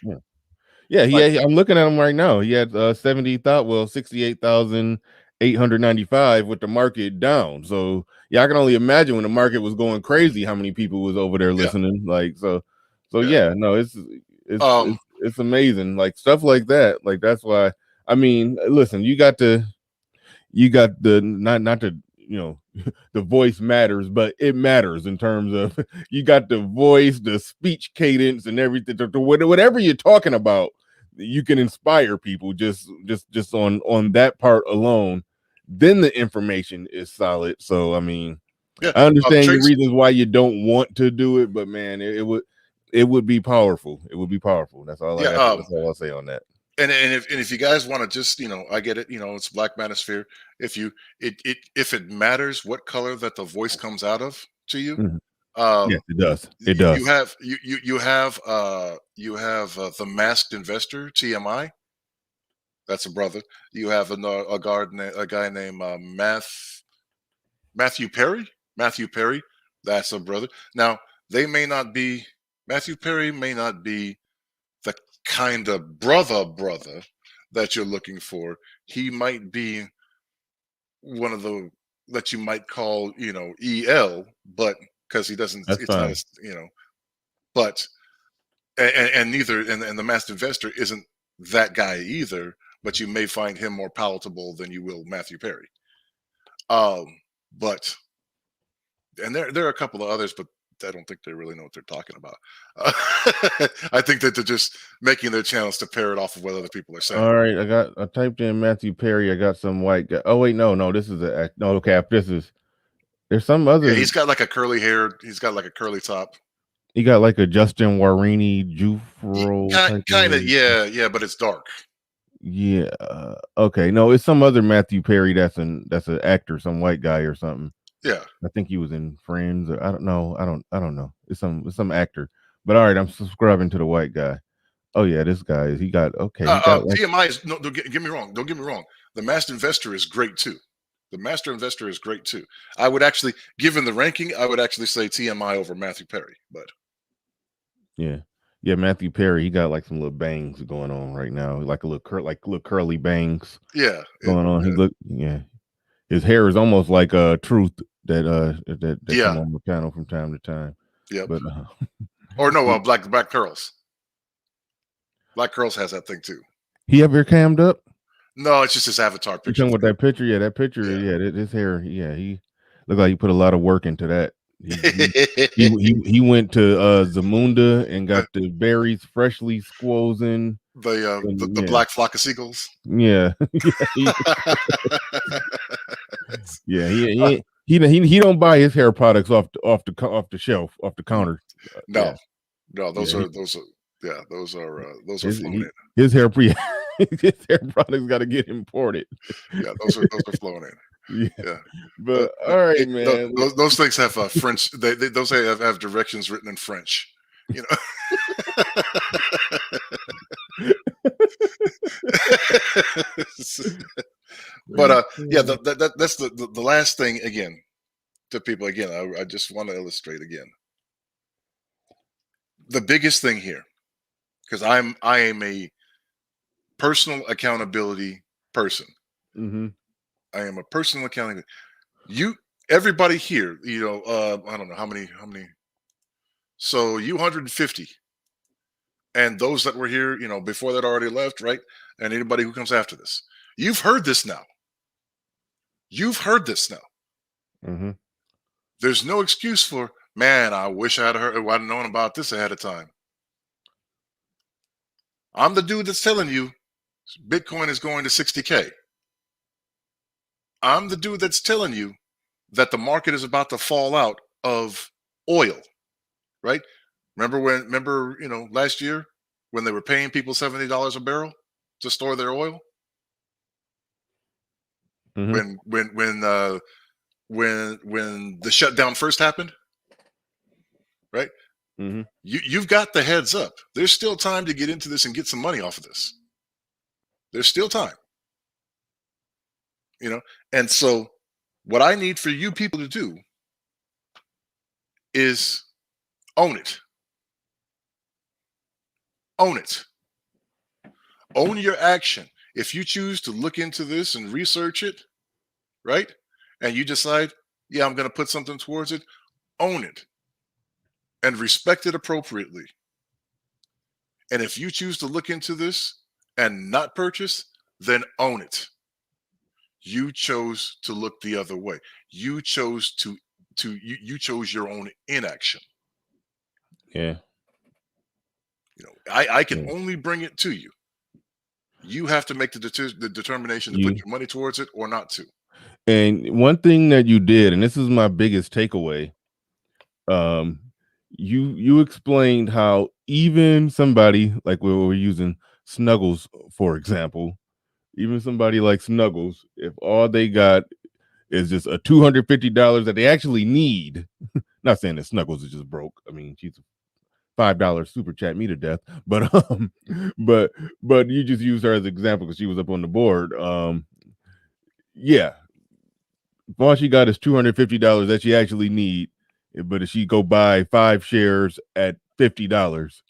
Yeah. I'm looking at him right now. He had 68,895 with the market down. So yeah, I can only imagine when the market was going crazy how many people was over there listening. Yeah. No, it's amazing. Like stuff like that. Like that's why. I mean, listen, you got the not to the voice matters, but it matters in terms of you got the voice, the speech cadence, and everything. Whatever you're talking about, you can inspire people just on that part alone. Then the information is solid. So I mean, Yeah. I understand your Trace, reasons why you don't want to do it, but man, it would be powerful. It would be powerful. That's all I yeah. got. That's all I'll say on that. And if you guys want to just, I get it, it's Black Manosphere. If it matters what color that the voice comes out of to you, Mhm. um, Yes, it does. It you does. have the Masked Investor, TMI. That's a brother. You have a guy named Matthew Perry. Matthew Perry, that's a brother. Now they may not be Matthew Perry may not be the kind of brother that you're looking for. He might be one of the that you might call, EL, but because he doesn't, That's it's not fine. as, but and neither and the Masked Investor isn't that guy either, but you may find him more palatable than you will Matthew Perry. But and there are a couple of others, but I don't think they really know what they're talking about. I think that they're just making their channels to parrot off of what other people are saying. All right, I typed in Matthew Perry. I got some white guy. Oh wait, no, this is no okay. There's some Yeah, other. he's got like a curly hair. He's got like a curly top. He got like a Justin Warini Jufro type Kind of, of. yeah, but it's dark. Yeah. Okay. No, it's some other Matthew Perry. That's an actor, some white guy or something. Yeah. I think he was in Friends, or I don't know. I don't know. It's some actor. But all right, I'm subscribing to the white guy. Oh yeah, this guy he got okay. He got like, TMI is no. Don't get me wrong. Don't get me wrong. The Masked Investor is great too. The Master Investor is great too. I would actually, given the ranking, I would actually say TMI over Matthew Perry. But yeah, Matthew Perry. He got like some little bangs going on right now, like a little curly bangs yeah, going on. He look his hair is almost like Truth that yeah, come on the panel from time to time. yep. But Or no, Black Curls. Black Curls has that thing too. he ever cammed up? No, it's just his avatar You picture. talking with that picture? Yeah, that picture. Yeah. Yeah, his hair. Yeah, he looked like he put a lot of work into that. He went to Zamunda and got the berries freshly squozen. The black flock of seagulls. Yeah, yeah. He don't buy his hair products off the shelf, off the counter. No, those are flowing in. His hair his hair products got to get imported. Yeah, those are flowing in. Yeah. But all right, man. Those things have French. Those have directions written in French. But yeah, that's the last thing again to people. Again, I just want to illustrate again the biggest thing here, because I am a personal accountability person. Mm-hmm. I am a personal accountability. Everybody here, I don't know how many. So you 150, and those that were here, before that already left, right? And anybody who comes after this, you've heard this now. You've heard this now. Mm-hmm. There's no excuse for, man, I wish I'd known about this ahead of time. I'm the dude that's telling you Bitcoin is going to 60K. I'm the dude that's telling you that the market is about to fall out of oil, right? Remember, last year when they were paying people $70 a barrel to store their oil? Mm-hmm. When the shutdown first happened, right? Mm-hmm. You've got the heads up. There's still time to get into this and get some money off of this. There's still time. And so what I need for you people to do is own it. Own it. Own your action. If you choose to look into this and research it, right? And you decide, yeah, I'm going to put something towards it, own it and respect it appropriately. And if you choose to look into this and not purchase, then own it. You chose to look the other way. You chose you chose your own inaction. Yeah. I can only bring it to you. You have to make the determination to put your money towards it or not to. And one thing that you did, and this is my biggest takeaway, you explained how even somebody like we're using Snuggles, for example, even somebody like Snuggles, if all they got is just a $250 that they actually need, not saying that Snuggles is just broke. I mean, she's $5 super chat me to death, but but you just used her as an example because she was up on the board. Yeah, all she got is $250 that she actually need, but if she go buy 5 shares at $50,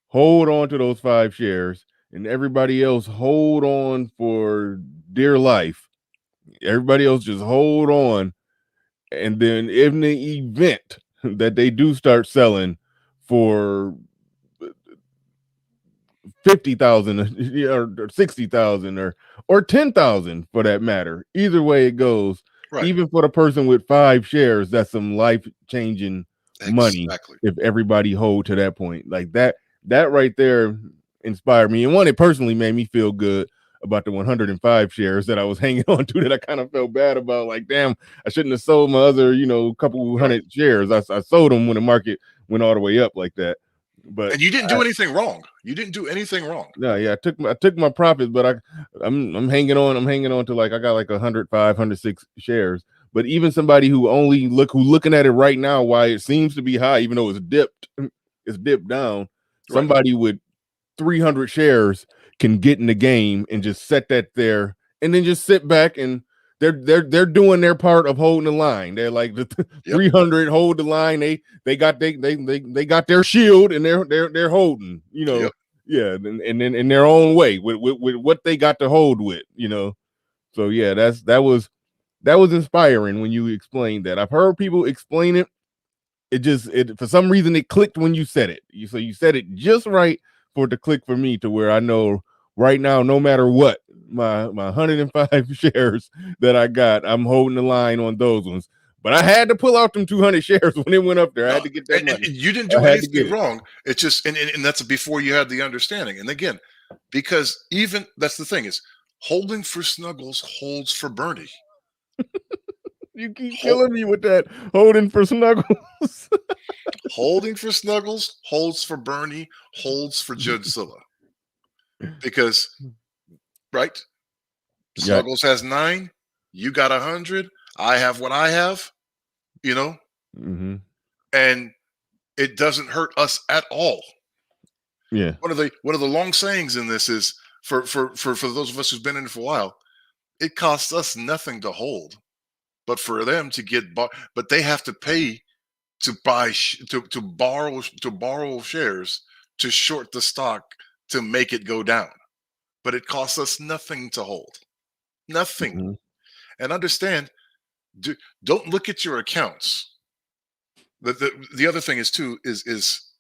hold on to those 5 shares, and everybody else hold on for dear life. Everybody else just hold on, and then in the event that they do start selling for 50,000 or 60,000 or 10,000 for that matter, either way it goes, Right. even for the person with 5 shares, that's some life-changing money Exactly. if everybody hold to that point. Like that right there inspired me, and one, it personally made me feel good about the 105 shares that I was hanging on to that I kind of felt bad about. Like, damn, I shouldn't have sold my other, couple hundred shares. I sold them when the market went all the way up like that. But And you didn't do anything wrong. You didn't do anything wrong. no, yeah, I took my profits, but I'm hanging on. I'm hanging on to, like, I got like 105, 106 shares. But even somebody who looking at it right now, why it seems to be high, even though it's dipped down. Right. Somebody with 300 shares can get in the game and just set that there, and then just sit back, and they're doing their part of holding the line. They're like the 300 hold the line. They got their shield, and they're holding. Yep. Yeah, and then in their own way with what they got to hold with. So yeah, that was inspiring when you explained that. I've heard people explain it. It for some reason it clicked when you said it. So you said it just right for it to click for me, to where I know right now, no matter what, my 105 shares that I got, I'm holding the line on those ones. But I had to pull out them 200 shares when it went up there. I had to get that money. And you didn't do anything wrong. It's just, and that's before you had the understanding. And again, because even that's the thing is, holding for Snuggles holds for Bernie. You keep killing me with that holding for Snuggles. Holding for Snuggles holds for Bernie, holds for JudgeZilla. Because, right? Snuggles has 9, you got 100, I have what I have, Mm-hmm. and it doesn't hurt us at all. Yeah. One of the long sayings in this is for those of us who've been in it for a while, it costs us nothing to hold, but for them to but they have to pay to buy to borrow shares to short the stock to make it go down. But it costs us nothing to hold. Nothing. Mm-hmm. And understand, don't look at your accounts. The other thing is too is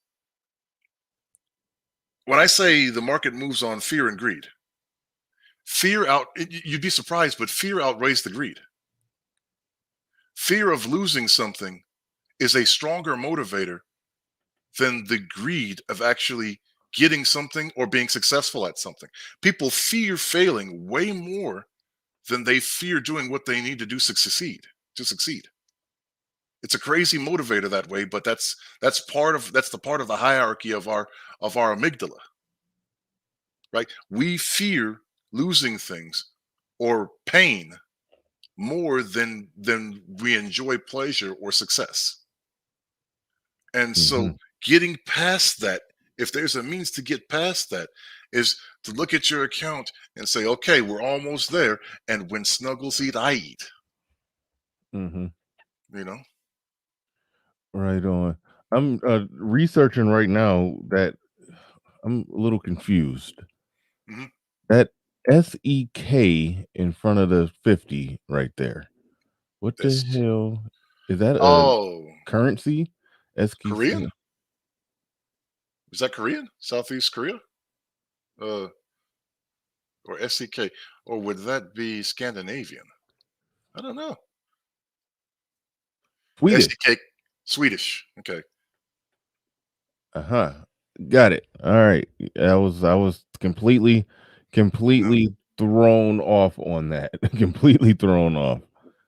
when I say the market moves on fear and greed, you'd be surprised, but fear outweighs the greed. Fear of losing something is a stronger motivator than the greed of actually getting something or being successful at something. People fear failing way more than they fear doing what they need to do to succeed. It's a crazy motivator that way, but that's the part of the hierarchy of our amygdala. Right? We fear losing things or pain more than we enjoy pleasure or success. And so getting past that, if there's a means to get past that, is to look at your account and say, okay, we're almost there. And when Snuggles eat, I eat. Mm-hmm. Right on. I'm researching right now that I'm a little confused. Mm-hmm. That SEK in front of the 50 right there. What the hell is that? Currency? Korean? Is that Korean? Southeast Korea? Or SEK? Or would that be Scandinavian? I don't know. Swedish. SEK, Swedish. Okay. Got it. All right. I was completely completely thrown off on that. Completely thrown off.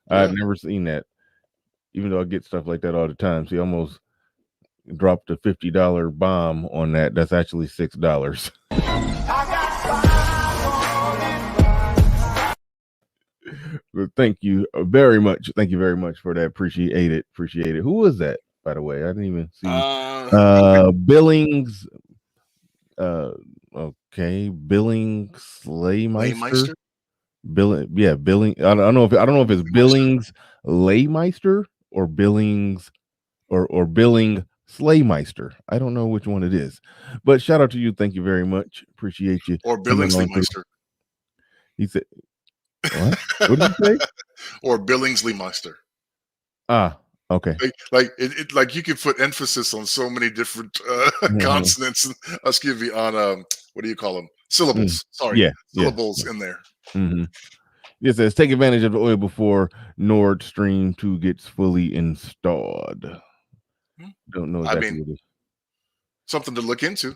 Yeah. I've never seen that, even though I get stuff like that all the time. See, almost dropped a $50 bomb on that. That's actually $6. But thank you very much. Thank you very much for that. Appreciate it. Appreciate it. Who was that, by the way? I didn't even see. Billings. Okay. Billings Slaymeister. Laymeister? Billing. I don't know if it's Billings Laymeister or Billings or Billing Slaymeister. I don't know which one it is. But shout out to you. Thank you very much. Appreciate you. Or Billingsley-Meister. He said, what? What did you say? Or Billingsley-Meister. Ah, okay. Like you can put emphasis on so many different consonants. Excuse me, on what do you call them? Syllables. Sorry, syllables in there. It says take advantage of the oil before Nord Stream 2 gets fully installed. Don't know exactly what it is. Something to look into.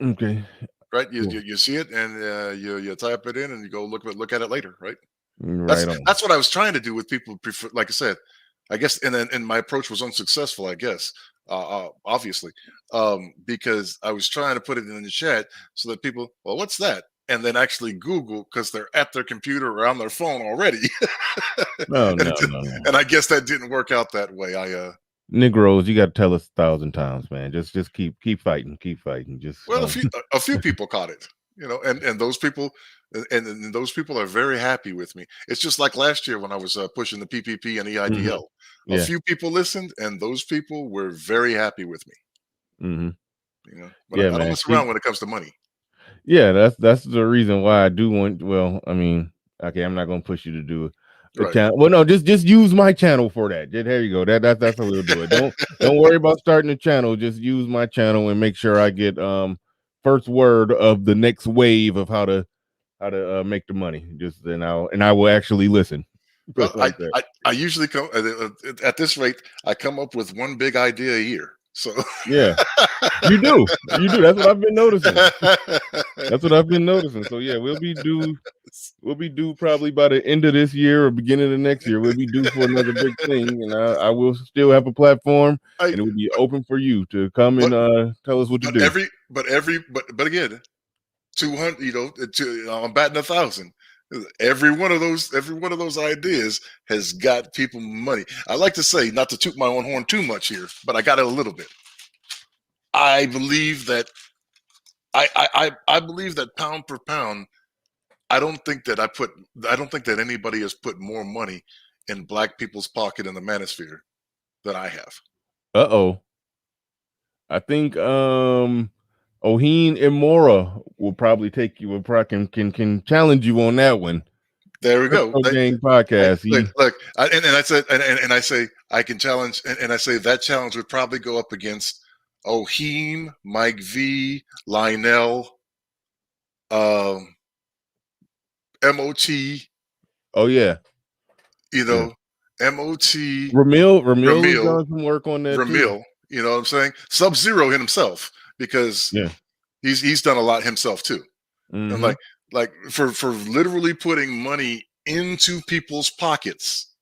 Okay. Right, you see it and you type it in and you go look at it later, right? Right. That's what I was trying to do with people. Like I said, I guess, and my approach was unsuccessful. I guess, obviously, because I was trying to put it in the chat so that people, well, what's that? And then actually Google because they're at their computer or on their phone already. No. And I guess that didn't work out that way. Negroes, you got to tell us 1,000 times, man. Just keep fighting, Just a few people caught it, and those people, and those people are very happy with me. It's just like last year when I was pushing the PPP and EIDL. A few people listened, and those people were very happy with me. But I don't mess around when it comes to money. Yeah, that's the reason why I do want. Well, I mean, okay, I'm not gonna push you to do a channel. Well, no, just use my channel for that. There you go. That's how we'll do it. Don't worry about starting a channel. Just use my channel and make sure I get first word of the next wave of how to make the money. I will actually listen. Well, I usually come at this rate. I come up with one big idea a year. So yeah, you do. That's what I've been noticing. So yeah, we'll be due probably by the end of this year or beginning of next year. We'll be due for another big thing, and I will still have a platform, and it will be open for you to come and tell us what to do. But again, 200. I'm batting 1,000. Every one of those ideas has got people money. I like to say, not to toot my own horn too much here, but I got it a little bit. I believe that I believe that pound per pound, I don't think that anybody has put more money in black people's pocket in the manosphere than I have. I think Oheen Imora will probably can challenge you on that one. There we go. Gang podcast. Look, I say I can challenge, and I say that challenge would probably go up against Oheen, Mike V, Lionel, MOT. Oh yeah. MOT. Ramil done some work on that. Ramil, you know what I'm saying? Sub-Zero himself, because he's done a lot himself too. And like for literally putting money into people's pockets,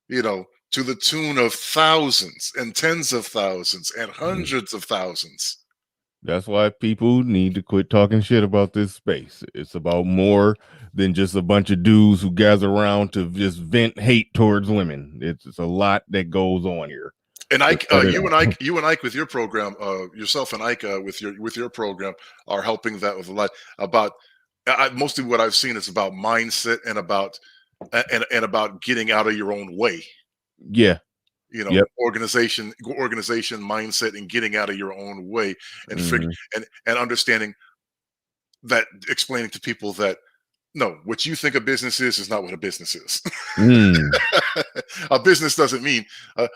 to the tune of thousands and tens of thousands and hundreds of thousands. That's why people need to quit talking shit about this space. It's about more than just a bunch of dudes who gather around to just vent hate towards women. It's a lot that goes on here. And you and Ike with your program, yourself and Ike with your program are helping that with a lot about. Mostly what I've seen is about mindset and about getting out of your own way. Yeah. Organization mindset and getting out of your own way and and understanding that, explaining to people that no, what you think a business is not what a business is. A business doesn't mean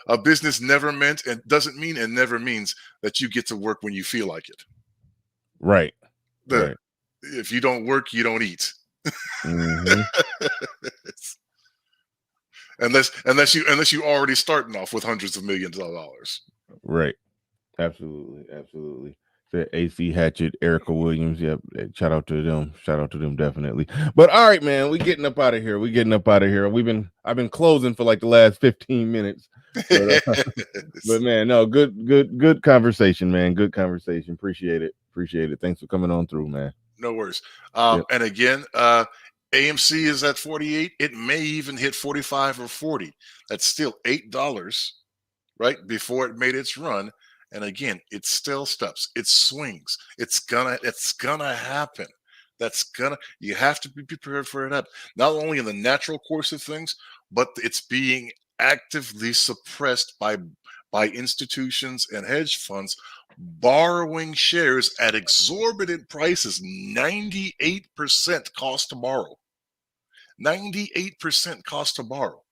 a business never meant and doesn't mean and never means that you get to work when you feel like it. Right. If you don't work, you don't eat. Unless you already starting off with hundreds of millions of dollars. Right. Absolutely. Said AC Hatchet, Erica Williams. Yep. Shout out to them. Shout out to them definitely. But all right, man, we getting up out of here. I've been closing for like the last 15 minutes. But man, no, good conversation, man. Good conversation. Appreciate it. Thanks for coming on through, man. No worries. Yep. And again, AMC is at 48. It may even hit 45 or 40. That's still $8, right? Before it made its run. And again, it still steps, it swings. It's gonna happen. You have to be prepared for it. Not only in the natural course of things, but it's being actively suppressed by institutions and hedge funds borrowing shares at exorbitant prices. 98% cost to borrow. 98% cost to borrow.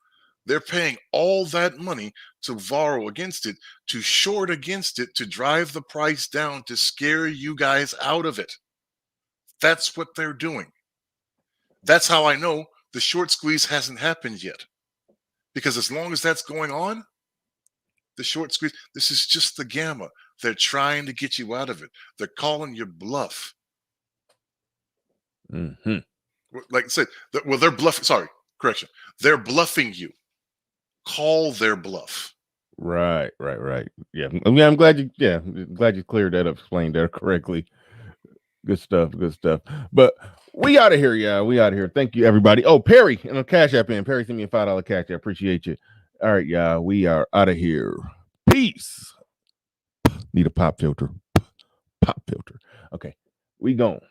They're paying all that money to borrow against it, to short against it, to drive the price down, to scare you guys out of it. That's what they're doing. That's how I know the short squeeze hasn't happened yet. Because as long as that's going on, the short squeeze, this is just the gamma. They're trying to get you out of it. They're calling your bluff. Mm-hmm. Like I said, they're bluffing. Sorry, correction. They're bluffing you. Call their bluff. Right. Yeah, I'm glad you cleared that up, explained that correctly. Good stuff. But we out of here, yeah. We out of here. Thank you, everybody. Oh, Perry, and a Cash App in. Perry sent me a $5 cash. I appreciate you. All right, y'all. We are out of here. Peace. Need a pop filter. Okay, we gone.